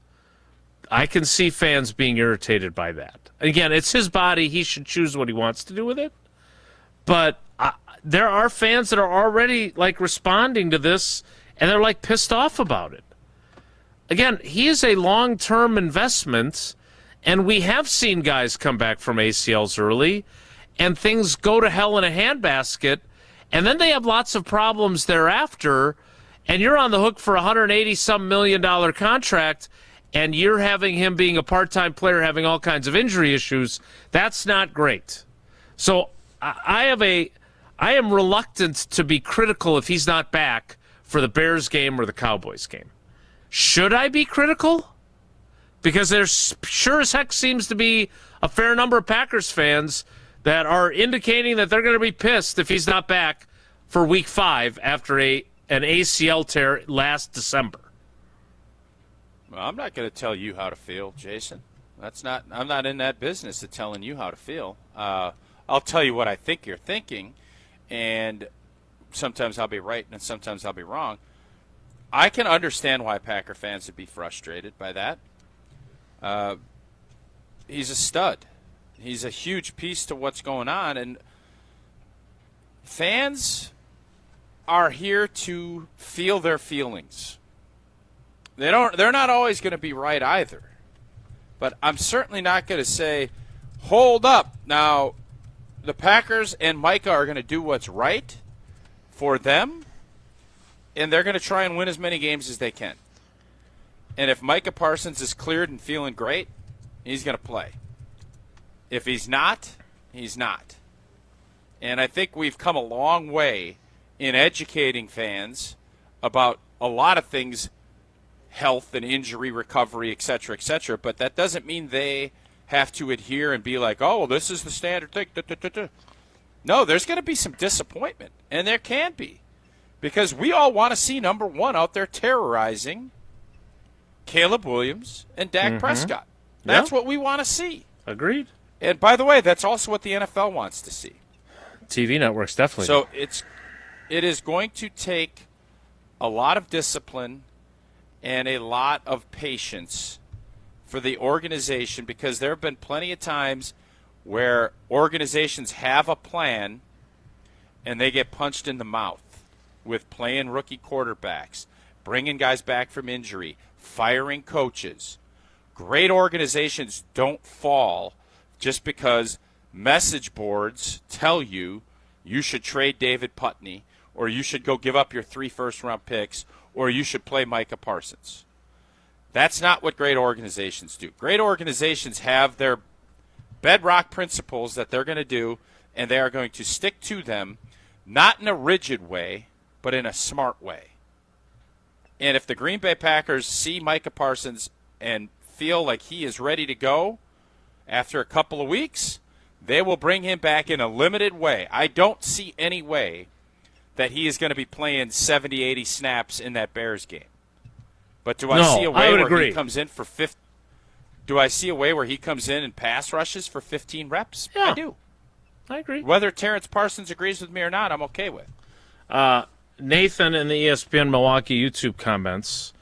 I can see fans being irritated by that. Again, it's his body. He should choose what he wants to do with it. But there are fans that are already, responding to this, and they're, pissed off about it. Again, he is a long-term investment, and we have seen guys come back from ACLs early, and things go to hell in a handbasket, and then they have lots of problems thereafter, and you're on the hook for a $180-some million contract, and you're having him being a part-time player having all kinds of injury issues. That's not great. So I am reluctant to be critical if he's not back for the Bears game or the Cowboys game. Should I be critical? Because there sure as heck seems to be a fair number of Packers fans that are indicating that they're going to be pissed if he's not back for Week 5 after an ACL tear last December. Well, I'm not going to tell you how to feel, Jason. I'm not in that business of telling you how to feel. I'll tell you what I think you're thinking, and sometimes I'll be right and sometimes I'll be wrong. I can understand why Packer fans would be frustrated by that. He's a stud. He's a huge piece to what's going on, and fans are here to feel their feelings. They're not always going to be right either. But I'm certainly not going to say, hold up. Now, the Packers and Micah are going to do what's right for them, and they're going to try and win as many games as they can. And if Micah Parsons is cleared and feeling great, he's going to play. If he's not, he's not. And I think we've come a long way in educating fans about a lot of things, health and injury recovery, et cetera, but that doesn't mean they have to adhere and be like, oh, this is the standard thing. No, there's going to be some disappointment, and there can be, because we all want to see number one out there terrorizing Caleb Williams and Dak Prescott. That's what we want to see. Agreed. And by the way, that's also what the NFL wants to see. TV networks definitely. So it is going to take a lot of discipline and a lot of patience for the organization, because there have been plenty of times where organizations have a plan and they get punched in the mouth with playing rookie quarterbacks, bringing guys back from injury, firing coaches. Great organizations don't fall just because message boards tell you should trade David Putney, or you should go give up your 3 first-round picks, or you should play Micah Parsons. That's not what great organizations do. Great organizations have their bedrock principles that they're going to do, and they are going to stick to them, not in a rigid way, but in a smart way. And if the Green Bay Packers see Micah Parsons and feel like he is ready to go after a couple of weeks, they will bring him back in a limited way. I don't see any way that he is going to be playing 70, 80 snaps in that Bears game. But do I see a way where he comes in for 50? Do I see a way where he comes in and pass rushes for 15 reps? Yeah. I do. I agree. Whether Terrence Parsons agrees with me or not, I'm okay with. Nathan in the ESPN Milwaukee YouTube comments,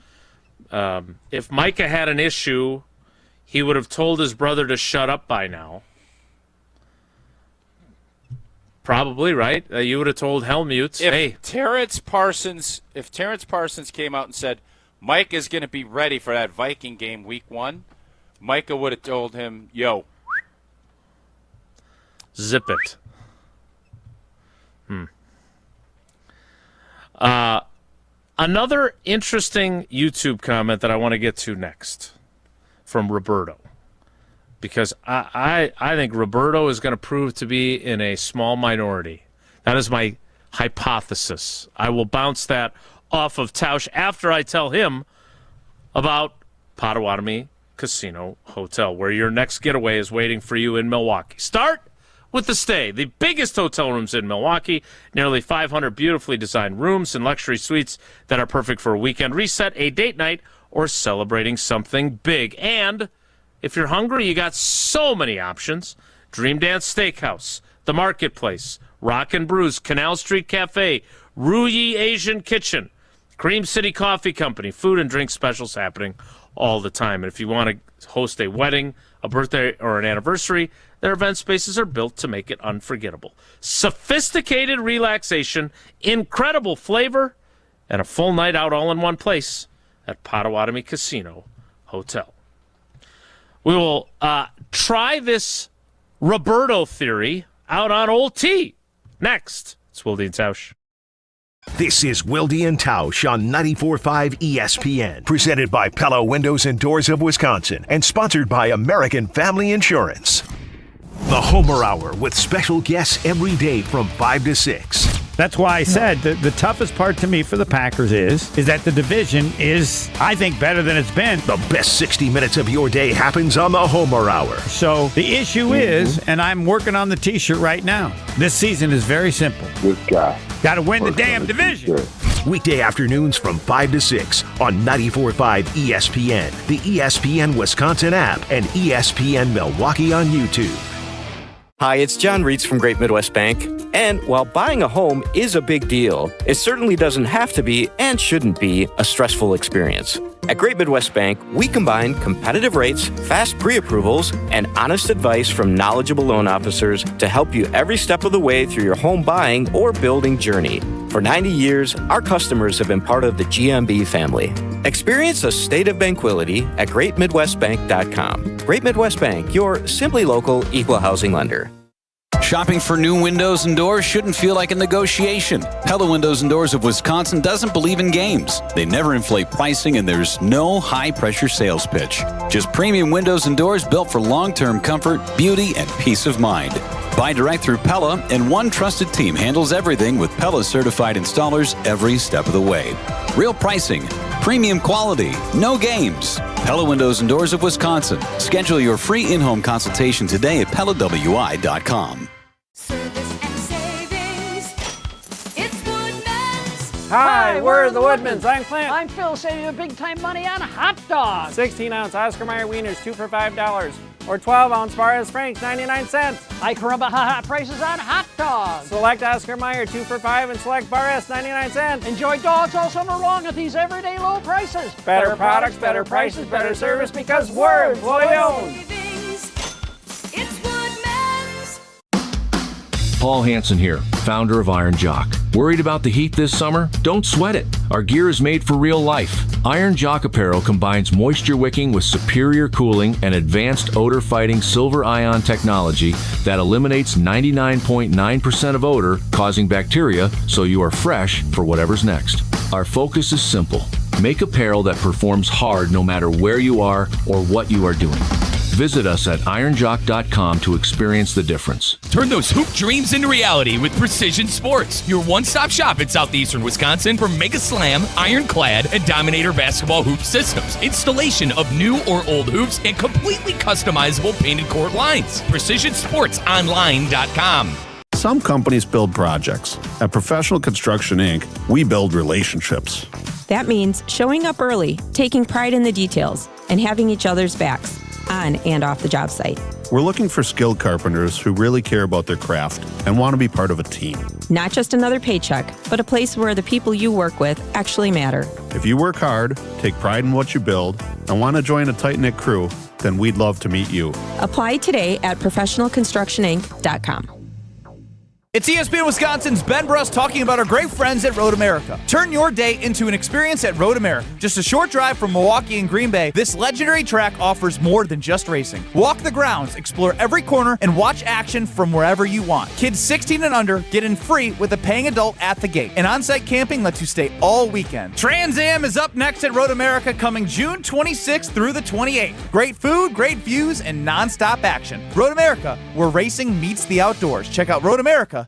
if Micah had an issue, he would have told his brother to shut up by now. Probably, right? You would have told Helmut, hey. Terrence Parsons came out and said, Mike is going to be ready for that Viking game week 1, Micah would have told him, yo. Zip it. Another interesting YouTube comment that I want to get to next from Roberto, because I think Roberto is going to prove to be in a small minority. That is my hypothesis. I will bounce that off of Tausch after I tell him about Potawatomi Casino Hotel, where your next getaway is waiting for you in Milwaukee. Start with the stay. The biggest hotel rooms in Milwaukee, nearly 500 beautifully designed rooms and luxury suites that are perfect for a weekend reset, a date night, or celebrating something big. And if you're hungry, you got so many options. Dream Dance Steakhouse, The Marketplace, Rock and Brews, Canal Street Cafe, Ruyi Asian Kitchen, Cream City Coffee Company, food and drink specials happening all the time. And if you want to host a wedding, a birthday, or an anniversary, their event spaces are built to make it unforgettable. Sophisticated relaxation, incredible flavor, and a full night out all in one place at Potawatomi Casino Hotel. We will try this Roberto theory out on Old T. Next, it's Wilde and Tausch. This is Wilde and Tausch on 94.5 ESPN, presented by Pella Windows and Doors of Wisconsin, and sponsored by American Family Insurance. The Homer Hour with special guests every day from 5 to 6. That's why I said the toughest part to me for the Packers is that the division is, I think, better than it's been. The best 60 minutes of your day happens on the Homer Hour. So the issue is, and I'm working on the T-shirt right now, this season is very simple. This guy. Got to win the damn division. Weekday afternoons from 5 to 6 on 94.5 ESPN, the ESPN Wisconsin app, and ESPN Milwaukee on YouTube. Hi, it's John Reitz from Great Midwest Bank. And while buying a home is a big deal, it certainly doesn't have to be and shouldn't be a stressful experience. At Great Midwest Bank, we combine competitive rates, fast pre-approvals, and honest advice from knowledgeable loan officers to help you every step of the way through your home buying or building journey. For 90 years, our customers have been part of the GMB family. Experience a state of tranquility at GreatMidwestBank.com. Great Midwest Bank, your simply local equal housing lender. Shopping for new windows and doors shouldn't feel like a negotiation. Pella Windows and Doors of Wisconsin doesn't believe in games. They never inflate pricing, and there's no high-pressure sales pitch. Just premium windows and doors built for long-term comfort, beauty, and peace of mind. Buy direct through Pella, and one trusted team handles everything with Pella-certified installers every step of the way. Real pricing, premium quality, no games. Pella Windows and Doors of Wisconsin. Schedule your free in-home consultation today at PellaWI.com. Hi, we're the Woodmans. I'm Clint. I'm Phil, saving you big time money on hot dogs. 16-ounce Oscar Mayer wieners, 2 for $5. Or 12-ounce Barres Franks, 99 cents. I caramba ha prices on hot dogs. Select Oscar Mayer, 2 for $5, and select Barres, 99 cents. Enjoy dogs all summer long at these everyday low prices. Better products, better prices, better service, because we're employee owned. Paul Hansen here, founder of Iron Jock. Worried about the heat this summer? Don't sweat it. Our gear is made for real life. Iron Jock apparel combines moisture wicking with superior cooling and advanced odor-fighting silver ion technology that eliminates 99.9% of odor causing bacteria, so you are fresh for whatever's next. Our focus is simple. Make apparel that performs hard no matter where you are or what you are doing. Visit us at ironjock.com to experience the difference. Turn those hoop dreams into reality with Precision Sports, your one-stop shop in southeastern Wisconsin for Mega Slam, Ironclad, and Dominator basketball hoop systems, installation of new or old hoops, and completely customizable painted court lines. PrecisionSportsOnline.com. Some companies build projects. At Professional Construction, Inc., we build relationships. That means showing up early, taking pride in the details, and having each other's backs, on and off the job site. We're looking for skilled carpenters who really care about their craft and want to be part of a team. Not just another paycheck, but a place where the people you work with actually matter. If you work hard, take pride in what you build, and want to join a tight-knit crew, then we'd love to meet you. Apply today at professionalconstructioninc.com. It's ESPN Wisconsin's Ben Bruss talking about our great friends at Road America. Turn your day into an experience at Road America. Just a short drive from Milwaukee and Green Bay, this legendary track offers more than just racing. Walk the grounds, explore every corner, and watch action from wherever you want. Kids 16 and under get in free with a paying adult at the gate. And on-site camping lets you stay all weekend. Trans Am is up next at Road America, coming June 26th through the 28th. Great food, great views, and non-stop action. Road America, where racing meets the outdoors. Check out roadamerica.com.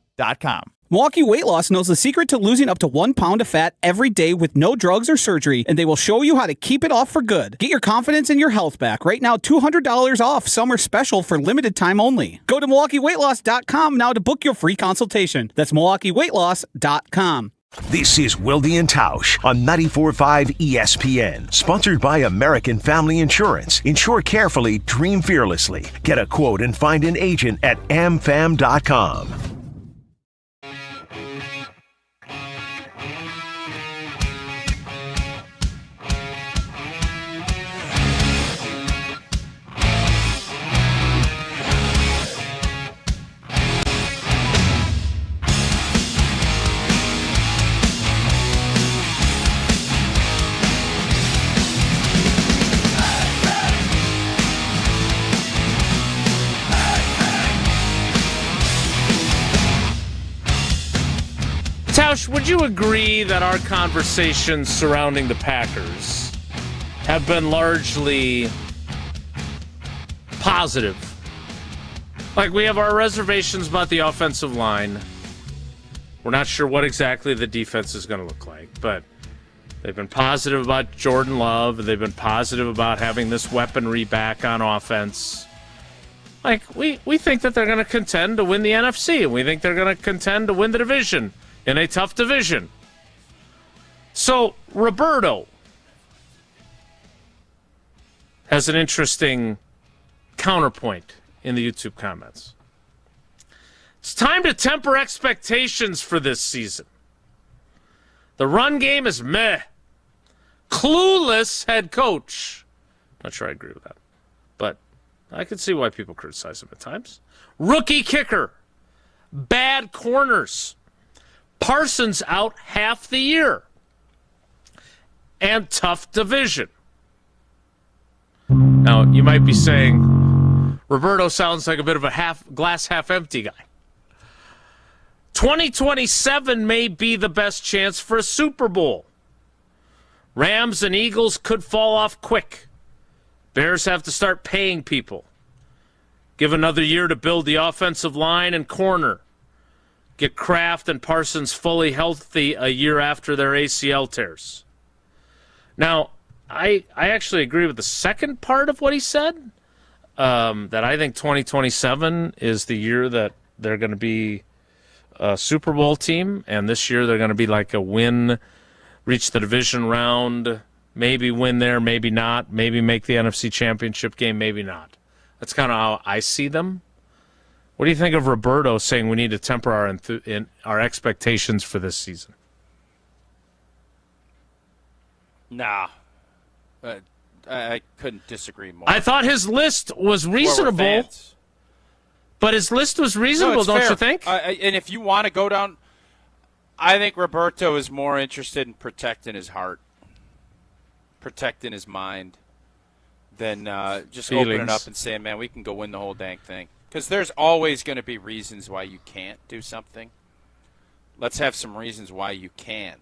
Milwaukee Weight Loss knows the secret to losing up to 1 pound of fat every day with no drugs or surgery, and they will show you how to keep it off for good. Get your confidence and your health back. Right now, $200 off summer special for limited time only. Go to MilwaukeeWeightLoss.com now to book your free consultation. That's MilwaukeeWeightLoss.com. This is Wilde and Tausch on 94.5 ESPN. Sponsored by American Family Insurance. Insure carefully, dream fearlessly. Get a quote and find an agent at amfam.com. Tausch, would you agree that our conversations surrounding the Packers have been largely positive? Like, we have our reservations about the offensive line. We're not sure what exactly the defense is going to look like, but they've been positive about Jordan Love. They've been positive about having this weaponry back on offense. Like, we think that they're going to contend to win the NFC, and we think they're going to contend to win the division in a tough division. So, Roberto has an interesting counterpoint in the YouTube comments. It's time to temper expectations for this season. The run game is meh. Clueless head coach. Not sure I agree with that, but I can see why people criticize him at times. Rookie kicker. Bad corners. Parsons out half the year. And tough division. Now, you might be saying, Roberto sounds like a bit of a glass half empty guy. 2027 may be the best chance for a Super Bowl. Rams and Eagles could fall off quick. Bears have to start paying people. Give another year to build the offensive line and corner. Get Kraft and Parsons fully healthy a year after their ACL tears. Now, I actually agree with the second part of what he said, that I think 2027 is the year that they're going to be a Super Bowl team, and this year they're going to be like a win, reach the division round, maybe win there, maybe not, maybe make the NFC Championship game, maybe not. That's kind of how I see them. What do you think of Roberto saying we need to temper our expectations for this season? Nah. I couldn't disagree more. I thought his list was reasonable. But his list was reasonable, don't you think? And if you want to go down, I think Roberto is more interested in protecting his heart, protecting his mind, than just opening up and saying, man, we can go win the whole dang thing. Because there's always going to be reasons why you can't do something. Let's have some reasons why you can.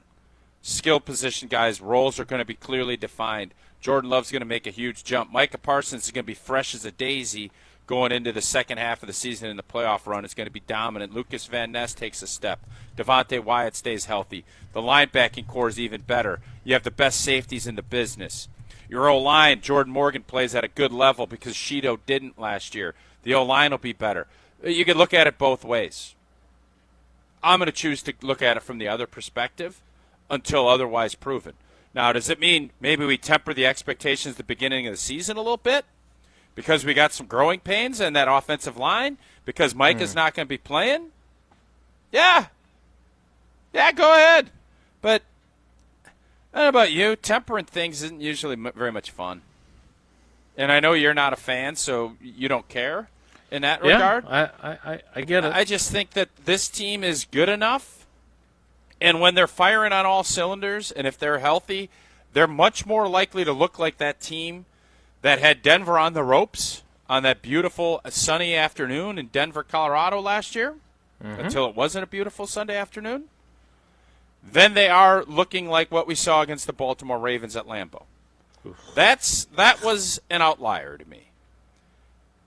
Skill position guys, roles are going to be clearly defined. Jordan Love's going to make a huge jump. Micah Parsons is going to be fresh as a daisy going into the second half of the season in the playoff run. Is going to be dominant. Lucas Van Ness takes a step. Devontae Wyatt stays healthy. The linebacking core is even better. You have the best safeties in the business. Your O-line, Jordan Morgan plays at a good level because Sheeto didn't last year. The O-line will be better. You can look at it both ways. I'm going to choose to look at it from the other perspective until otherwise proven. Now, does it mean maybe we temper the expectations at the beginning of the season a little bit because we got some growing pains in that offensive line because Mike is not going to be playing? Yeah. Yeah, go ahead. But I don't know about you. Tempering things isn't usually very much fun. And I know you're not a fan, so you don't care in that regard. I get it. I just think that this team is good enough, and when they're firing on all cylinders, and if they're healthy, they're much more likely to look like that team that had Denver on the ropes on that beautiful sunny afternoon in Denver, Colorado last year, until it wasn't a beautiful Sunday afternoon. Then they are looking like what we saw against the Baltimore Ravens at Lambeau. That was an outlier to me.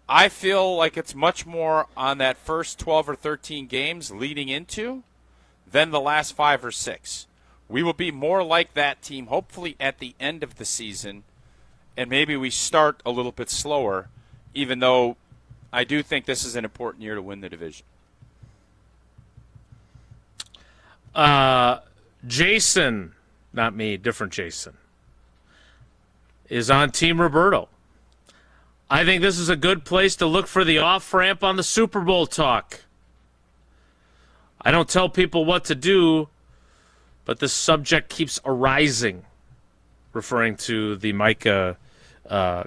I feel like it's much more on that first 12 or 13 games leading into than the last 5 or 6. We will be more like that team, hopefully at the end of the season, and maybe we start a little bit slower, even though I do think this is an important year to win the division. Jason, not me, different Jason, is on Team Roberto. I think this is a good place to look for the off-ramp on the Super Bowl talk. I don't tell people what to do, but this subject keeps arising, referring to the Micah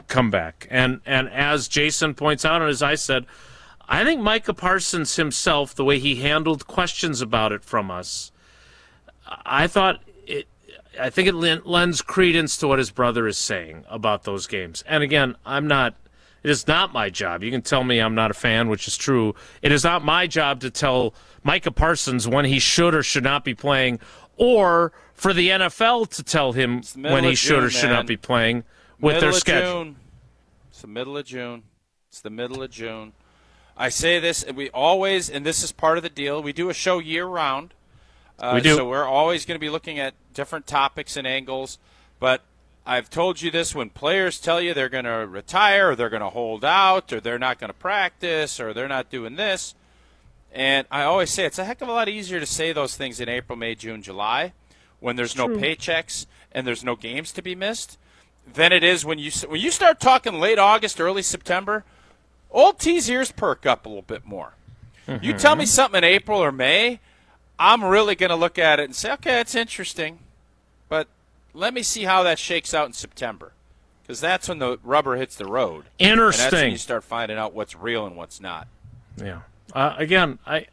comeback. And as Jason points out, and as I said, I think Micah Parsons himself, the way he handled questions about it from us, I think it lends credence to what his brother is saying about those games. And again, it is not my job. You can tell me I'm not a fan, which is true. It is not my job to tell Micah Parsons when he should or should not be playing, or for the NFL to tell him when he should or should not be playing with their schedule. It's the middle of June. It's the middle of June. I say this, and we always, and this is part of the deal, we do a show year-round. We do. So we're always going to be looking at different topics and angles. But I've told you this, when players tell you they're going to retire or they're going to hold out or they're not going to practice or they're not doing this, and I always say it's a heck of a lot easier to say those things in April, May, June, July when there's no paychecks and there's no games to be missed than it is when you start talking late August, early September. Old T's ears perk up a little bit more. You tell me something in April or May, I'm really going to look at it and say, okay, that's interesting, but let me see how that shakes out in September, because that's when the rubber hits the road. Interesting. And that's when you start finding out what's real and what's not. Yeah. Again, I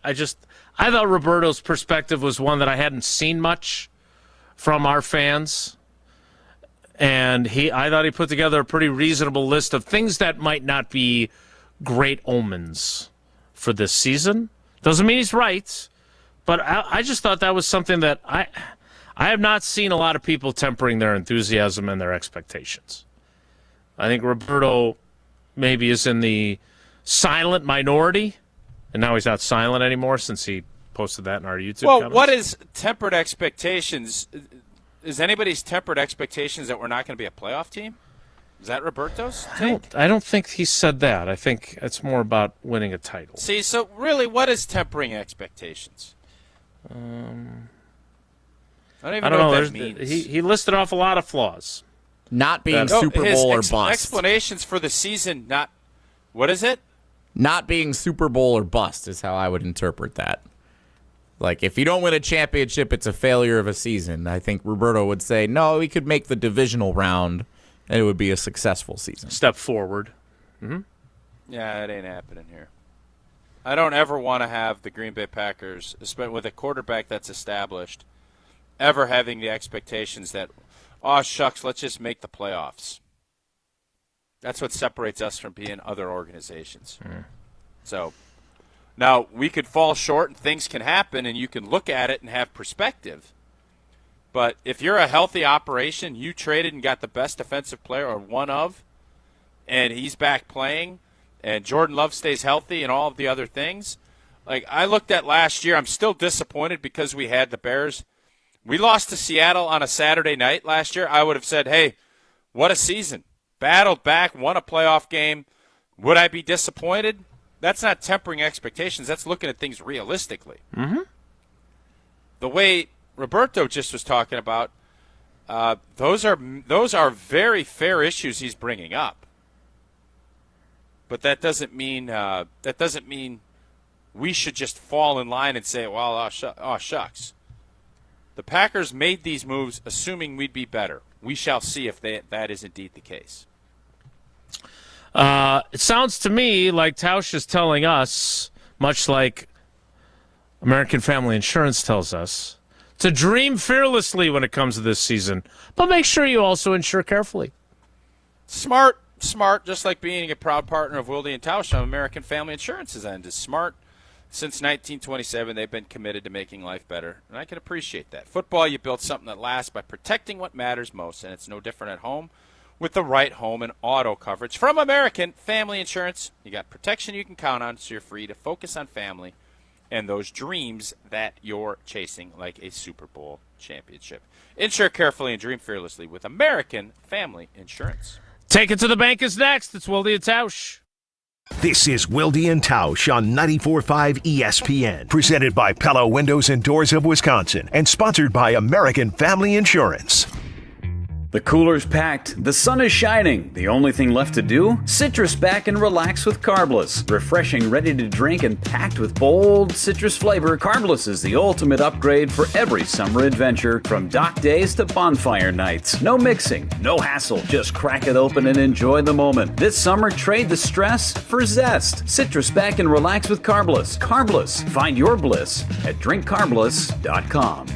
thought Roberto's perspective was one that I hadn't seen much from our fans, and I thought he put together a pretty reasonable list of things that might not be great omens for this season. Doesn't mean he's right, But I just thought that was something that I have not seen a lot of people tempering their enthusiasm and their expectations. I think Roberto maybe is in the silent minority, and now he's not silent anymore since he posted that in our YouTube comments. What is tempered expectations? Is anybody's tempered expectations that we're not going to be a playoff team? Is that Roberto's take? I don't think he said that. I think it's more about winning a title. See, so really, what is tempering expectations? I don't even know what that means. He listed off a lot of flaws. Not being Super Bowl or bust. Explanations for the season, not – what is it? Not being Super Bowl or bust is how I would interpret that. Like, if you don't win a championship, it's a failure of a season. I think Roberto would say, no, we could make the divisional round, and it would be a successful season. Step forward. Mm-hmm. Yeah, it ain't happening here. I don't ever want to have the Green Bay Packers, especially with a quarterback that's established, ever having the expectations that, oh, shucks, let's just make the playoffs. That's what separates us from being other organizations. So now we could fall short and things can happen and you can look at it and have perspective. But if you're a healthy operation, you traded and got the best defensive player or one of, and he's back playing, and Jordan Love stays healthy and all of the other things. Like I looked at last year, I'm still disappointed because we had the Bears. We lost to Seattle on a Saturday night last year. I would have said, hey, what a season. Battled back, won a playoff game. Would I be disappointed? That's not tempering expectations. That's looking at things realistically. Mm-hmm. The way Roberto just was talking about, those are very fair issues he's bringing up. But that doesn't mean we should just fall in line and say, well, oh shucks. The Packers made these moves assuming we'd be better. We shall see if that is indeed the case. It sounds to me like Tausch is telling us, much like American Family Insurance tells us, to dream fearlessly when it comes to this season, but make sure you also insure carefully. Smart, just like being a proud partner of Wilde and Tausch on American Family Insurance's end is smart. Since 1927, they've been committed to making life better, and I can appreciate that. Football, you build something that lasts by protecting what matters most, and it's no different at home with the right home and auto coverage. From American Family Insurance, you got protection you can count on, so you're free to focus on family and those dreams that you're chasing, like a Super Bowl championship. Insure carefully and dream fearlessly with American Family Insurance. Take It to the Bank is next. It's Wilde and Tausch. This is Wilde and Tausch on 94.5 ESPN, presented by Pella Windows and Doors of Wisconsin, and sponsored by American Family Insurance. The cooler's packed, the sun is shining. The only thing left to do? Citrus back and relax with Carbless. Refreshing, ready to drink, and packed with bold citrus flavor, Carbless is the ultimate upgrade for every summer adventure, from dock days to bonfire nights. No mixing, no hassle, just crack it open and enjoy the moment. This summer, trade the stress for zest. Citrus back and relax with Carbless. Carbless, find your bliss at drinkcarbless.com.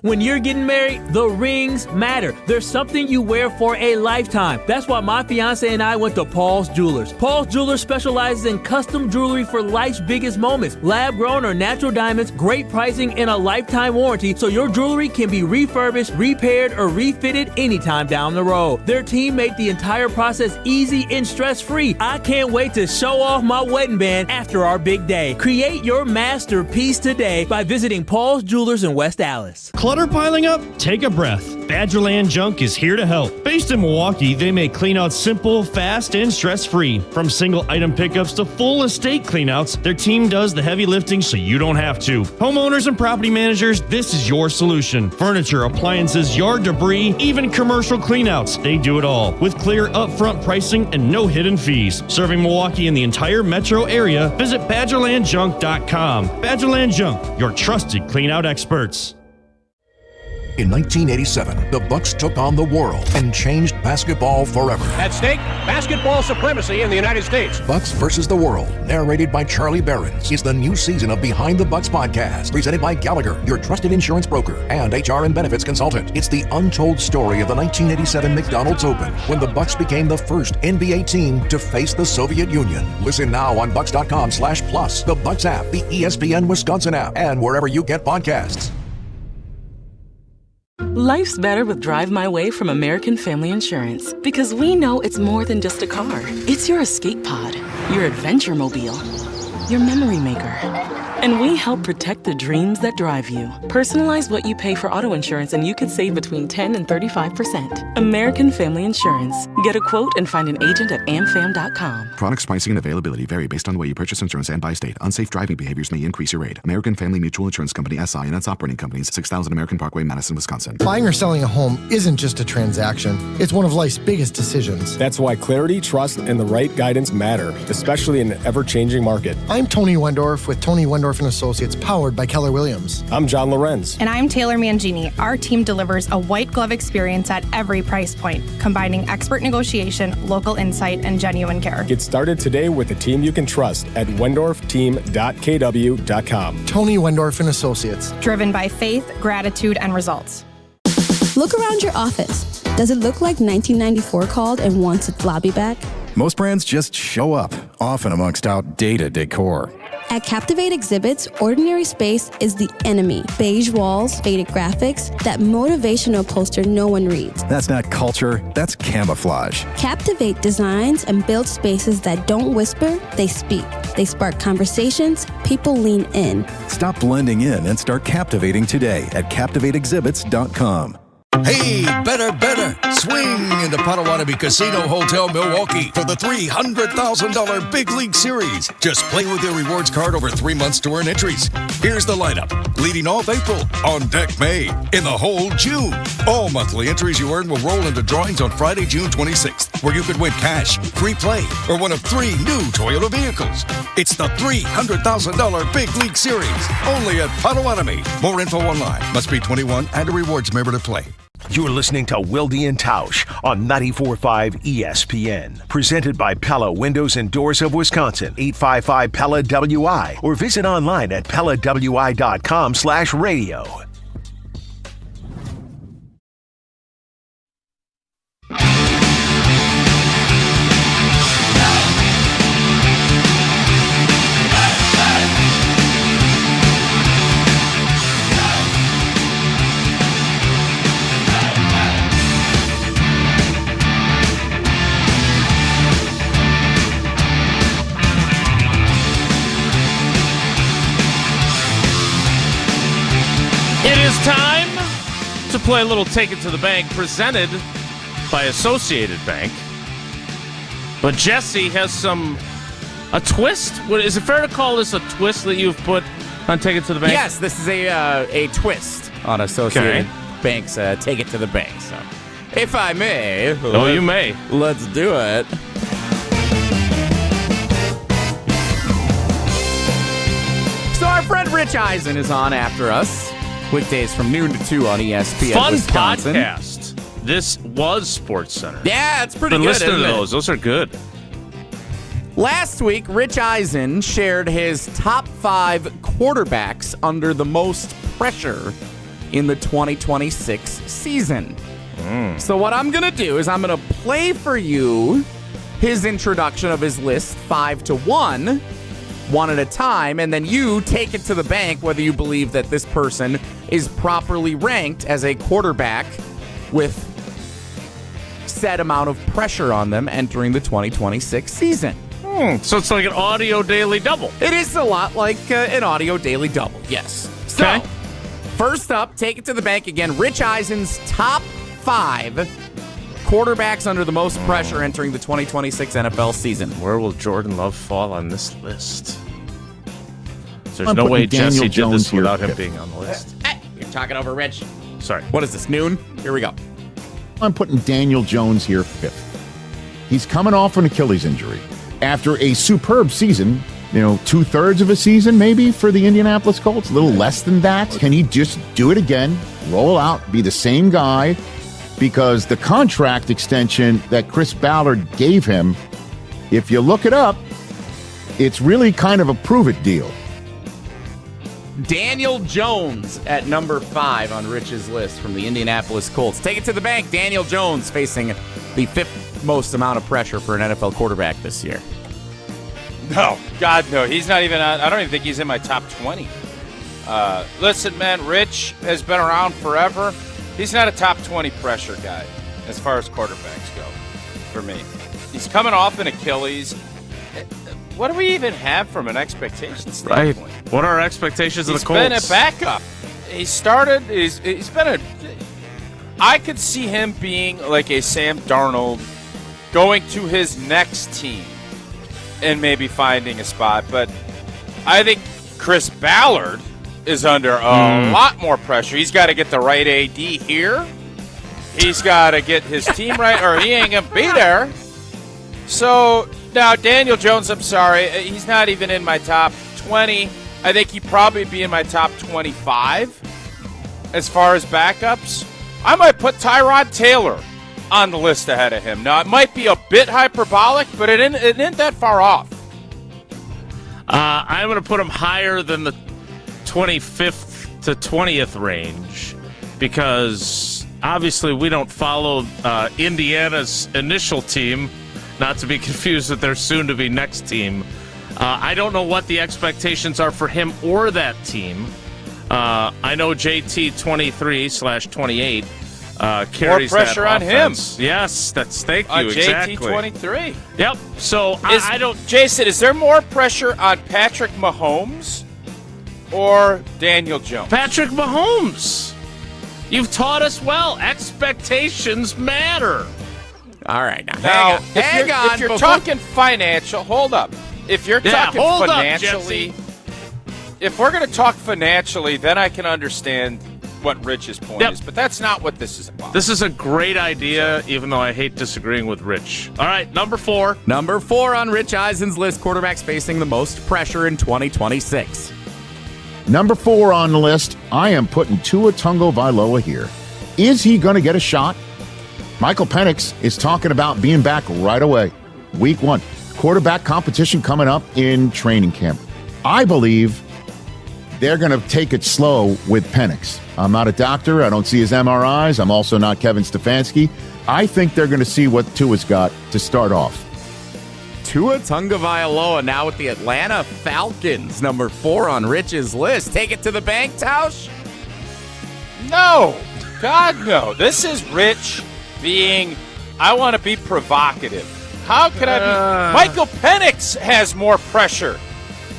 When you're getting married, the rings matter. There's something you wear for a lifetime. That's why my fiance and I went to Paul's Jewelers. Paul's Jewelers specializes in custom jewelry for life's biggest moments. Lab-grown or natural diamonds, great pricing, and a lifetime warranty, so your jewelry can be refurbished, repaired, or refitted anytime down the road. Their team made the entire process easy and stress-free. I can't wait to show off my wedding band after our big day. Create your masterpiece today by visiting Paul's Jewelers in West Allis. Clutter piling up? Take a breath. Badgerland Junk is here to help. Based in Milwaukee, they make cleanouts simple, fast, and stress-free. From single item pickups to full estate cleanouts, their team does the heavy lifting so you don't have to. Homeowners and property managers, this is your solution. Furniture, appliances, yard debris, even commercial cleanouts. They do it all with clear upfront pricing and no hidden fees. Serving Milwaukee and the entire metro area, visit BadgerlandJunk.com. Badgerland Junk, your trusted cleanout experts. In 1987, the Bucks took on the world and changed basketball forever. At stake, basketball supremacy in the United States. Bucks versus the World, narrated by Charlie Behrens, is the new season of Behind the Bucks podcast, presented by Gallagher, your trusted insurance broker and HR and benefits consultant. It's the untold story of the 1987 McDonald's Open, when the Bucks became the first NBA team to face the Soviet Union. Listen now on Bucks.com/plus, the Bucks app, the ESPN Wisconsin app, and wherever you get podcasts. Life's better with Drive My Way from American Family Insurance, because we know it's more than just a car. It's your escape pod, your adventure mobile, your memory maker. And we help protect the dreams that drive you. Personalize what you pay for auto insurance and you could save between 10 and 35%. American Family Insurance. Get a quote and find an agent at amfam.com. Products, pricing, and availability vary based on the way you purchase insurance and by state. Unsafe driving behaviors may increase your rate. American Family Mutual Insurance Company, SI, and its operating companies, 6000 American Parkway, Madison, Wisconsin. Buying or selling a home isn't just a transaction. It's one of life's biggest decisions. That's why clarity, trust, and the right guidance matter, especially in an ever-changing market. I'm Tony Wendorf with Tony Wendorf & Associates, powered by Keller Williams. I'm John Lorenz. And I'm Taylor Mangini. Our team delivers a white glove experience at every price point, combining expert negotiation, local insight, and genuine care. Get started today with a team you can trust at wendorfteam.kw.com. Tony Wendorf & Associates. Driven by faith, gratitude, and results. Look around your office. Does it look like 1994 called and wants its lobby back? Most brands just show up, often amongst outdated decor. At Captivate Exhibits, ordinary space is the enemy. Beige walls, faded graphics, that motivational poster no one reads. That's not culture, that's camouflage. Captivate designs and builds spaces that don't whisper, they speak. They spark conversations, people lean in. Stop blending in and start captivating today at CaptivateExhibits.com. Hey, better, swing into Potawatomi Casino Hotel Milwaukee for the $300,000 Big League Series. Just play with your rewards card over 3 months to earn entries. Here's the lineup. Leading off April, on deck May, in the hole June. All monthly entries you earn will roll into drawings on Friday, June 26th, where you could win cash, free play, or one of 3 new Toyota vehicles. It's the $300,000 Big League Series, only at Potawatomi. More info online. Must be 21 and a rewards member to play. You're listening to Wilde and Tausch on 94.5 ESPN. Presented by Pella Windows and Doors of Wisconsin, 855 Pella WI, or visit online at PellaWI.com/radio. Time to play a little Take It to the Bank, presented by Associated Bank. But Jesse has a twist. What, is it fair to call this a twist that you've put on Take It to the Bank? Yes, this is a twist on Associated Bank's Take It to the Bank. So, if I may, you may. Let's do it. So our friend Rich Eisen is on after us. Weekdays from noon to 2 on ESPN Fun Wisconsin. Podcast. This was SportsCenter. Yeah, it's pretty good. Listen to those. Those are good. Last week, Rich Eisen shared his top 5 quarterbacks under the most pressure in the 2026 season. So what I'm going to do is I'm going to play for you his introduction of his list 5 to 1. One at a time, and then you take it to the bank whether you believe that this person is properly ranked as a quarterback with set amount of pressure on them entering the 2026 season. So it's like an audio daily double. It is a lot like an audio daily double, yes. So, first up, take it to the bank again. Rich Eisen's top 5 quarterbacks under the most pressure entering the 2026 NFL season. Where will Jordan Love fall on this list? There's no way Jesse did this without him being on the list. Hey, you're talking over Rich. Sorry. What is this, noon? Here we go. I'm putting Daniel Jones here 5th. He's coming off an Achilles injury. After a superb season, 2/3 of a season maybe for the Indianapolis Colts, a little less than that. Can he just do it again, roll out, be the same guy? Because the contract extension that Chris Ballard gave him, if you look it up, it's really kind of a prove-it deal. Daniel Jones at number 5 on Rich's list from the Indianapolis Colts. Take it to the bank. Daniel Jones facing the 5th most amount of pressure for an NFL quarterback this year. No, God, no. He's not even on. I don't even think he's in my top 20. Listen, man, Rich has been around forever. He's not a top 20 pressure guy as far as quarterbacks go for me. He's coming off an Achilles. What do we even have from an expectation standpoint? Right. What are our expectations of the Colts? He's been a backup. He started. He's been a. I could see him being like a Sam Darnold, going to his next team and maybe finding a spot. But I think Chris Ballard is under a lot more pressure. He's got to get the right AD here. He's got to get his team right, or he ain't going to be there. So now Daniel Jones, I'm sorry, he's not even in my top 20. I think he'd probably be in my top 25 as far as backups. I might put Tyrod Taylor on the list ahead of him. Now, it might be a bit hyperbolic, but it isn't that far off. I'm going to put him higher than the 25th to 20th range because obviously we don't follow Indiana's initial team, not to be confused with their soon-to-be next team. I don't know what the expectations are for him or that team. I know JT 23/28 carries more pressure that on him. Yes, thank you. JT exactly. 23. Yep. So I don't. Jason, is there more pressure on Patrick Mahomes or Daniel Jones? Patrick Mahomes. You've taught us well. Expectations matter. All right, now hang on. If you're talking financial, hold up. If you're talking financially, if we're going to talk financially, then I can understand what Rich's point is. But that's not what this is about. This is a great idea, even though I hate disagreeing with Rich. All right, number 4. Number 4 on Rich Eisen's list, quarterbacks facing the most pressure in 2026. Number 4 on the list, I am putting Tua Tagovailoa here. Is he going to get a shot? Michael Penix is talking about being back right away. Week 1. Quarterback competition coming up in training camp. I believe they're going to take it slow with Penix. I'm not a doctor. I don't see his MRIs. I'm also not Kevin Stefanski. I think they're going to see what Tua's got to start off. Tua Tagovailoa now with the Atlanta Falcons, number 4 on Rich's list. Take it to the bank, Tausch? No. God, no. This is Rich being, I want to be provocative. How could I be? Michael Penix has more pressure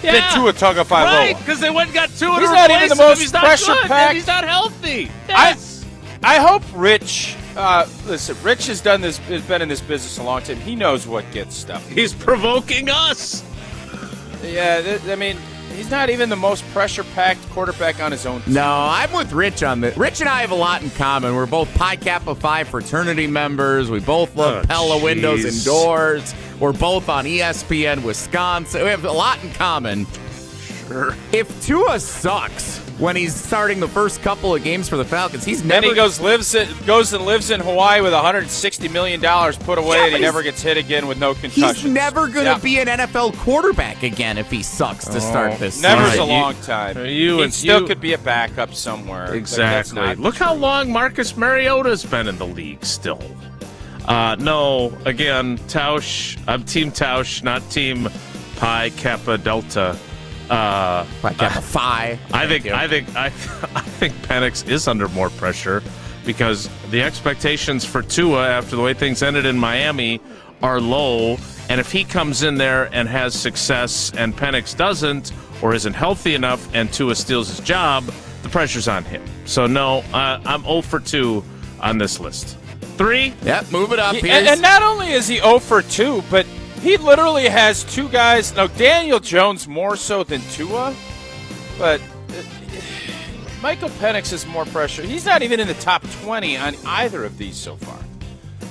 than Tua Tagovailoa. Right, because they went and got Tua. He's not even the most pressure-packed. He's not healthy. Yes. I hope Rich. Listen, Rich has been in this business a long time. He knows what gets stuff. He's provoking us. Yeah, I mean, he's not even the most pressure-packed quarterback on his own team. No, I'm with Rich on this. Rich and I have a lot in common. We're both Pi Kappa Phi fraternity members. We both love Pella windows and doors. We're both on ESPN Wisconsin. We have a lot in common. Sure. If Tua sucks when he's starting the first couple of games for the Falcons, he's never. Then he goes and lives in Hawaii with $160 million put away, and he never gets hit again with no concussions. He's never going to be an NFL quarterback again if he sucks to start this season. Never's a long time. He still could be a backup somewhere. Exactly. Look how long Marcus Mariota's been in the league still. No, again, Tausch. I'm Team Tausch, not Team Pi Kappa Delta. Pi Kappa Phi. I think Penix is under more pressure because the expectations for Tua after the way things ended in Miami are low, and if he comes in there and has success and Penix doesn't or isn't healthy enough and Tua steals his job, the pressure's on him. So no, I'm 0 for 2 on this list. 3? Yep, move it up. And not only is he 0 for 2, but he literally has 2 guys. Now, Daniel Jones more so than Tua, but Michael Penix is more pressure. He's not even in the top 20 on either of these so far.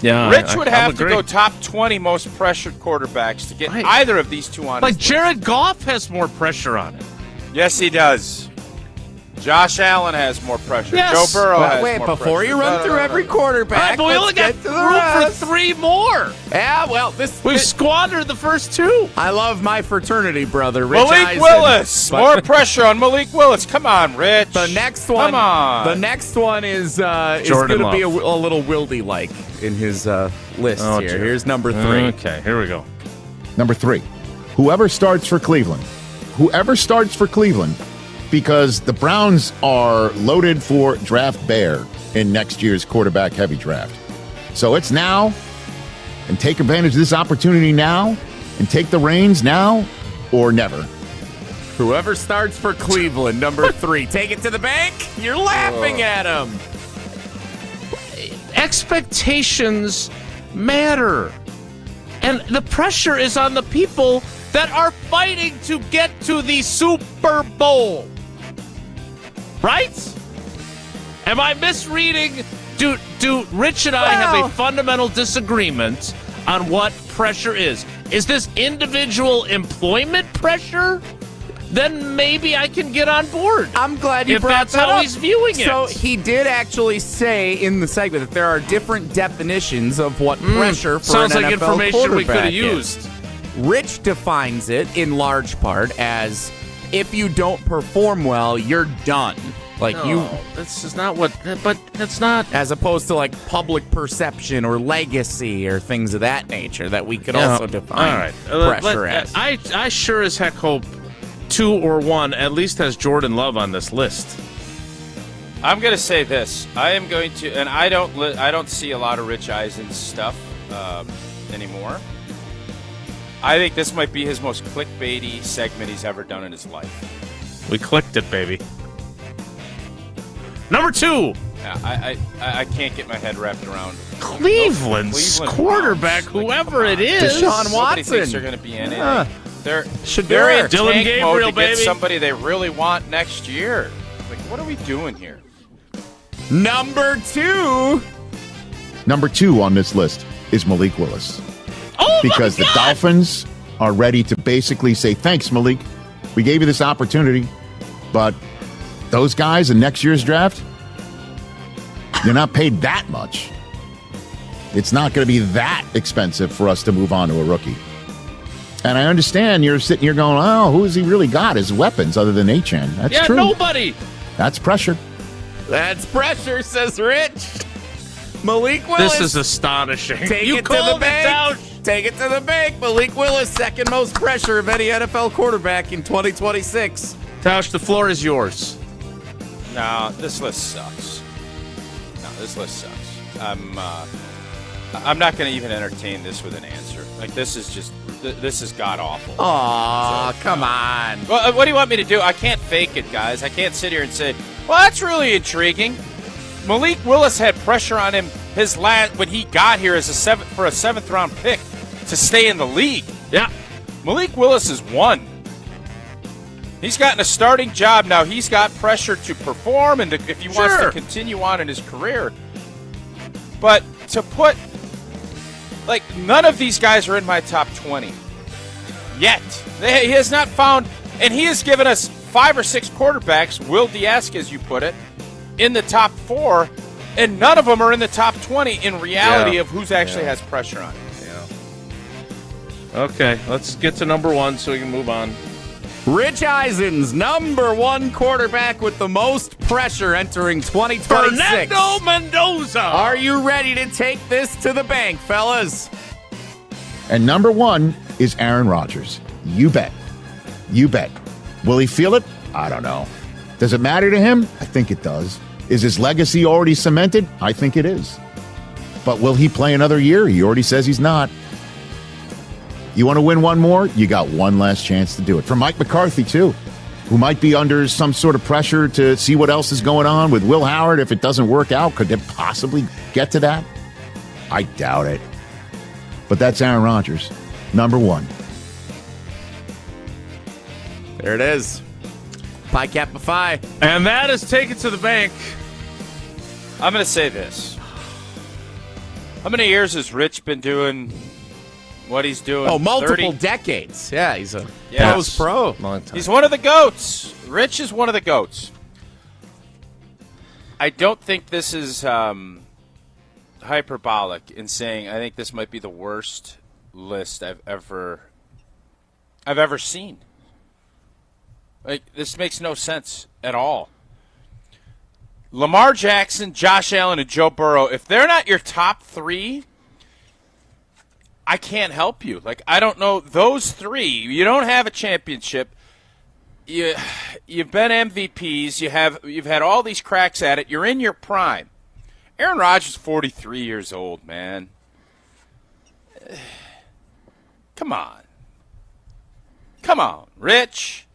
Yeah, Rich would have to agree. go top 20 most pressured quarterbacks to get either of these two on. Like his Jared list. Goff has more pressure on him. Yes, he does. Josh Allen has more pressure. Yes. Joe Burrow has Wait, more before pressure. you run through every quarterback, All right, but we only got room for 3 more. Yeah, well, We've squandered the first 2. I love my fraternity brother, Rich Malik Eisen, Willis. but More pressure on Malik Willis. Come on, Rich. The next one. Come on. The next one is going Jordan to be a Love. little Wilde-like in his list Oh, here. dear. Here's number 3. Okay, here we go. Number 3, whoever starts for Cleveland. Whoever starts for Cleveland, because the Browns are loaded for draft bear in next year's quarterback-heavy draft. So it's now, and take advantage of this opportunity now, and take the reins now or never. Whoever starts for Cleveland, number 3. Take it to the bank. You're laughing at him. Expectations matter. And the pressure is on the people that are fighting to get to the Super Bowl. Right? Am I misreading? Do Rich and I have a fundamental disagreement on what pressure is? Is this individual employment pressure? Then maybe I can get on board. I'm glad you if brought that's that how up. he's viewing it. So he did actually say in the segment that there are different definitions of what pressure for sounds an like NFL information we could have quarterback is. used. Rich defines it in large part as if you don't perform well, you're done. Like this is not what. But that's not. as opposed to like public perception or legacy or things of that nature that we could also define All right. pressure as. I sure as heck hope 2 or 1 at least has Jordan Love on this list. I'm going to say this. I am going to, and I don't see a lot of Rich Eisen's stuff anymore. I think this might be his most clickbaity segment he's ever done in his life. We clicked it, baby. Number 2. Yeah, I can't get my head wrapped around Cleveland's quarterback, Browns. whoever it is. Deshaun Nobody Watson. thinks they're going to be in it. They're in Dylan tank Gabriel, mode to get baby. somebody they really want next year. Like, what are we doing here? Number 2. Number 2 on this list is Malik Willis. Oh, because the Dolphins are ready to basically say, thanks, Malik. We gave you this opportunity, but those guys in next year's draft, you're not paid that much. It's not going to be that expensive for us to move on to a rookie. And I understand you're sitting here going, oh, who has he really got as weapons other than Achane? That's true. Nobody. That's pressure. That's pressure, says Rich. Malik Willis. This is astonishing. Take you it to the called it bank. down. Take it to the bank. Malik Willis, second most pressure of any NFL quarterback in 2026. Tausch, the floor is yours. No, this list sucks. I'm not going to even entertain this with an answer. Like, this is god awful. Aw, come on. Well, what do you want me to do? I can't fake it, guys. I can't sit here and say, well, that's really intriguing. Malik Willis had pressure on him when he got here as for a 7th round pick to stay in the league. Yeah. Malik Willis is 1. He's gotten a starting job now. He's got pressure to perform and if he wants to continue on in his career. But to put, like, none of these guys are in my top 20 yet. He has not found, and he has given us 5 or 6 quarterbacks, Wilde-esque as you put it, in the top 4, and none of them are in the top 20 in reality of who's actually has pressure on him. Okay, let's get to number 1 so we can move on. Rich Eisen's number 1 quarterback with the most pressure entering 2026. Fernando Mendoza. Are you ready to take this to the bank, fellas? And number 1 is Aaron Rodgers. You bet. You bet. Will he feel it? I don't know. Does it matter to him? I think it does. Is his legacy already cemented? I think it is. But will he play another year? He already says he's not. You want to win one more? You got one last chance to do it. For Mike McCarthy, too, who might be under some sort of pressure to see what else is going on with Will Howard. If it doesn't work out, could it possibly get to that? I doubt it. But that's Aaron Rodgers, number 1. There it is. Pi Kappa Phi. And that is Take It to the Bank. I'm going to say this. How many years has Rich been doing what he's doing? Oh, multiple 30? decades. Yeah, he's a pro. Long time. He's one of the GOATs. Rich is one of the GOATs. I don't think this is hyperbolic in saying I think this might be the worst list I've ever seen. Like, this makes no sense at all. Lamar Jackson, Josh Allen, and Joe Burrow, if they're not your top three, I can't help you. Like, I don't know. Those three, you don't have a championship. You've been MVPs. You've had all these cracks at it. You're in your prime. Aaron Rodgers is 43 years old, man. Come on. Come on, Rich.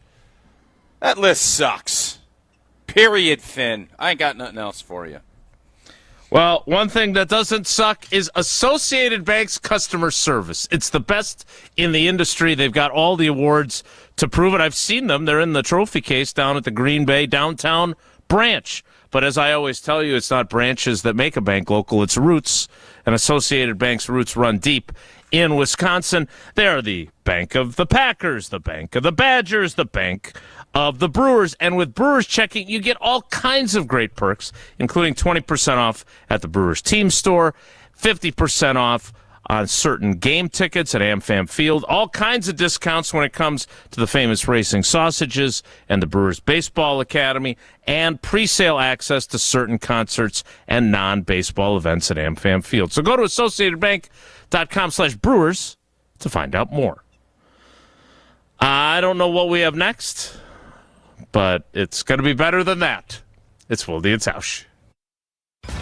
That list sucks. Period, Finn. I ain't got nothing else for you. Well, one thing that doesn't suck is Associated Bank's customer service. It's the best in the industry. They've got all the awards to prove it. I've seen them. They're in the trophy case down at the Green Bay downtown branch. But as I always tell you, it's not branches that make a bank local. It's roots. And Associated Bank's roots run deep in Wisconsin. They are the bank of the Packers, the bank of the Badgers, the bank of the Brewers. And with Brewers checking, you get all kinds of great perks, including 20% off at the Brewers team store, 50% off on certain game tickets at AmFam Field, all kinds of discounts when it comes to the famous racing sausages and the Brewers Baseball Academy, and pre-sale access to certain concerts and non-baseball events at AmFam Field. So go to associatedbank.com/Brewers to find out more. I don't know what we have next, but it's going to be better than that. It's Wilde and Tausch.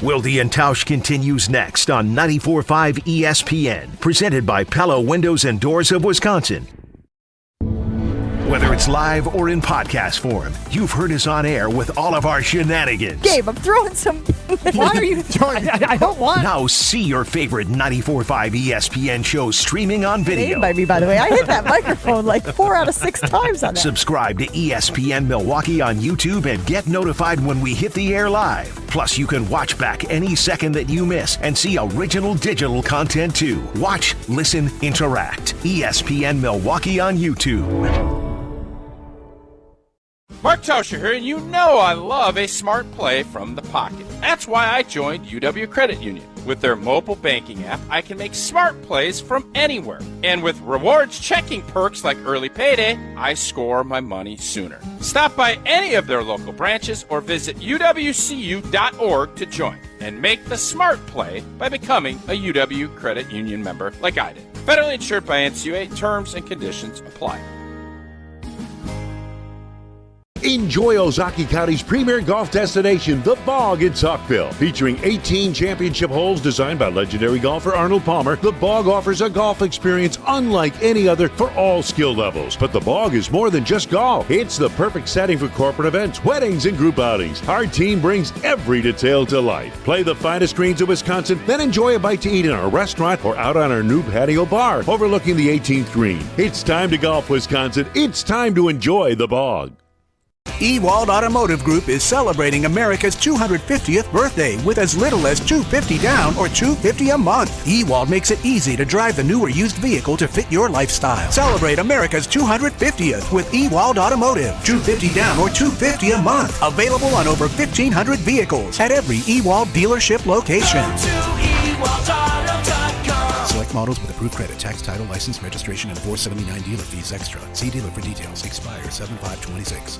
Wilde and Tausch continues next on 94.5 ESPN, presented by Pella Windows and Doors of Wisconsin. Whether it's live or in podcast form, you've heard us on air with all of our shenanigans. Gabe, I'm throwing some... Why are you throwing... I don't want... Now see your favorite 94.5 ESPN shows streaming on video. By me, by the way. I hit that microphone like 4 out of 6 times on that. Subscribe to ESPN Milwaukee on YouTube and get notified when we hit the air live. Plus, you can watch back any second that you miss and see original digital content too. Watch, listen, interact. ESPN Milwaukee on YouTube. Mark Tauscher here, and you know I love a smart play from the pocket. That's why I joined UW Credit Union. With their mobile banking app, I can make smart plays from anywhere. And with rewards checking perks like early payday, I score my money sooner. Stop by any of their local branches or visit uwcu.org to join and make the smart play by becoming a UW Credit Union member like I did. Federally insured by NCUA. Terms and conditions apply. Enjoy Ozaukee County's premier golf destination, The Bog in Saukville. Featuring 18 championship holes designed by legendary golfer Arnold Palmer, The Bog offers a golf experience unlike any other for all skill levels. But The Bog is more than just golf. It's the perfect setting for corporate events, weddings, and group outings. Our team brings every detail to life. Play the finest greens of Wisconsin, then enjoy a bite to eat in our restaurant or out on our new patio bar overlooking the 18th green. It's time to golf, Wisconsin. It's time to enjoy The Bog. Wilde Automotive Group is celebrating America's 250th birthday with as little as $250 down or $250 a month. Wilde makes it easy to drive the new or used vehicle to fit your lifestyle. Celebrate America's 250th with Wilde Automotive. $250 down or $250 a month. Available on over 1,500 vehicles at every Wilde dealership location. Select models with approved credit, tax, title, license, registration, and $479 dealer fees extra. See dealer for details. Expire 7/5/26.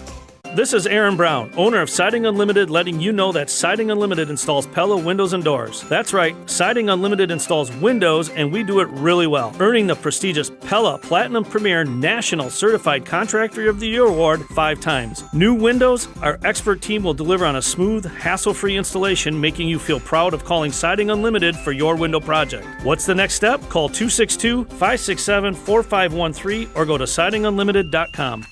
This is Aaron Brown, owner of Siding Unlimited, letting you know that Siding Unlimited installs Pella windows and doors. That's right, Siding Unlimited installs windows, and we do it really well, earning the prestigious Pella Platinum Premier National Certified Contractor of the Year Award 5 times. New windows, our expert team will deliver on a smooth, hassle-free installation, making you feel proud of calling Siding Unlimited for your window project. What's the next step? Call 262-567-4513 or go to sidingunlimited.com.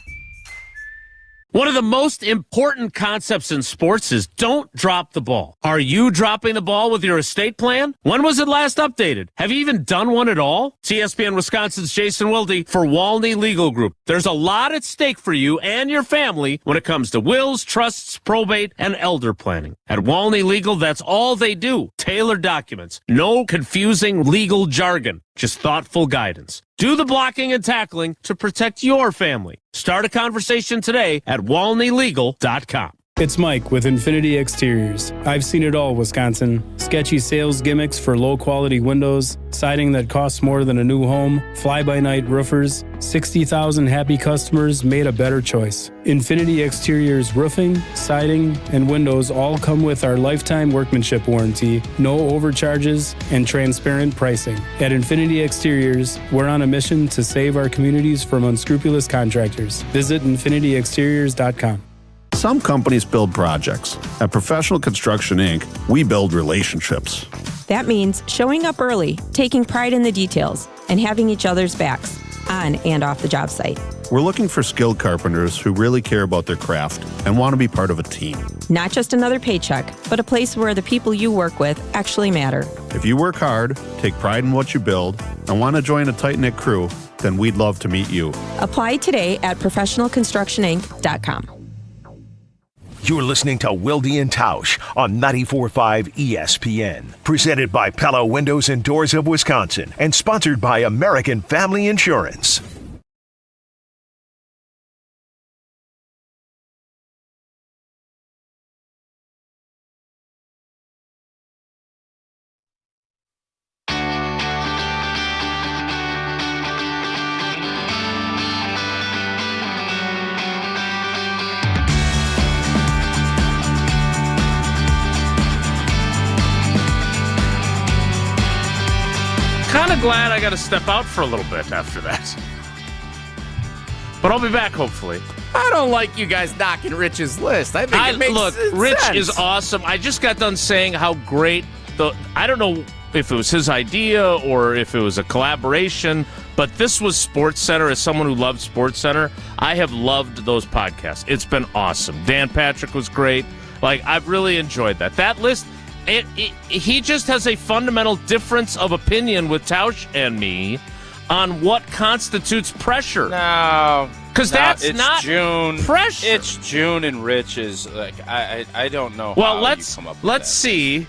One of the most important concepts in sports is don't drop the ball. Are you dropping the ball with your estate plan? When was it last updated? Have you even done one at all? It's ESPN Wisconsin's Jason Wilde for Walney Legal Group. There's a lot at stake for you and your family when it comes to wills, trusts, probate, and elder planning. At Walney Legal, that's all they do. tailored documents. No confusing legal jargon, just thoughtful guidance. Do the blocking and tackling to protect your family. Start a conversation today at WalneyLegal.com. It's Mike with Infinity Exteriors. I've seen it all, Wisconsin. Sketchy sales gimmicks for low-quality windows, siding that costs more than a new home, fly-by-night roofers. 60,000 happy customers made a better choice. Infinity Exteriors roofing, siding, and windows all come with our lifetime workmanship warranty, no overcharges, and transparent pricing. At Infinity Exteriors, we're on a mission to save our communities from unscrupulous contractors. Visit infinityexteriors.com. Some companies build projects. At Professional Construction, Inc., we build relationships. That means showing up early, taking pride in the details, and having each other's backs, on and off the job site. We're looking for skilled carpenters who really care about their craft and want to be part of a team. Not just another paycheck, but a place where the people you work with actually matter. If you work hard, take pride in what you build, and want to join a tight-knit crew, then we'd love to meet you. Apply today at professionalconstructioninc.com. You're listening to Wilde and Tausch on 94.5 ESPN. Presented by Pella Windows and Doors of Wisconsin and sponsored by American Family Insurance. Kind of glad I got to step out for a little bit after that. But I'll be back, hopefully. I don't like you guys knocking Rich's list. I think it makes look, sense. Rich is awesome. I just got done saying how great I don't know if it was his idea or if it was a collaboration, but this was SportsCenter. As someone who loved SportsCenter, I have loved those podcasts. It's been awesome. Dan Patrick was great. Like, I've really enjoyed that. That list, he just has a fundamental difference of opinion with Tausch and me on what constitutes pressure. No. Because that's not June. Pressure. It's June and Rich is like, I don't know well, how let's, you come up with let's that. see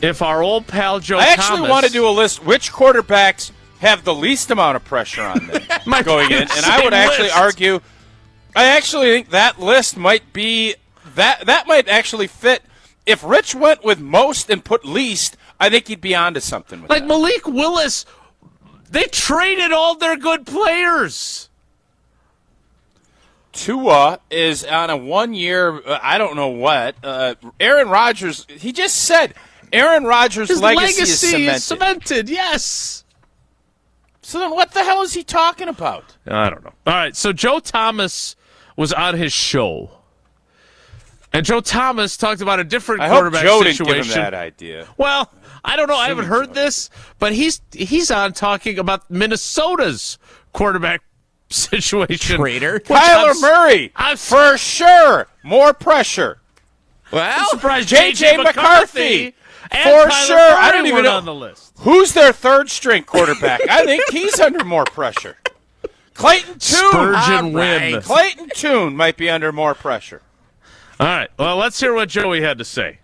if our old pal Joe I actually Thomas, want to do a list. Which quarterbacks have the least amount of pressure on them going in? And I would actually argue, I actually think that list might be, that might actually fit. If Rich went with most and put least, I think he'd be onto something with like that. Malik Willis, they traded all their good players. Tua is on a 1 year, I don't know what. Aaron Rodgers, he just said Aaron Rodgers' His legacy is cemented. Yes. So then what the hell is he talking about? I don't know. All right, so Joe Thomas was on his show. And Joe Thomas talked about a different quarterback situation. I hope Joe situation. didn't give him that idea. Well, I don't know. I haven't heard this, but he's on talking about Minnesota's quarterback situation. Traitor. Kyler Murray, for sure. More pressure. Well, I'm surprised J.J. McCarthy and for Kyler sure. Murray I don't even know on the list. Who's their third string quarterback. I think he's under more pressure. Clayton Tune. Spurgeon win. Clayton Tune might be under more pressure. All right. Well, let's hear what Joey had to say.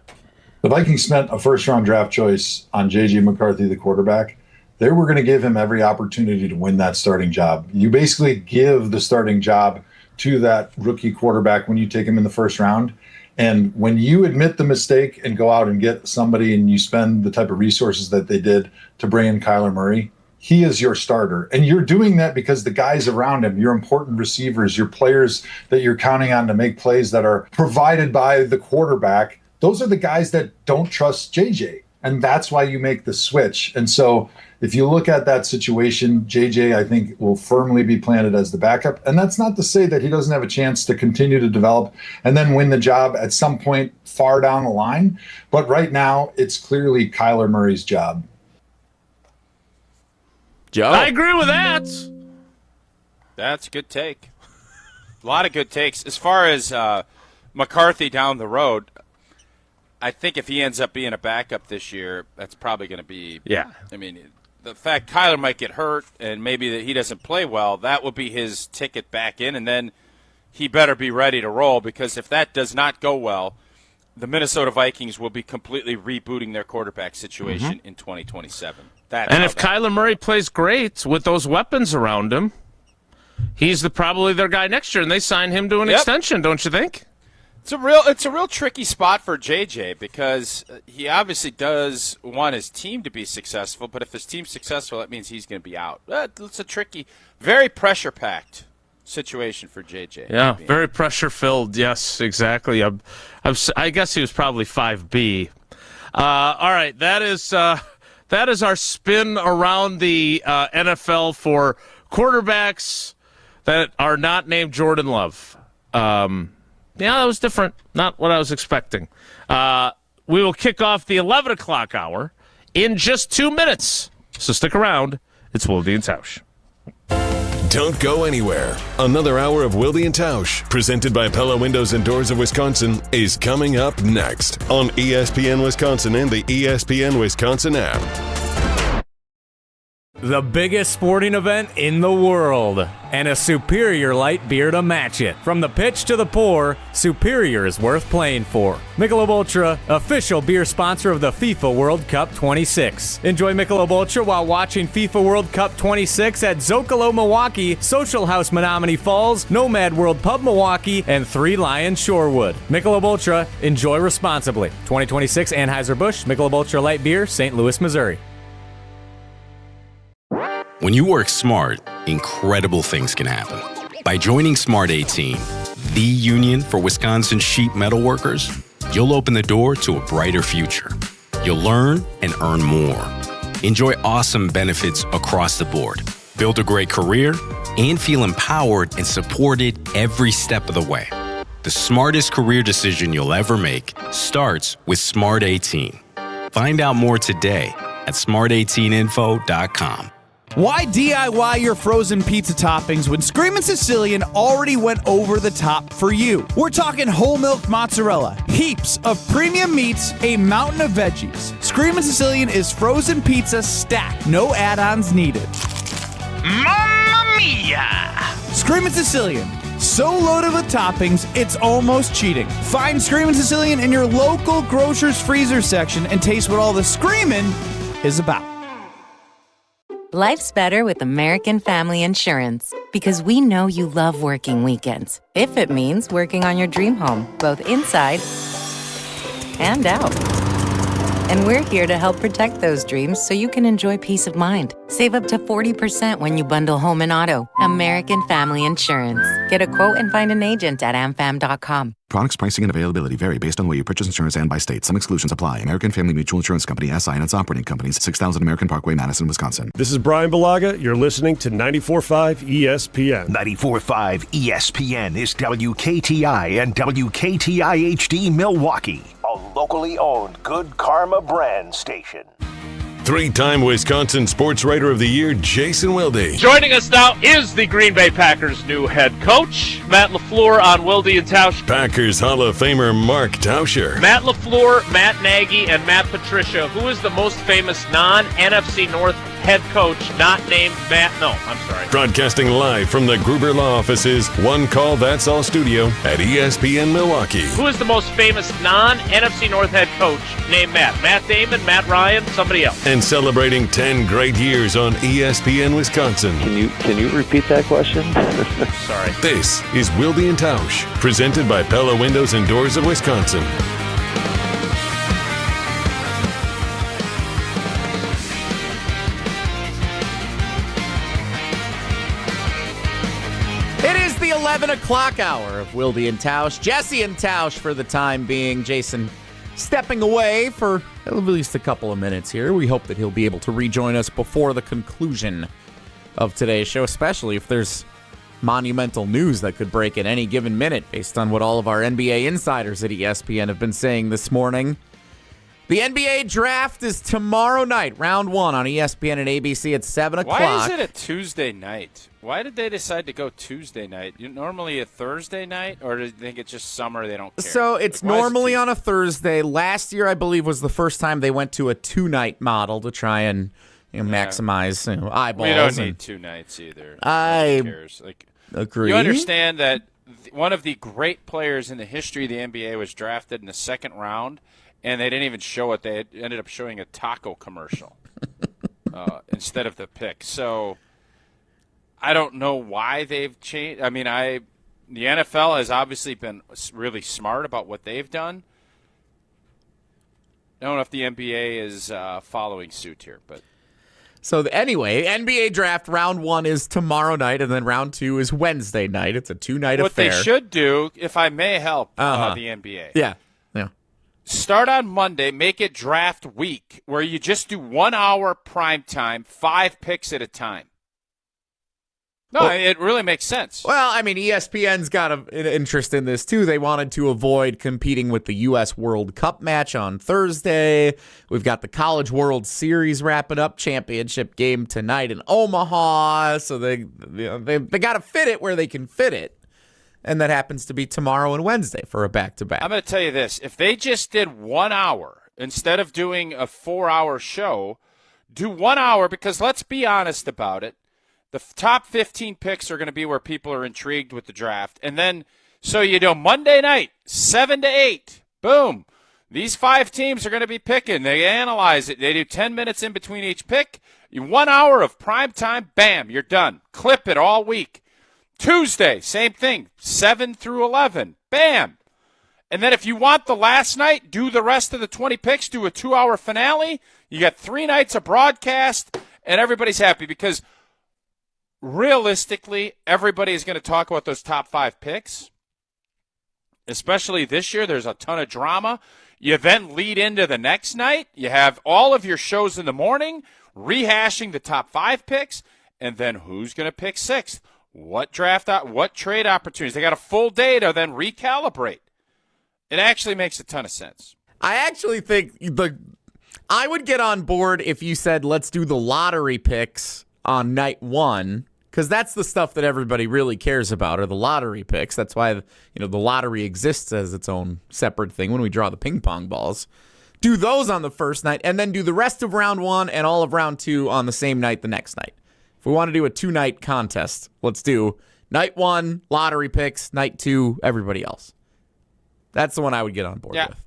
The Vikings spent a first-round draft choice on J.J. McCarthy, the quarterback. They were going to give him every opportunity to win that starting job. You basically give the starting job to that rookie quarterback when you take him in the first round. And when you admit the mistake and go out and get somebody and you spend the type of resources that they did to bring in Kyler Murray, he is your starter. And you're doing that because the guys around him, your important receivers, your players that you're counting on to make plays that are provided by the quarterback, those are the guys that don't trust JJ. And that's why you make the switch. And so if you look at that situation, JJ, I think, will firmly be planted as the backup. And that's not to say that he doesn't have a chance to continue to develop and then win the job at some point far down the line. But right now, it's clearly Kyler Murray's job. Joe? I agree with that. That's a good take. A lot of good takes. As far as McCarthy down the road, I think if he ends up being a backup this year, that's probably going to be – yeah. I mean, the fact Kyler might get hurt and maybe that he doesn't play well, that will be his ticket back in, and then he better be ready to roll because if that does not go well, the Minnesota Vikings will be completely rebooting their quarterback situation in 2027. And if Kyler Murray plays great with those weapons around him, he's probably their guy next year, and they sign him to an extension, don't you think? It's a real tricky spot for JJ because he obviously does want his team to be successful, but if his team's successful, that means he's going to be out. It's a tricky, very pressure-packed situation for JJ. Yeah, very pressure-filled. Yes, exactly. I guess he was probably 5B. All right, that is our spin around the NFL for quarterbacks that are not named Jordan Love. Yeah, that was different. Not what I was expecting. We will kick off the 11 o'clock hour in just 2 minutes. So stick around. It's Wilde and Tausch. Don't go anywhere. Another hour of Wilde and Tausch, presented by Pella Windows and Doors of Wisconsin, is coming up next on ESPN Wisconsin and the ESPN Wisconsin app. The biggest sporting event in the world, and a superior light beer to match it. From the pitch to the pour, Superior is worth playing for. Michelob Ultra, official beer sponsor of the FIFA World Cup 26. Enjoy Michelob Ultra while watching FIFA World Cup 26 at Zocalo Milwaukee, Social House Menominee Falls, Nomad World Pub Milwaukee, and Three Lions Shorewood. Michelob Ultra, enjoy responsibly. 2026 Anheuser-Busch Michelob Ultra Light Beer, St. Louis, Missouri. When you work smart, incredible things can happen. By joining Smart 18, the union for Wisconsin sheet metal workers, you'll open the door to a brighter future. You'll learn and earn more. Enjoy awesome benefits across the board. Build a great career and feel empowered and supported every step of the way. The smartest career decision you'll ever make starts with Smart 18. Find out more today at smart18info.com. Why DIY your frozen pizza toppings when Screamin' Sicilian already went over the top for you? We're talking whole milk mozzarella, heaps of premium meats, a mountain of veggies. Screamin' Sicilian is frozen pizza stacked, no add-ons needed. Mamma mia! Screamin' Sicilian, so loaded with toppings, it's almost cheating. Find Screamin' Sicilian in your local grocer's freezer section and taste what all the screamin' is about. Life's better with American Family Insurance because we know you love working weekends. If it means working on your dream home, both inside and out. And we're here to help protect those dreams so you can enjoy peace of mind. Save up to 40% when you bundle home and auto. American Family Insurance. Get a quote and find an agent at amfam.com. Products, pricing, and availability vary based on where you purchase insurance and by state. Some exclusions apply. American Family Mutual Insurance Company, SI, and its operating companies, 6000 American Parkway, Madison, Wisconsin. This is Brian Balaga. You're listening to 94.5 ESPN. 94.5 ESPN is WKTI and WKTI HD Milwaukee, a locally owned Good Karma brand station. Three-time Wisconsin Sports Writer of the Year, Jason Wilde. Joining us now is the Green Bay Packers' new head coach, Matt LaFleur on Wilde and Tausch. Packers Hall of Famer Mark Tauscher. Matt LaFleur, Matt Nagy, and Matt Patricia. Who is the most famous non-NFC North head coach not named Matt? No, I'm sorry. Broadcasting live from the Gruber Law Offices, One Call That's All studio at ESPN Milwaukee. Who is the most famous non-NFC North head coach named Matt? Matt Damon, Matt Ryan, somebody else. And celebrating 10 great years on ESPN Wisconsin. Can you repeat that question? Sorry. This is Wilde and Tausch, presented by Pella Windows and Doors of Wisconsin. It is the 11 o'clock hour of Wilde and Tausch. Jesse and Tausch for the time being. Jason stepping away for at least a couple of minutes here. We hope that he'll be able to rejoin us before the conclusion of today's show, especially if there's monumental news that could break at any given minute based on what all of our NBA insiders at ESPN have been saying this morning. The NBA draft is tomorrow night, round one on ESPN and ABC at 7 o'clock. Why is it a Tuesday night? Why did they decide to go Tuesday night? Normally a Thursday night, or do you think it's just summer, they don't care? So it's normally on a Thursday. Last year, I believe, was the first time they went to a two-night model to try and maximize eyeballs. We don't need 2 nights either. I Who cares? agree. You understand that one of the great players in the history of the NBA was drafted in the second round, and they didn't even show it. They ended up showing a taco commercial instead of the pick. So I don't know why they've changed. I mean, the NFL has obviously been really smart about what they've done. I don't know if the NBA is following suit here, but. So anyway, NBA draft round 1 is tomorrow night, and then round 2 is Wednesday night. It's a 2-night affair. What they should do, if I may help the NBA. Yeah. Start on Monday, make it draft week, where you just do 1 hour prime time, 5 picks at a time. No, it really makes sense. Well, I mean, ESPN's got an interest in this, too. They wanted to avoid competing with the U.S. World Cup match on Thursday. We've got the College World Series wrapping up, championship game tonight in Omaha. So they got to fit it where they can fit it. And that happens to be tomorrow and Wednesday for a back-to-back. I'm going to tell you this. If they just did 1 hour, instead of doing a 4-hour show, do 1 hour, because let's be honest about it. The top 15 picks are going to be where people are intrigued with the draft. And then, so you do Monday night, 7 to 8, boom. These 5 teams are going to be picking. They analyze it. They do 10 minutes in between each pick. 1 hour of prime time, bam, you're done. Clip it all week. Tuesday, same thing, 7 through 11, bam. And then if you want the last night, do the rest of the 20 picks, do a 2-hour finale. You got 3 nights of broadcast, and everybody's happy because – realistically, everybody is going to talk about those top 5 picks, especially this year. There's a ton of drama. You then lead into the next night. You have all of your shows in the morning, rehashing the top 5 picks, and then who's going to pick 6th? What trade opportunities? They got a full day to then recalibrate. It actually makes a ton of sense. I actually think I would get on board if you said, let's do the lottery picks on night 1, because that's the stuff that everybody really cares about, are the lottery picks. That's why the lottery exists as its own separate thing when we draw the ping pong balls. Do those on the first night, and then do the rest of round 1 and all of round 2 on the same night the next night. If we want to do a 2-night contest, let's do night 1, lottery picks, night 2, everybody else. That's the one I would get on board with.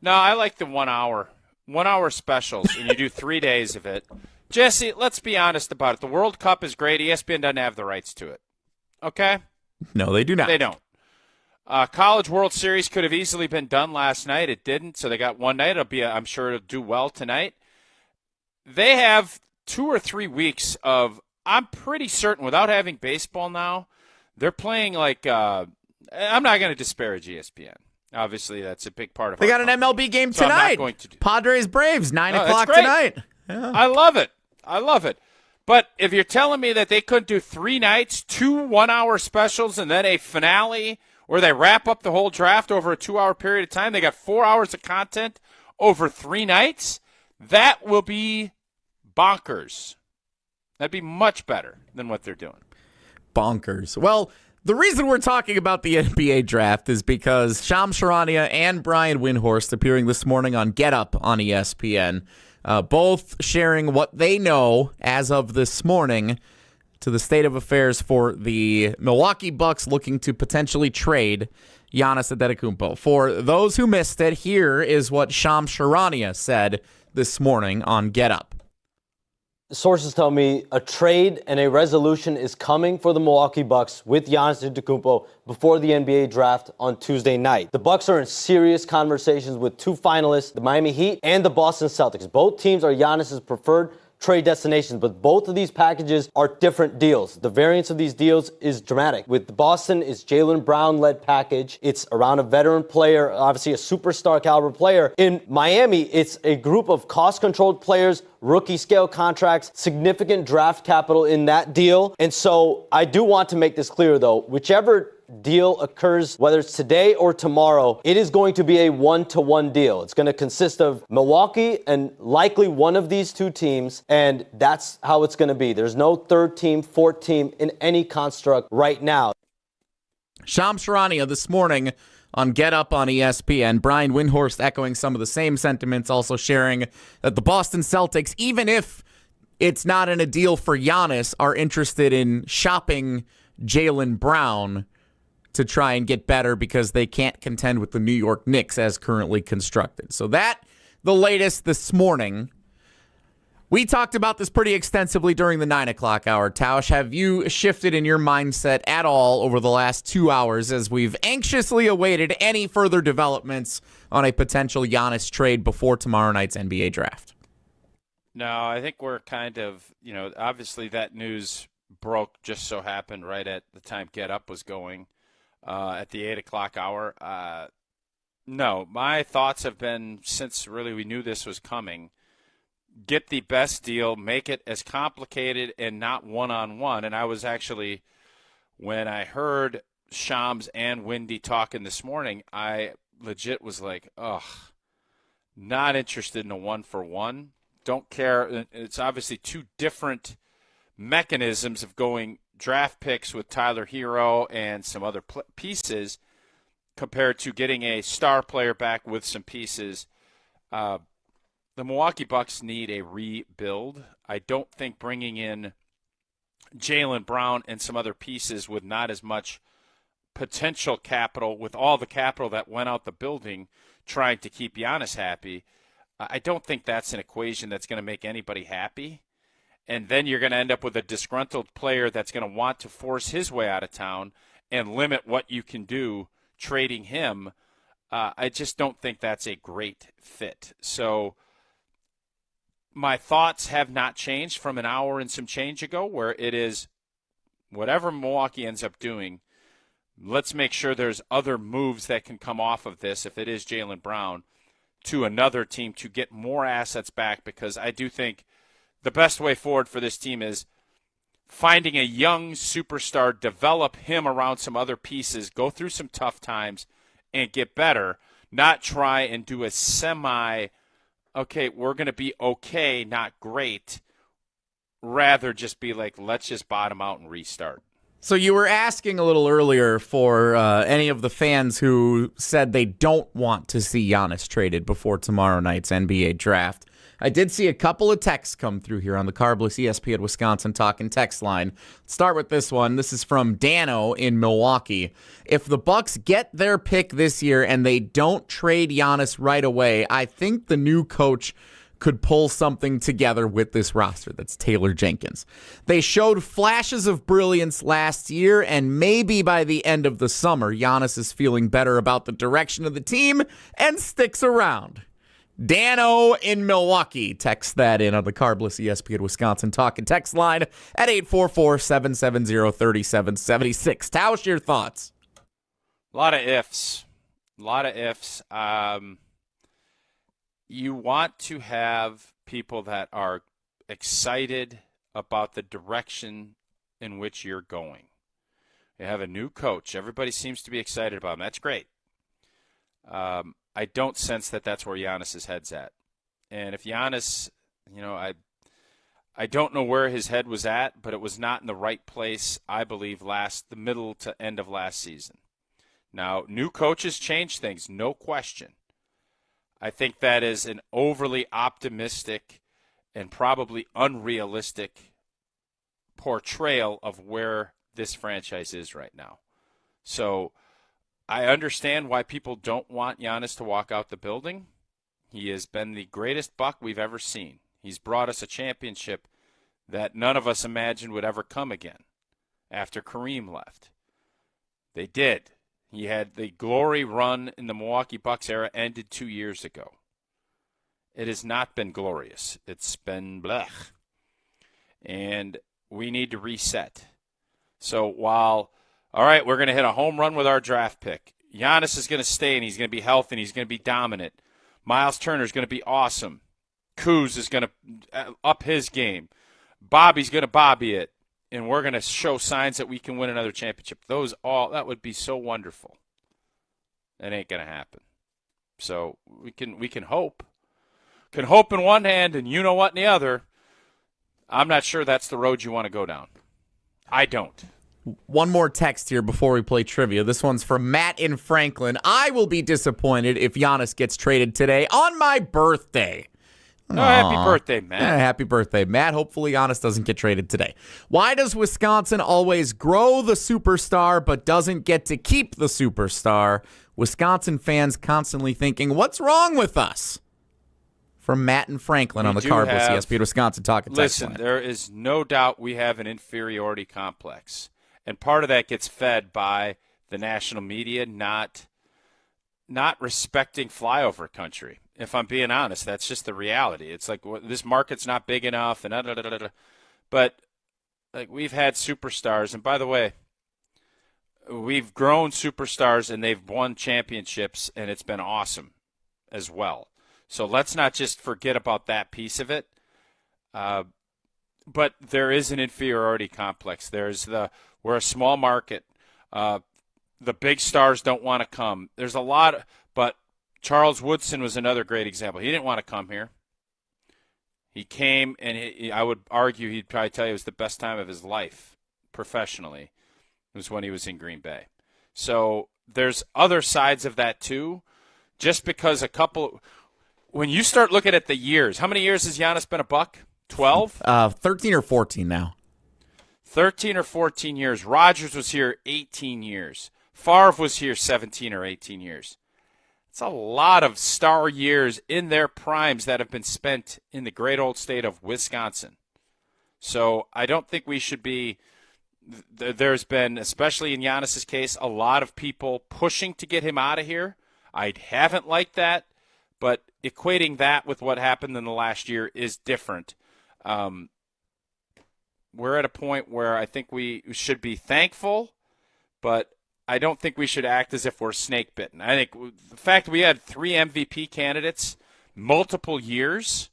No, I like the 1 hour. 1 hour specials, and you do 3 days of it. Jesse, let's be honest about it. The World Cup is great. ESPN doesn't have the rights to it. Okay? No, they do not. They don't. College World Series could have easily been done last night. It didn't, so they got one night. I'm sure it'll do well tonight. They have 2 or 3 weeks of, I'm pretty certain, without having baseball now, they're playing like, I'm not going to disparage ESPN. Obviously, that's a big part of it. They got an MLB game tonight. I'm not going to Padres-Braves, 9 o'clock tonight. Yeah. I love it. But if you're telling me that they couldn't do 3 nights, 2 1-hour specials, and then a finale where they wrap up the whole draft over a 2-hour period of time, they got 4 hours of content over 3 nights, that will be bonkers. That'd be much better than what they're doing. Bonkers. Well, the reason we're talking about the NBA draft is because Shams Charania and Brian Windhorst appearing this morning on Get Up on ESPN, both sharing what they know as of this morning to the state of affairs for the Milwaukee Bucks looking to potentially trade Giannis Antetokounmpo. For those who missed it, here is what Shams Charania said this morning on Get Up. Sources tell me a trade and a resolution is coming for the Milwaukee Bucks with Giannis Antetokounmpo before the NBA draft on Tuesday night. The Bucks are in serious conversations with 2 finalists, the Miami Heat and the Boston Celtics. Both teams are Giannis's preferred trade destinations, but both of these packages are different deals. The variance of these deals is dramatic. With Boston, it's Jaylen Brown-led package. It's around a veteran player, obviously a superstar caliber player. In Miami, it's a group of cost-controlled players, rookie scale contracts, significant draft capital in that deal. And so I do want to make this clear, though. Whichever deal occurs, whether it's today or tomorrow, it is going to be a 1-to-1 deal. It's going to consist of Milwaukee and likely one of these 2 teams, and that's how it's going to be. There's no 3rd team, 4th team in any construct right now. Shams Charania this morning on Get Up on ESPN. Brian Windhorst echoing some of the same sentiments, also sharing that the Boston Celtics, even if it's not in a deal for Giannis, are interested in shopping Jaylen Brown to try and get better because they can't contend with the New York Knicks as currently constructed. So that, the latest this morning. We talked about this pretty extensively during the 9 o'clock hour. Tausch, have you shifted in your mindset at all over the last 2 hours as we've anxiously awaited any further developments on a potential Giannis trade before tomorrow night's NBA draft? No, I think we're kind of, obviously that news broke just so happened right at the time Get Up was going at the 8 o'clock hour. No, my thoughts have been, since really we knew this was coming, get the best deal, make it as complicated and not one-on-one. And I was actually, when I heard Shams and Wendy talking this morning, I legit was like, ugh, not interested in a one-for-one. Don't care. It's obviously two different mechanisms of going draft picks with Tyler Hero and some other pieces compared to getting a star player back with some pieces. The Milwaukee Bucks need a rebuild. I don't think bringing in Jaylen Brown and some other pieces with not as much potential capital, with all the capital that went out the building trying to keep Giannis happy, I don't think that's an equation that's going to make anybody happy. And then you're going to end up with a disgruntled player that's going to want to force his way out of town and limit what you can do trading him. I just don't think that's a great fit. So my thoughts have not changed from an hour and some change ago, where it is whatever Milwaukee ends up doing, let's make sure there's other moves that can come off of this, if it is Jaylen Brown, to another team to get more assets back, because I do think the best way forward for this team is finding a young superstar, develop him around some other pieces, go through some tough times, and get better, not try and do a okay, we're going to be okay, not great, rather just be like, let's just bottom out and restart. So you were asking a little earlier for any of the fans who said they don't want to see Giannis traded before tomorrow night's NBA draft. I did see a couple of texts come through here on the Carbless ESPN Wisconsin Talking text line. Let's start with this one. This is from Dano in Milwaukee. If the Bucks get their pick this year and they don't trade Giannis right away, I think the new coach could pull something together with this roster. That's Taylor Jenkins. They showed flashes of brilliance last year, and maybe by the end of the summer, Giannis is feeling better about the direction of the team and sticks around. Dano in Milwaukee. Text that in on the Carbless ESPN Wisconsin Talking text line at 844-770-3776. Tausch, your thoughts? A lot of ifs. You want to have people that are excited about the direction in which you're going. You have a new coach. Everybody seems to be excited about him. That's great. I don't sense that that's where Giannis's head's at. And if Giannis, I don't know where his head was at, but it was not in the right place, I believe, the middle to end of last season. Now, new coaches change things, no question. I think that is an overly optimistic and probably unrealistic portrayal of where this franchise is right now. So I understand why people don't want Giannis to walk out the building. He has been the greatest Buck we've ever seen. He's brought us a championship that none of us imagined would ever come again after Kareem left. They did. He had the glory run in the Milwaukee Bucks era ended 2 years ago. It has not been glorious. It's been blech. And we need to reset. So while, all right, we're going to hit a home run with our draft pick. Giannis is going to stay, and he's going to be healthy, and he's going to be dominant. Miles Turner is going to be awesome. Kuz is going to up his game. Bobby's going to Bobby it. And we're going to show signs that we can win another championship. That would be so wonderful. It ain't going to happen. So we can hope. Can hope in one hand and you know what in the other. I'm not sure that's the road you want to go down. I don't. One more text here before we play trivia. This one's from Matt in Franklin. I will be disappointed if Giannis gets traded today on my birthday. No, happy birthday, Matt. Happy birthday, Matt. Hopefully Giannis doesn't get traded today. Why does Wisconsin always grow the superstar but doesn't get to keep the superstar? Wisconsin fans constantly thinking, what's wrong with us? From Matt and Franklin on the Cardinals ESPN Wisconsin Talking Text line. Listen, there is no doubt we have an inferiority complex. And part of that gets fed by the national media not respecting flyover country. If I'm being honest, that's just the reality. It's like this market's not big enough, and but like we've had superstars, and by the way, we've grown superstars, and they've won championships, and it's been awesome as well. So let's not just forget about that piece of it. But there is an inferiority complex. We're a small market. The big stars don't want to come. There's a lot, but Charles Woodson was another great example. He didn't want to come here. He came, and I would argue he'd probably tell you it was the best time of his life professionally. It was when he was in Green Bay. So there's other sides of that too. Just because when you start looking at the years, how many years has Giannis been a Buck? 12? 13 or 14 now. 13 or 14 years. Rodgers was here 18 years. Favre was here 17 or 18 years. It's a lot of star years in their primes that have been spent in the great old state of Wisconsin. So I don't think we should be – there's been, especially in Giannis's case, a lot of people pushing to get him out of here. I haven't liked that, but equating that with what happened in the last year is different. We're at a point where I think we should be thankful, but I don't think we should act as if we're snake bitten. I think the fact that we had 3 MVP candidates multiple years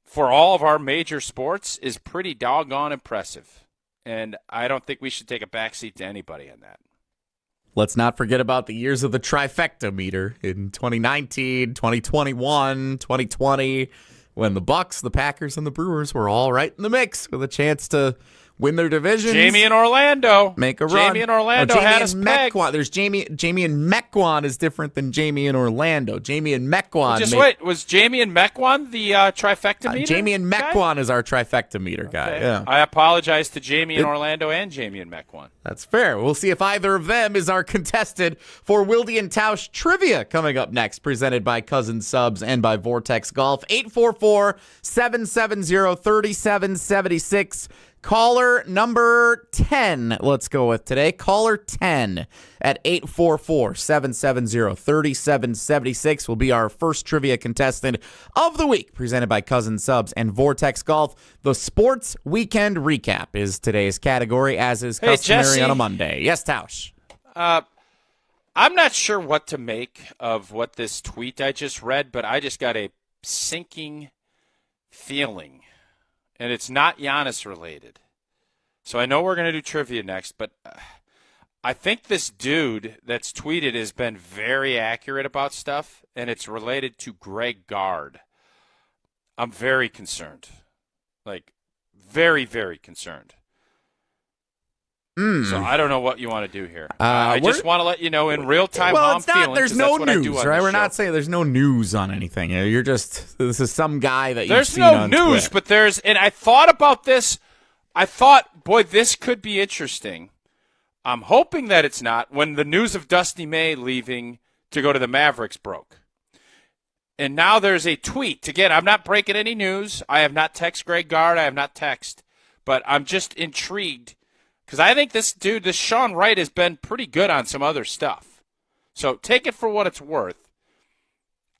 for all of our major sports is pretty doggone impressive. And I don't think we should take a backseat to anybody on that. Let's not forget about the years of the trifecta meter in 2019, 2021, 2020, when the Bucks, the Packers, and the Brewers were all right in the mix with a chance to win their divisions. Jamie and Orlando. Make a run. Jamie and Orlando had us pegged. There's Jamie and Mequon is different than Jamie and Orlando. Jamie and Mequon. Wait, was Jamie and Mequon the trifecta meter? Jamie and Mequon is our trifecta meter guy. Okay. Yeah. I apologize to Jamie and Orlando and Jamie and Mequon. That's fair. We'll see if either of them is our contested for Wilde and Tausch trivia coming up next, presented by Cousin Subs and by Vortex Golf. 844-770-3776. Caller number 10, let's go with today. Caller 10 at 844-770-3776 will be our first trivia contestant of the week, presented by Cousin Subs and Vortex Golf. The Sports Weekend Recap is today's category, as is customary Jesse, on a Monday. Yes, Tausch. I'm not sure what to make of what this tweet I just read, but I just got a sinking feeling. And it's not Giannis related. So I know we're going to do trivia next, but I think this dude that's tweeted has been very accurate about stuff, and it's related to Greg Gard. I'm very concerned. Like, very, very concerned. So I don't know what you want to do here. I just want to let you know in real time how I'm feeling. There's no news, right? We're show. not saying there's no news on anything. You're just, this is some guy that you've seen on on There's no news, Twitter. but and I thought about this. I thought, boy, this could be interesting. I'm hoping that it's not when the news of Dusty May leaving to go to the Mavericks broke. And now there's a tweet. Again, I'm not breaking any news. I have not texted Greg Gard. I have not texted. But I'm just intrigued. Because I think this dude, this Sean Wright, has been pretty good on some other stuff. So take it for what it's worth.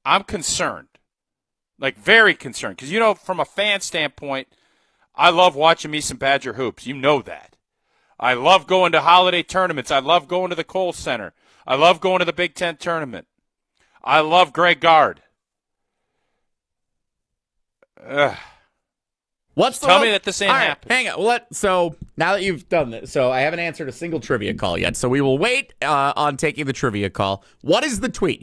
I'm concerned. Like, very concerned. Because, you know, from a fan standpoint, I love watching me some Badger hoops. You know that. I love going to holiday tournaments. I love going to the Kohl Center. I love going to the Big Ten tournament. I love Greg Gard. Tell me that this ain't happening. Hang on. So now that you've done this, so I haven't answered a single trivia call yet. So we will wait on taking the trivia call. What is the tweet?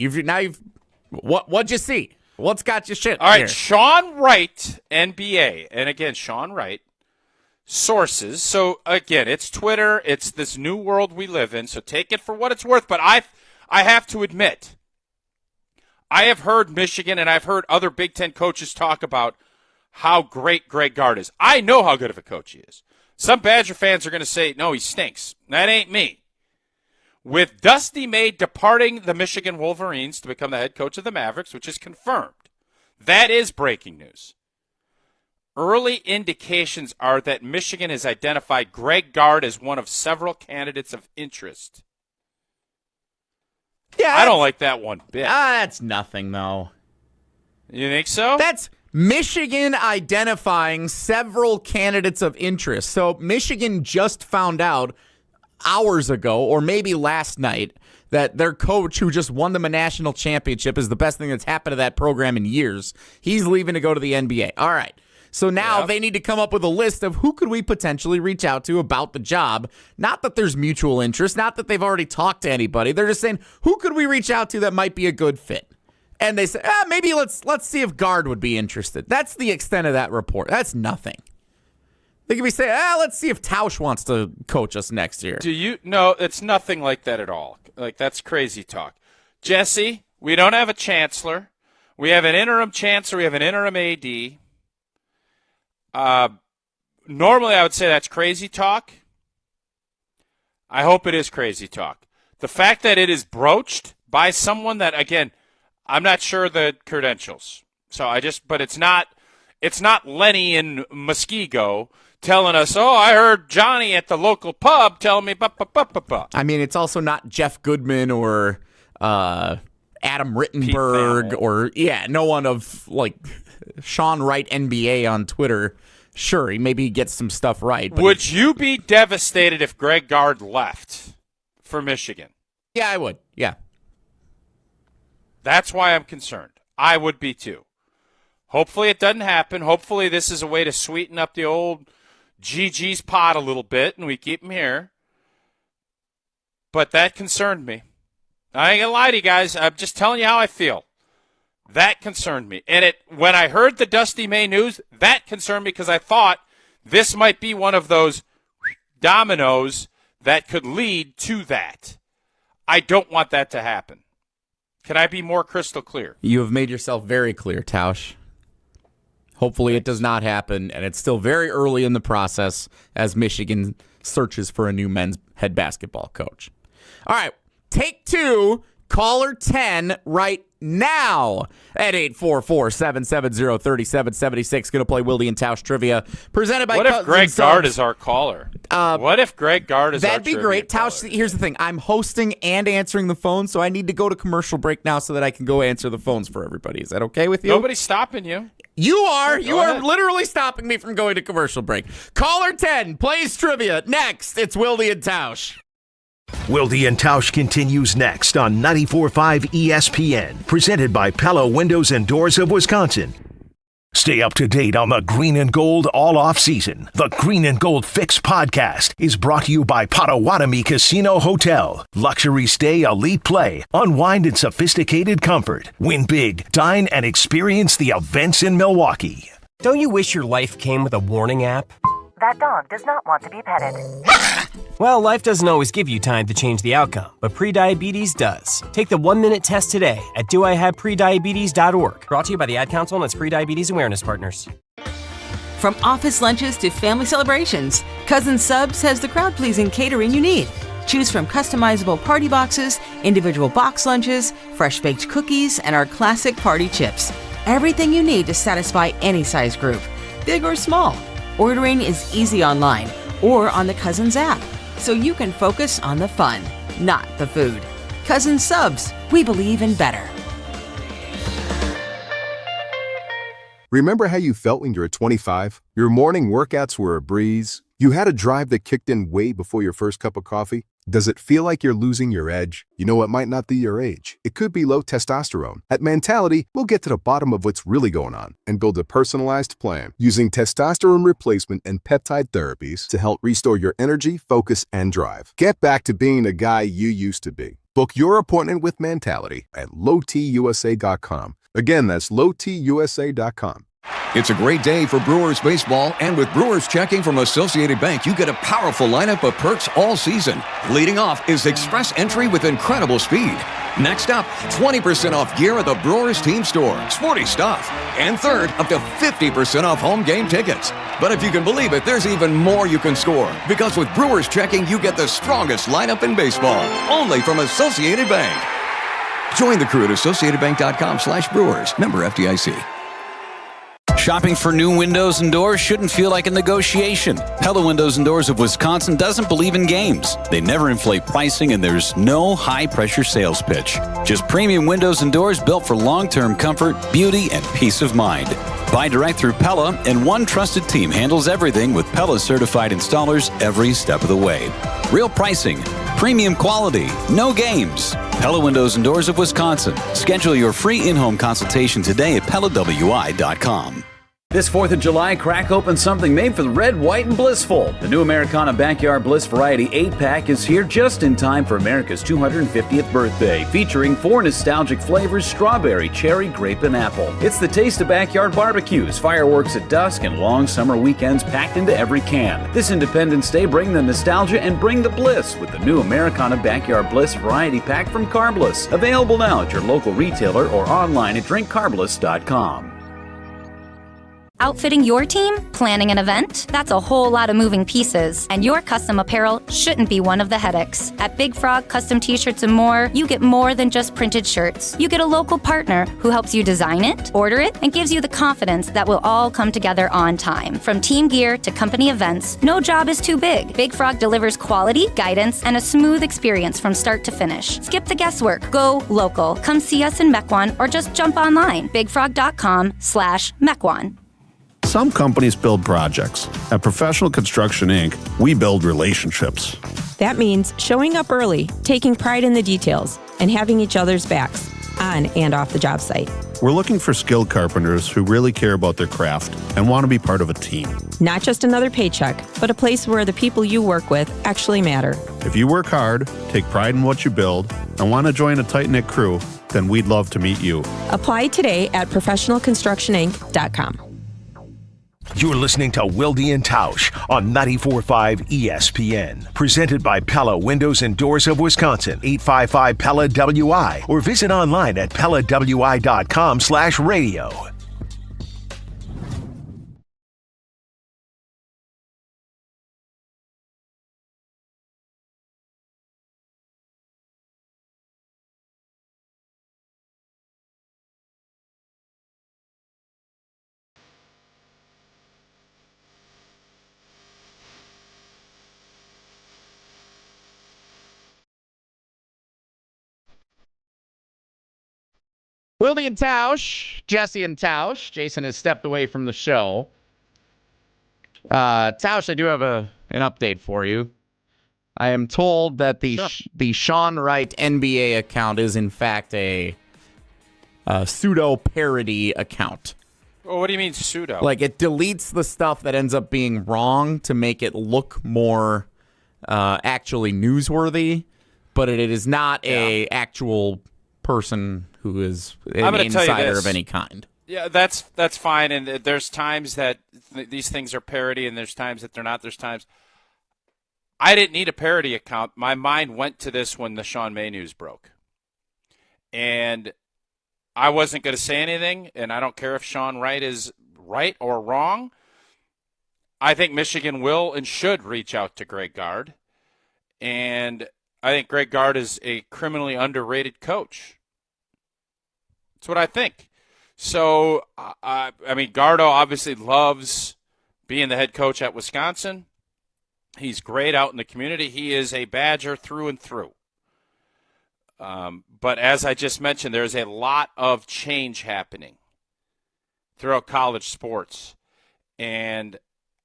What'd you see? What's got you shit? All right, here? Sean Wright, NBA, and again, Sean Wright, sources. So again, it's Twitter. It's this new world we live in. So take it for what it's worth. But I have to admit, I have heard Michigan and I've heard other Big Ten coaches talk about how great Greg Gard is. I know how good of a coach he is. Some Badger fans are going to say, no, he stinks. That ain't me. With Dusty May departing the Michigan Wolverines to become the head coach of the Mavericks, which is confirmed, that is breaking news. Early indications are that Michigan has identified Greg Gard as one of several candidates of interest. Yeah, I don't like that one bit. That's nothing, though. You think so? That's Michigan identifying several candidates of interest. So Michigan just found out hours ago, or maybe last night, that their coach, who just won them a national championship, is the best thing that's happened to that program in years. He's leaving to go to the NBA. All right. So now they need to come up with a list of who could we potentially reach out to about the job. Not that there's mutual interest, not that they've already talked to anybody. They're just saying, who could we reach out to that might be a good fit? And they say, maybe let's see if Gard would be interested. That's the extent of that report. That's nothing. They could be saying, let's see if Tausch wants to coach us next year. No, it's nothing like that at all. Like, that's crazy talk. Jesse, we don't have a chancellor. We have an interim chancellor. We have an interim AD. Normally, I would say that's crazy talk. I hope it is crazy talk. The fact that it is broached by someone that, again, I'm not sure the credentials. But it's not Lenny in Muskego telling us, I heard Johnny at the local pub telling me, I mean, it's also not Jeff Goodman or Adam Rittenberg or, no one of, like, Sean Wright NBA on Twitter. Sure, maybe he gets some stuff right. But would you be devastated if Greg Gard left for Michigan? Yeah, I would. Yeah. That's why I'm concerned. I would be too. Hopefully it doesn't happen. Hopefully this is a way to sweeten up the old GG's pot a little bit and we keep him here. But that concerned me. I ain't going to lie to you guys. I'm just telling you how I feel. That concerned me. And when I heard the Dusty May news, that concerned me because I thought this might be one of those dominoes that could lead to that. I don't want that to happen. Can I be more crystal clear? You have made yourself very clear, Tausch. Hopefully it does not happen, and it's still very early in the process as Michigan searches for a new men's head basketball coach. All right, take two, caller 10 right now at 844-770-3776. Going to play Wilde and Tausch Trivia. Presented by What if Greg Gard is our caller? What if Greg Gard is our That'd be great. Tausch, here's the thing. I'm hosting and answering the phone, so I need to go to commercial break now so that I can go answer the phones for everybody. Is that okay with you? Nobody's stopping you. You are. You are literally stopping me from going to commercial break. Caller 10 plays trivia. Next, it's Wilde and Tausch. Wilde and Tausch continues next on 94.5 ESPN, presented by Pella Windows and Doors of Wisconsin. Stay up to date on the Green and Gold all off season. The Green and Gold Fix podcast is brought to you by Potawatomi Casino Hotel. Luxury stay, elite play, unwind in sophisticated comfort. Win big, dine, and experience the events in Milwaukee. Don't you wish your life came with a warning app? That dog does not want to be petted. Well, life doesn't always give you time to change the outcome, but prediabetes does. Take the 1-minute test today at doihaveprediabetes.org. Brought to you by the Ad Council and its prediabetes awareness partners. From office lunches to family celebrations, Cousin Subs has the crowd-pleasing catering you need. Choose from customizable party boxes, individual box lunches, fresh-baked cookies, and our classic party chips. Everything you need to satisfy any size group, big or small. Ordering is easy online or on the Cousins app, so you can focus on the fun, not the food. Cousins Subs, we believe in better. Remember how you felt when you were 25? Your morning workouts were a breeze. You had a drive that kicked in way before your first cup of coffee. Does it feel like you're losing your edge? You know, it might not be your age. It could be low testosterone. At Mentality, we'll get to the bottom of what's really going on and build a personalized plan using testosterone replacement and peptide therapies to help restore your energy, focus, and drive. Get back to being the guy you used to be. Book your appointment with Mentality at lowtusa.com. Again, that's lowtusa.com. It's a great day for Brewers baseball, and with Brewers checking from Associated Bank, you get a powerful lineup of perks all season. Leading off is Express Entry with incredible speed. Next up, 20% off gear at the Brewers team store. Sporty stuff. And third, up to 50% off home game tickets. But if you can believe it, there's even more you can score. Because with Brewers checking, you get the strongest lineup in baseball. Only from Associated Bank. Join the crew at AssociatedBank.com/Brewers. Member FDIC. Shopping for new windows and doors shouldn't feel like a negotiation. Pella Windows and Doors of Wisconsin doesn't believe in games. They never inflate pricing, and there's no high-pressure sales pitch. Just premium windows and doors built for long-term comfort, beauty, and peace of mind. Buy direct through Pella, and one trusted team handles everything with Pella certified installers every step of the way. Real pricing, premium quality, no games. Pella Windows and Doors of Wisconsin. Schedule your free in-home consultation today at PellaWI.com. This 4th of July, crack open something made for the red, white, and blissful. The new Americana Backyard Bliss Variety 8-pack is here just in time for America's 250th birthday, featuring 4 nostalgic flavors: strawberry, cherry, grape, and apple. It's the taste of backyard barbecues, fireworks at dusk, and long summer weekends packed into every can. This Independence Day, bring the nostalgia and bring the bliss with the new Americana Backyard Bliss Variety Pack from Carbliss. Available now at your local retailer or online at drinkcarbliss.com. Outfitting your team? Planning an event? That's a whole lot of moving pieces, and your custom apparel shouldn't be one of the headaches. At Big Frog Custom T-Shirts and more, you get more than just printed shirts. You get a local partner who helps you design it, order it, and gives you the confidence that will all come together on time. From team gear to company events, no job is too big. Big Frog delivers quality, guidance, and a smooth experience from start to finish. Skip the guesswork. Go local. Come see us in Mequon or just jump online. bigfrog.com/Mequon. Some companies build projects. At Professional Construction Inc., we build relationships. That means showing up early, taking pride in the details, and having each other's backs, on and off the job site. We're looking for skilled carpenters who really care about their craft and want to be part of a team. Not just another paycheck, but a place where the people you work with actually matter. If you work hard, take pride in what you build, and want to join a tight-knit crew, then we'd love to meet you. Apply today at professionalconstructioninc.com. You're listening to Wilde and Tausch on 94.5 ESPN. Presented by Pella Windows and Doors of Wisconsin, 855 Pella WI, or visit online at PellaWI.com/radio. Wilde and Tausch, Jesse and Tausch. Jason has stepped away from the show. Tausch, I do have an update for you. I am told that the Sean Wright NBA account is in fact a pseudo parody account. Well, what do you mean pseudo? Like, it deletes the stuff that ends up being wrong to make it look more actually newsworthy, but it is not a actual person who is an insider of any kind. Yeah, that's fine. And there's times that these things are parody, and there's times that they're not. There's times I didn't need a parody account. My mind went to this when the Sean May news broke, and I wasn't going to say anything. And I don't care if Sean Wright is right or wrong. I think Michigan will and should reach out to Greg Gard, and I think Greg Gard is a criminally underrated coach. That's what I think. So, I mean, Gardo obviously loves being the head coach at Wisconsin. He's great out in the community. He is a Badger through and through. But as I just mentioned, there's a lot of change happening throughout college sports. And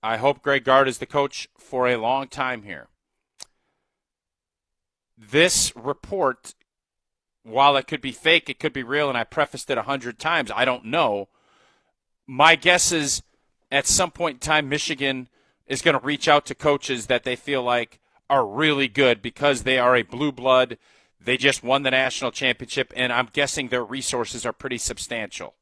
I hope Greg Gard is the coach for a long time here. This report, while it could be fake, it could be real, and I prefaced it 100 times. I don't know. My guess is at some point in time, Michigan is going to reach out to coaches that they feel like are really good because they are a blue blood. They just won the national championship, and I'm guessing their resources are pretty substantial.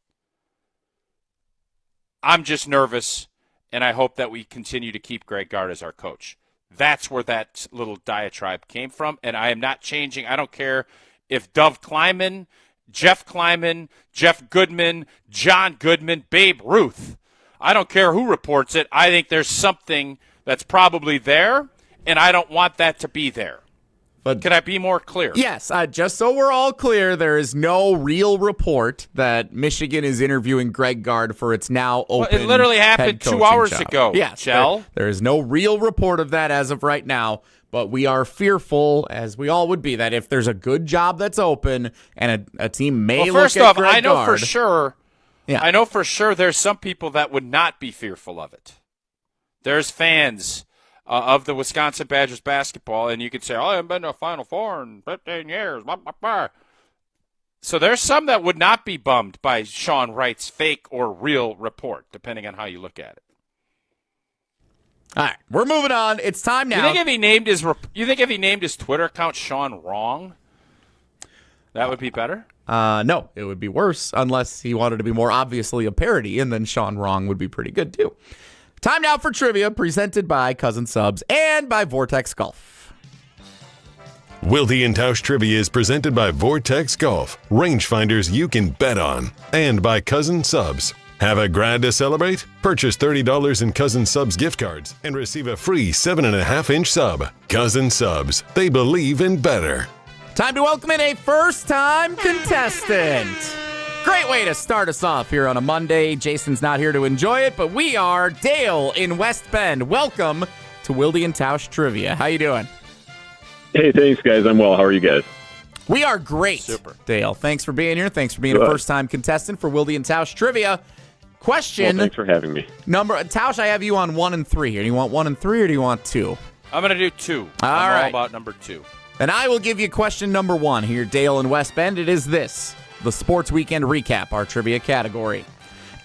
I'm just nervous, and I hope that we continue to keep Greg Gard as our coach. That's where that little diatribe came from, and I am not changing. I don't care if Dove Kleiman, Jeff Kleiman, Jeff Goodman, John Goodman, Babe Ruth, I don't care who reports it, I think there's something that's probably there, and I don't want that to be there. But could I be more clear? Yes, just so we're all clear, there is no real report that Michigan is interviewing Greg Gard for its now open. Well, it literally happened 2 hours ago. Yes, there is no real report of that as of right now, but we are fearful, as we all would be, that if there's a good job that's open and a team may first look at off, Greg I know Gard, for sure. Yeah. I know for sure there's some people that would not be fearful of it. There's fans of the Wisconsin Badgers basketball, and you could say, I haven't been to a Final Four in 15 years. Blah, blah, blah. So there's some that would not be bummed by Sean Wright's fake or real report, depending on how you look at it. All right, we're moving on. It's time now. You think if he named his Twitter account Sean Wrong, that would be better? No, it would be worse unless he wanted to be more obviously a parody, and then Sean Wrong would be pretty good too. Time now for trivia presented by Cousin Subs and by Vortex Golf. Wilde and Tausch Trivia is presented by Vortex Golf, rangefinders you can bet on, and by Cousin Subs. Have a grad to celebrate? Purchase $30 in Cousin Subs gift cards and receive a free 7.5-inch sub. Cousin Subs, they believe in better. Time to welcome in a first-time contestant. Great way to start us off here on a Monday. Jason's not here to enjoy it, but we are. Dale in West Bend. Welcome to Wilde and Tausch Trivia. How you doing? Hey, thanks, guys. I'm well. How are you guys? We are great. Super. Dale, thanks for being here. Thanks for being a first-time contestant for Wilde and Tausch Trivia. Question. Well, thanks for having me. Tausch, I have you on 1 and 3 here. Do you want 1 and 3 or do you want 2? I'm going to do 2. I'm all about number 2. And I will give you question number 1 here, Dale in West Bend. It is this. The Sports Weekend Recap, our trivia category.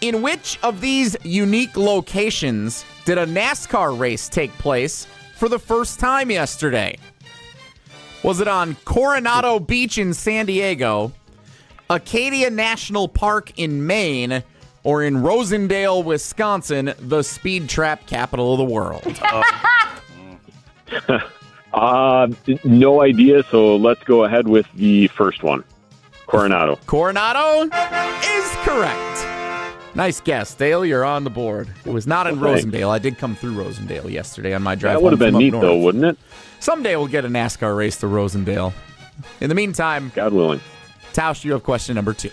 In which of these unique locations did a NASCAR race take place for the first time yesterday? Was it on Coronado Beach in San Diego, Acadia National Park in Maine, or in Rosendale, Wisconsin, the speed trap capital of the world? No idea, so let's go ahead with the first one. Coronado. Coronado is correct. Nice guess, Dale. You're on the board. It was not in Rosendale. I did come through Rosendale yesterday on my drive. That would have been neat, though, wouldn't it? Someday we'll get a NASCAR race to Rosendale. In the meantime, God willing. Tausch, you have question number 2.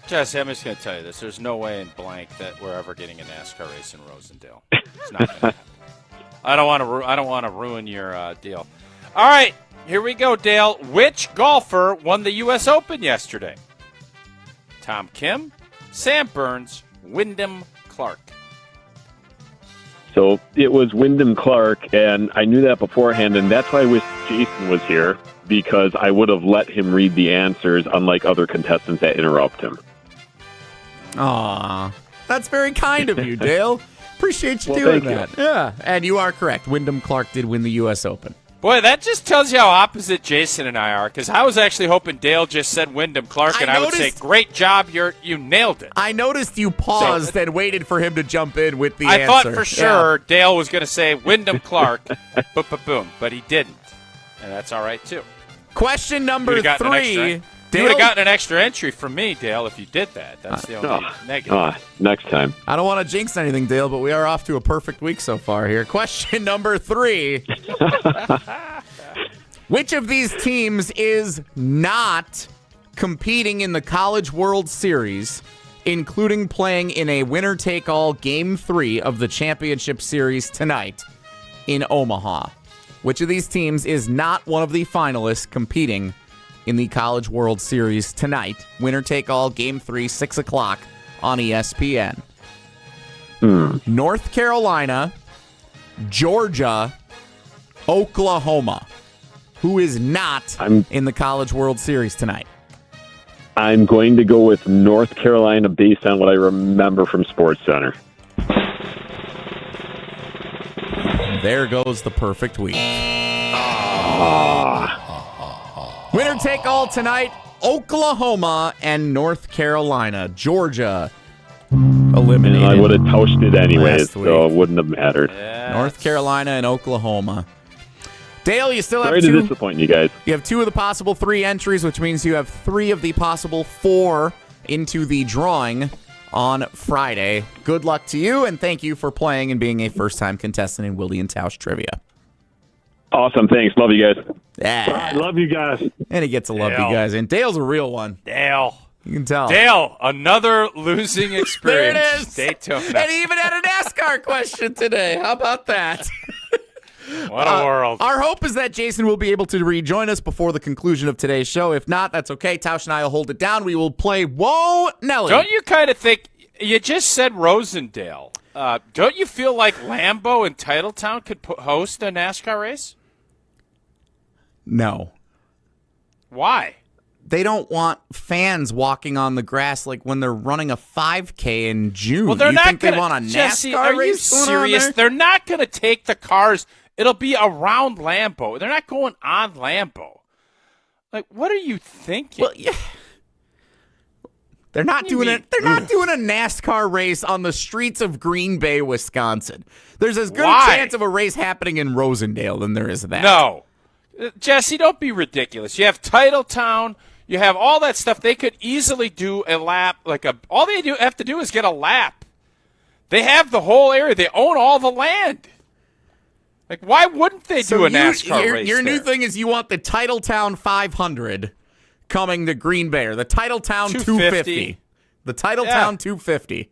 Jesse, I'm just going to tell you this. There's no way in blank that we're ever getting a NASCAR race in Rosendale. It's not going to happen. I don't want to ruin your deal. All right, here we go, Dale. Which golfer won the U.S. Open yesterday? Tom Kim, Sam Burns, Wyndham Clark. So it was Wyndham Clark, and I knew that beforehand, and that's why I wish Jason was here, because I would have let him read the answers, unlike other contestants that interrupt him. Aw, that's very kind of you, Dale. Appreciate you doing that. Yeah, and you are correct. Wyndham Clark did win the U.S. Open. Boy, that just tells you how opposite Jason and I are, because I was actually hoping Dale just said Wyndham Clark, and I would say, great job, you nailed it. I noticed you paused and waited for him to jump in with the answer. I thought for sure Dale was going to say Wyndham Clark, boom, but he didn't, and that's all right, too. Question number 3. You would have gotten an extra entry from me, Dale, if you did that. That's the only negative. Next time. I don't want to jinx anything, Dale, but we are off to a perfect week so far here. Question number 3. Which of these teams is not competing in the College World Series, including playing in a winner-take-all Game 3 of the Championship Series tonight in Omaha? Which of these teams is not one of the finalists competing in the College World Series tonight? Winner take all, Game 3, 6 o'clock on ESPN. North Carolina, Georgia, Oklahoma. Who is not in the College World Series tonight? I'm going to go with North Carolina based on what I remember from SportsCenter. There goes the perfect week. Winner take all tonight, Oklahoma and North Carolina. Georgia eliminated. And I would have toasted anyways, so it wouldn't have mattered. Yes. North Carolina and Oklahoma. Dale, you still have Sorry two. to disappoint you guys. You have 2 of the possible 3 entries, which means you have 3 of the possible 4 into the drawing on Friday. Good luck to you, and thank you for playing and being a first-time contestant in Wilde and Tausch Trivia. Awesome. Thanks. Love you guys. Yeah. I love you guys. And he gets to love you guys. And Dale's a real one. Dale. You can tell. Dale, another losing experience. There it is. Stay tuned. And he even had a NASCAR question today. How about that? What a world. Our hope is that Jason will be able to rejoin us before the conclusion of today's show. If not, that's okay. Tausch and I will hold it down. We will play Whoa, Nelly. Don't you kind of think, you just said Rosendale. Don't you feel like Lambeau and Titletown could host a NASCAR race? No. Why? They don't want fans walking on the grass like when they're running a 5K in June. Well, they're you not think gonna, they want a NASCAR Jesse, are you race going on serious? there? They're not going to take the cars. It'll be around Lambeau. They're not going on Lambeau. Like, what are you thinking? Well, yeah. They're not doing it. They're not doing a NASCAR race on the streets of Green Bay, Wisconsin. There's as good a chance of a race happening in Rosendale than there is of that. No. Jesse, don't be ridiculous. You have Titletown. You have all that stuff. They could easily do a lap. All they have to do is get a lap. They have the whole area. They own all the land. Like, why wouldn't they do a NASCAR race Your new there? thing is you want the Titletown 500 coming to Green Bay, or the Titletown 250. The Titletown 250.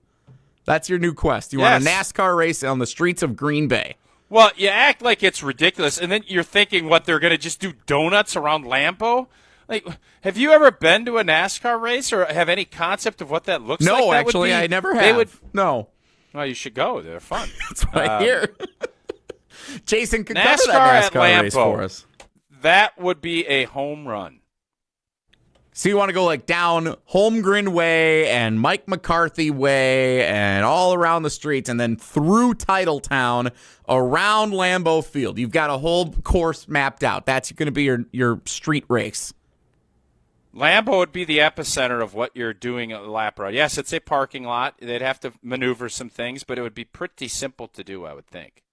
That's your new quest. You want a NASCAR race on the streets of Green Bay. Well, you act like it's ridiculous, and then you're thinking, what, they're going to just do donuts around Lambeau? Like, have you ever been to a NASCAR race or have any concept of what that looks like? No, That actually, I never have. No. Well, you should go. They're fun. That's what I hear. Jason could NASCAR cover that at NASCAR race Lambeau. for us. That would be a home run. So you want to go like down Holmgren Way and Mike McCarthy Way and all around the streets and then through Titletown around Lambeau Field. You've got a whole course mapped out. That's going to be your street race. Lambeau would be the epicenter of what you're doing at the lap road. Yes, it's a parking lot. They'd have to maneuver some things, but it would be pretty simple to do, I would think.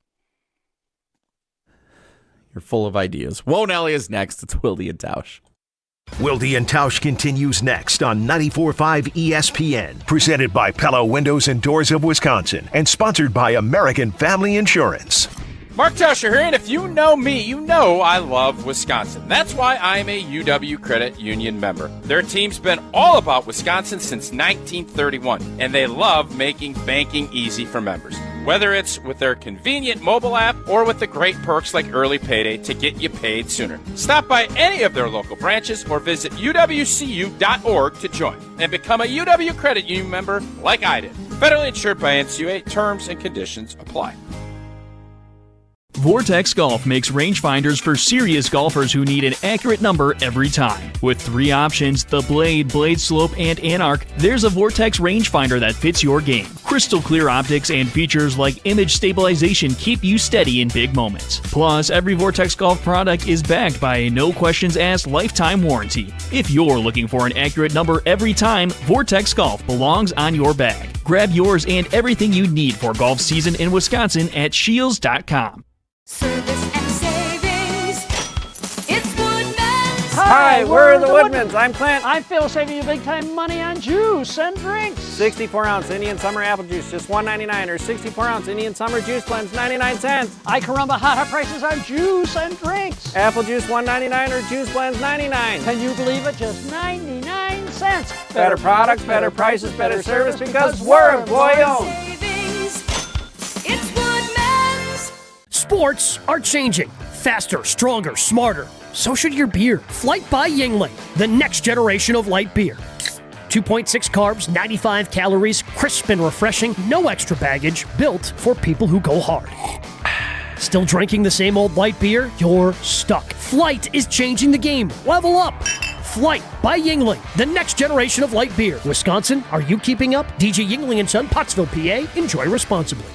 You're full of ideas. Whoa, Nelly is next. It's Wilde and Tausch. Wilde and Tausch continues next on 94.5 ESPN. Presented by Pella Windows and Doors of Wisconsin and sponsored by American Family Insurance. Mark Tauscher here, and if you know me, you know I love Wisconsin. That's why I'm a UW Credit Union member. Their team's been all about Wisconsin since 1931, and they love making banking easy for members. Whether it's with their convenient mobile app or with the great perks like early payday to get you paid sooner. Stop by any of their local branches or visit uwcu.org to join and become a UW Credit Union member like I did. Federally insured by NCUA. Terms and conditions apply. Vortex Golf makes rangefinders for serious golfers who need an accurate number every time. With 3 options, the Blade, Blade Slope, and Anarch, there's a Vortex rangefinder that fits your game. Crystal clear optics and features like image stabilization keep you steady in big moments. Plus, every Vortex Golf product is backed by a no-questions-asked lifetime warranty. If you're looking for an accurate number every time, Vortex Golf belongs on your bag. Grab yours and everything you need for golf season in Wisconsin at Shields.com. Service and savings. It's Woodman's. Hi, we're the Woodmans. I'm Clint. I'm Phil, saving you big time money on juice and drinks. 64-ounce Indian Summer Apple Juice, just $1.99, or 64-ounce Indian Summer Juice Blends, 99 cents. I caramba hot prices on juice and drinks. Apple Juice, $1.99, or Juice Blends, 99. Can you believe it? Just 99 cents. Better products, better prices, better service, because we're employee-owned. It's Woodman's. Sports are changing. Faster, stronger, smarter. So should your beer. Flight by Yuengling, the next generation of light beer. 2.6 carbs, 95 calories, crisp and refreshing, no extra baggage, built for people who go hard. Still drinking the same old light beer? You're stuck. Flight is changing the game. Level up. Flight by Yuengling, the next generation of light beer. Wisconsin, are you keeping up? DJ Yuengling & Son, Pottsville, PA. Enjoy responsibly.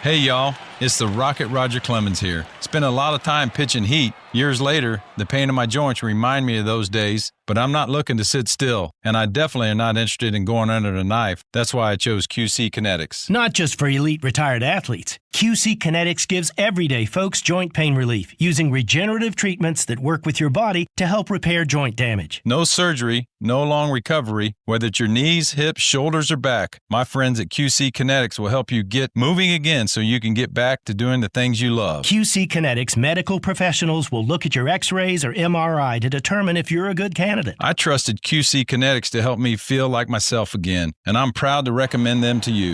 Hey y'all, it's the Rocket Roger Clemens here. Spent a lot of time pitching heat. Years later, the pain in my joints remind me of those days, but I'm not looking to sit still, and I definitely am not interested in going under the knife. That's why I chose QC Kinetics. Not just for elite retired athletes. QC Kinetics gives everyday folks joint pain relief using regenerative treatments that work with your body to help repair joint damage. No surgery, no long recovery, whether it's your knees, hips, shoulders, or back. My friends at QC Kinetics will help you get moving again so you can get back to doing the things you love. QC Kinetics medical professionals will look at your x-rays or MRI to determine if you're a good candidate. I trusted QC Kinetics to help me feel like myself again, and I'm proud to recommend them to you.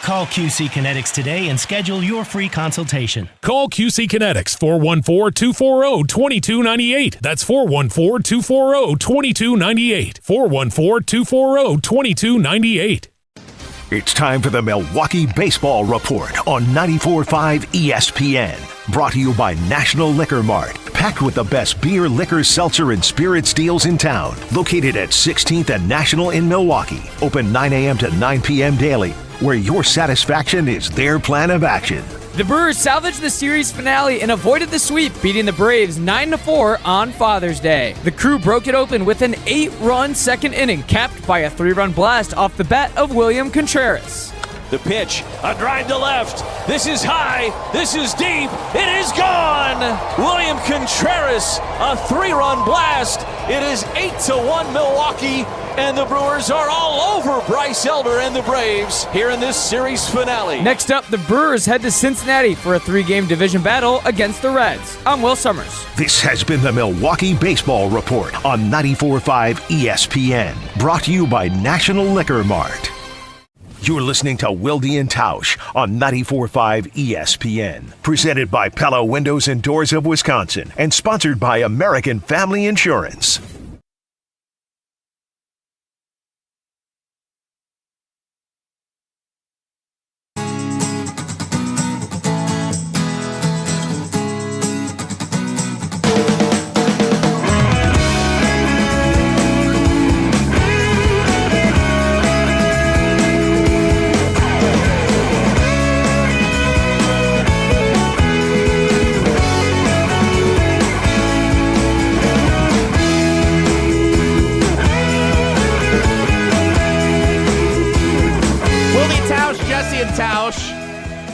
Call QC Kinetics today and schedule your free consultation. Call QC Kinetics 414-240-2298. That's 414-240-2298. 414-240-2298. It's time for the Milwaukee Baseball Report on 94.5 ESPN. Brought to you by National Liquor Mart. Packed with the best beer, liquor, seltzer, and spirits deals in town. Located at 16th and National in Milwaukee. Open 9 a.m. to 9 p.m. daily. Where your satisfaction is their plan of action. The Brewers salvaged the series finale and avoided the sweep, beating the Braves 9-4 on Father's Day. The crew broke it open with an 8-run second inning, capped by a 3-run blast off the bat of William Contreras. The pitch, a drive to left. This is high. This is deep. It is gone. William Contreras, a 3-run blast. It is 8-1 Milwaukee, and the Brewers are all over Bryce Elder and the Braves here in this series finale. Next up, the Brewers head to Cincinnati for a 3-game division battle against the Reds. I'm Will Summers. This has been the Milwaukee Baseball Report on 94.5 ESPN. Brought to you by National Liquor Mart. You're listening to Wilde and Tausch on 94.5 ESPN. Presented by Pella Windows and Doors of Wisconsin and sponsored by American Family Insurance.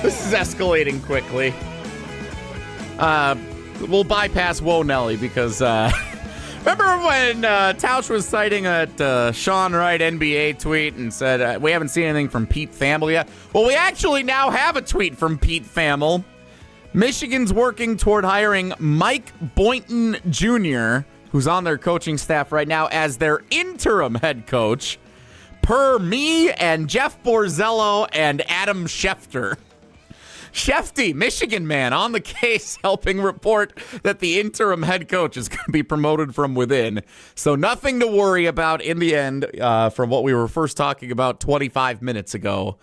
This is escalating quickly. We'll bypass Whoa Nelly because remember when Tausch was citing that Sean Wright NBA tweet and said we haven't seen anything from Pete Thamel yet? Well, we actually now have a tweet from Pete Thamel. Michigan's working toward hiring Mike Boynton Jr., who's on their coaching staff right now, as their interim head coach, per me and Jeff Borzello and Adam Schefter. Shefty, Michigan man, on the case, helping report that the interim head coach is going to be promoted from within. So nothing to worry about in the end from what we were first talking about 25 minutes ago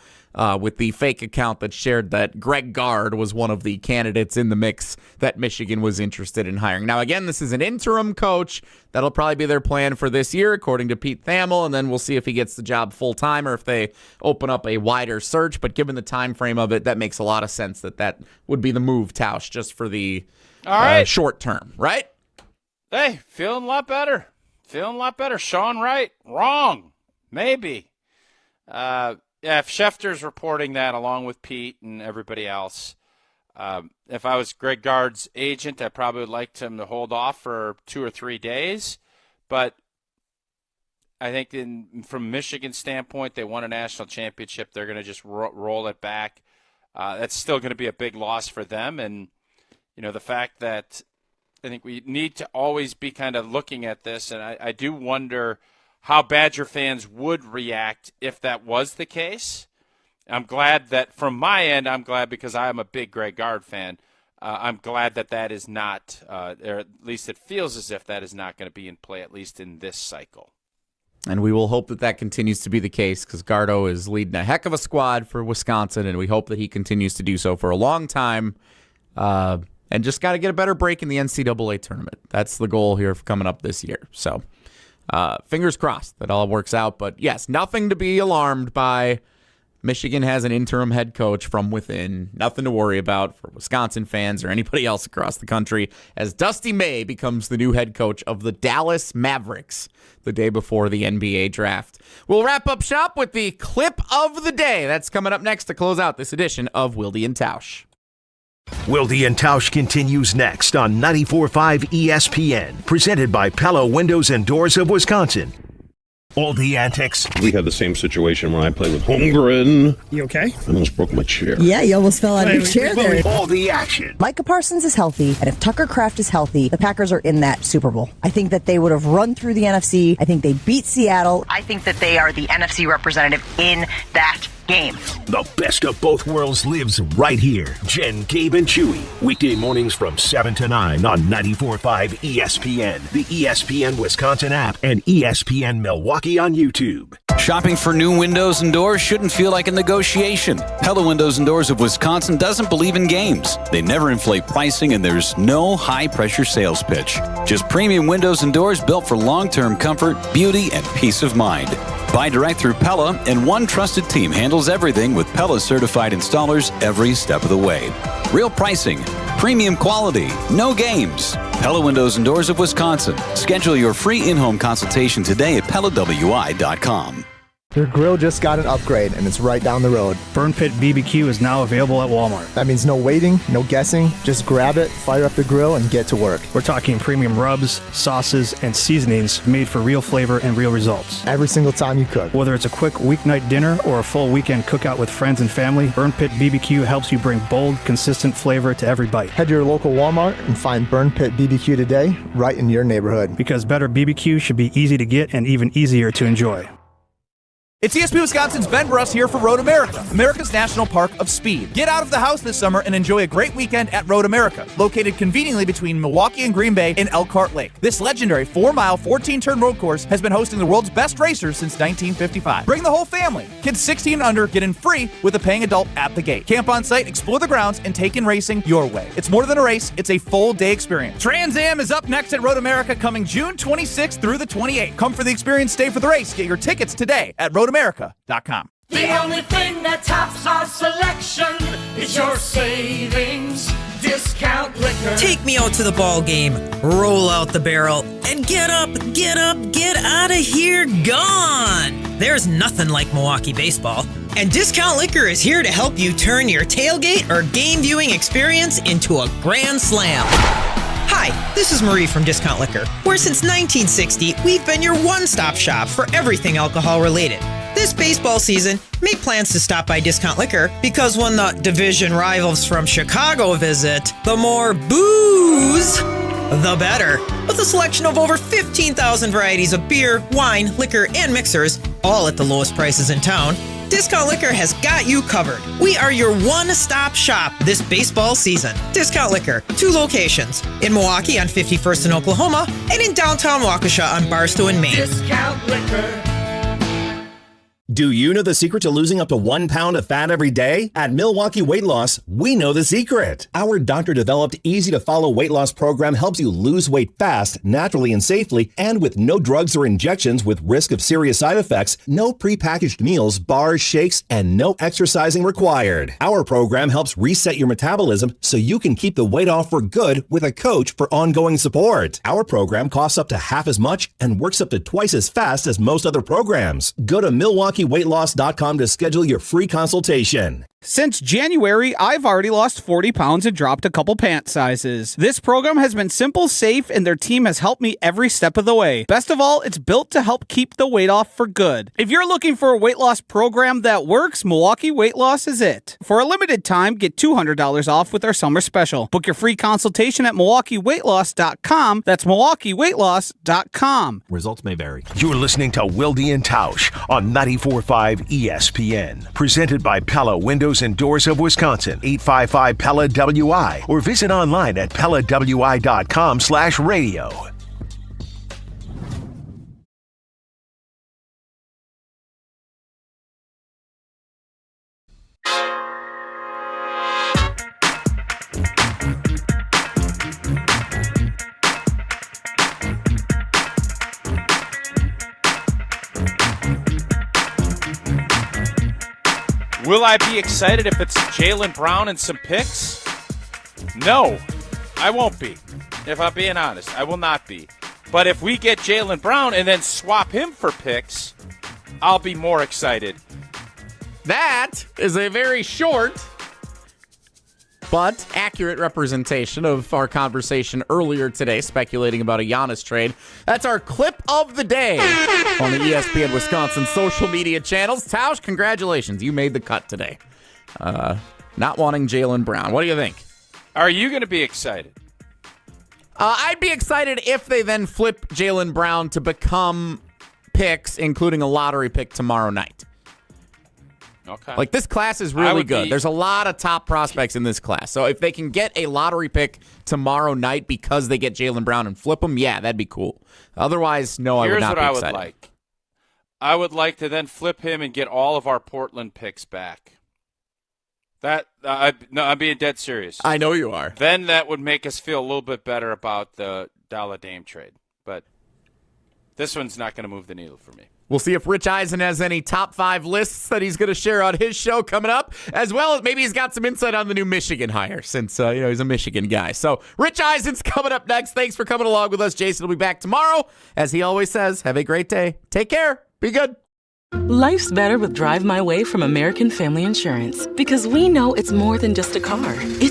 with the fake account that shared that Greg Gard was one of the candidates in the mix that Michigan was interested in hiring. Now, again, this is an interim coach. That'll probably be their plan for this year, according to Pete Thamel, and then we'll see if he gets the job full-time or if they open up a wider search. But given the time frame of it, that makes a lot of sense that would be the move, Tausch, just for the short term, right? Hey, feeling a lot better. Sean Wright, wrong. Maybe. If Schefter's reporting that along with Pete and everybody else, if I was Greg Gard's agent, I probably would like him to hold off for 2 or 3 days. But I think from Michigan's standpoint, they won a national championship. They're going to just roll it back. That's still going to be a big loss for them. And, the fact that I think we need to always be kind of looking at this, and I do wonder how Badger fans would react if that was the case. I'm glad that from my end, because I'm a big Greg Gard fan. I'm glad that is not, or at least it feels as if that is not going to be in play, at least in this cycle. And we will hope that continues to be the case because Gardo is leading a heck of a squad for Wisconsin, and we hope that he continues to do so for a long time. And just got to get a better break in the NCAA tournament. That's the goal here coming up this year. So fingers crossed that all works out. But yes, nothing to be alarmed by. Michigan has an interim head coach from within. Nothing to worry about for Wisconsin fans or anybody else across the country, as Dusty May becomes the new head coach of the Dallas Mavericks the day before the NBA draft. We'll wrap up shop with the clip of the day. That's coming up next to close out this edition of Wilde and Tausch. Wilde and Tausch continues next on 94.5 ESPN, presented by Pella Windows and Doors of Wisconsin. All the antics. We had the same situation when I played with Holmgren. You okay? I almost broke my chair. Yeah, you almost fell out of your chair there. All the action. Micah Parsons is healthy, and if Tucker Kraft is healthy, the Packers are in that Super Bowl. I think that they would have run through the NFC. I think they beat Seattle. I think that they are the NFC representative in that game. The best of both worlds lives right here. Jen, Gabe, and Chewy. Weekday mornings from 7 to 9 on 94.5 ESPN, the ESPN Wisconsin app, and ESPN Milwaukee on YouTube. Shopping for new windows and doors shouldn't feel like a negotiation. Pella Windows and Doors of Wisconsin doesn't believe in games. They never inflate pricing, and there's no high-pressure sales pitch. Just premium windows and doors built for long-term comfort, beauty, and peace of mind. Buy direct through Pella, and one trusted team handles everything with Pella certified installers every step of the way. Real pricing, premium quality, no games. Pella Windows and Doors of Wisconsin. Schedule your free in-home consultation today at PellaWI.com. Your grill just got an upgrade, and it's right down the road. Burn Pit BBQ is now available at Walmart. That means no waiting, no guessing. Just grab it, fire up the grill, and get to work. We're talking premium rubs, sauces, and seasonings made for real flavor and real results. Every single time you cook. Whether it's a quick weeknight dinner or a full weekend cookout with friends and family, Burn Pit BBQ helps you bring bold, consistent flavor to every bite. Head to your local Walmart and find Burn Pit BBQ today, right in your neighborhood. Because better BBQ should be easy to get and even easier to enjoy. It's ESPN Wisconsin's Ben Bruss here for Road America, America's National Park of Speed. Get out of the house this summer and enjoy a great weekend at Road America, located conveniently between Milwaukee and Green Bay in Elkhart Lake. This legendary 4-mile, 14-turn road course has been hosting the world's best racers since 1955. Bring the whole family. Kids 16 and under get in free with a paying adult at the gate. Camp on site, explore the grounds, and take in racing your way. It's more than a race, it's a full-day experience. Trans Am is up next at Road America, coming June 26th through the 28th. Come for the experience, stay for the race. Get your tickets today at roadamerica.com. The only thing that tops our selection is your savings discount liquor. Take me out to the ball game, roll out the barrel, and get up, get out of here, gone. There's nothing like Milwaukee baseball. And Discount Liquor is here to help you turn your tailgate or game viewing experience into a grand slam. Hi, this is Marie from Discount Liquor, where since 1960, we've been your one-stop shop for everything alcohol-related. This baseball season, make plans to stop by Discount Liquor, because when the division rivals from Chicago visit, the more booze, the better. With a selection of over 15,000 varieties of beer, wine, liquor, and mixers, all at the lowest prices in town, Discount Liquor has got you covered. We are your one-stop shop this baseball season. Discount Liquor, 2 locations. In Milwaukee on 51st in Oklahoma, and in downtown Waukesha on Barstow in Maine. Discount Liquor. Do you know the secret to losing up to 1 pound of fat every day? At Milwaukee Weight Loss, we know the secret. Our doctor-developed, easy-to-follow weight loss program helps you lose weight fast, naturally, and safely, and with no drugs or injections with risk of serious side effects, no prepackaged meals, bars, shakes, and no exercising required. Our program helps reset your metabolism so you can keep the weight off for good with a coach for ongoing support. Our program costs up to half as much and works up to twice as fast as most other programs. Go to MilwaukeeWeightLoss.com to schedule your free consultation. Since January, I've already lost 40 pounds and dropped a couple pant sizes. This program has been simple, safe, and their team has helped me every step of the way. Best of all, it's built to help keep the weight off for good. If you're looking for a weight loss program that works, Milwaukee Weight Loss is it. For a limited time, get $200 off with our summer special. Book your free consultation at MilwaukeeWeightLoss.com. That's MilwaukeeWeightLoss.com. Results may vary. You're listening to Wilde and Tausch on 94.5 ESPN. Presented by Pella Windows and Doors of Wisconsin, 855 Pella WI, or visit online at PellaWI.com/radio. Will I be excited if it's Jaylen Brown and some picks? No, I won't be. If I'm being honest, I will not be. But if we get Jaylen Brown and then swap him for picks, I'll be more excited. That is a very short but accurate representation of our conversation earlier today, speculating about a Giannis trade. That's our clip of the day on the ESPN Wisconsin social media channels. Tausch, congratulations. You made the cut today. Not wanting Jaylen Brown. What do you think? Are you going to be excited? I'd be excited if they then flip Jaylen Brown to become picks, including a lottery pick tomorrow night. Okay. Like, this class is really good. There's a lot of top prospects in this class. So if they can get a lottery pick tomorrow night because they get Jaylen Brown and flip him, yeah, that'd be cool. Otherwise, no, I would not be excited. Here's what I would like. I would like to then flip him and get all of our Portland picks back. I'm being dead serious. I know you are. Then that would make us feel a little bit better about the Dalla Dame trade. But this one's not going to move the needle for me. We'll see if Rich Eisen has any top 5 lists that he's going to share on his show coming up, as well as maybe he's got some insight on the new Michigan hire since he's a Michigan guy. So Rich Eisen's coming up next. Thanks for coming along with us. Jason will be back tomorrow. As he always says, have a great day. Take care. Be good. Life's better with Drive My Way from American Family Insurance, because we know it's more than just a car. It's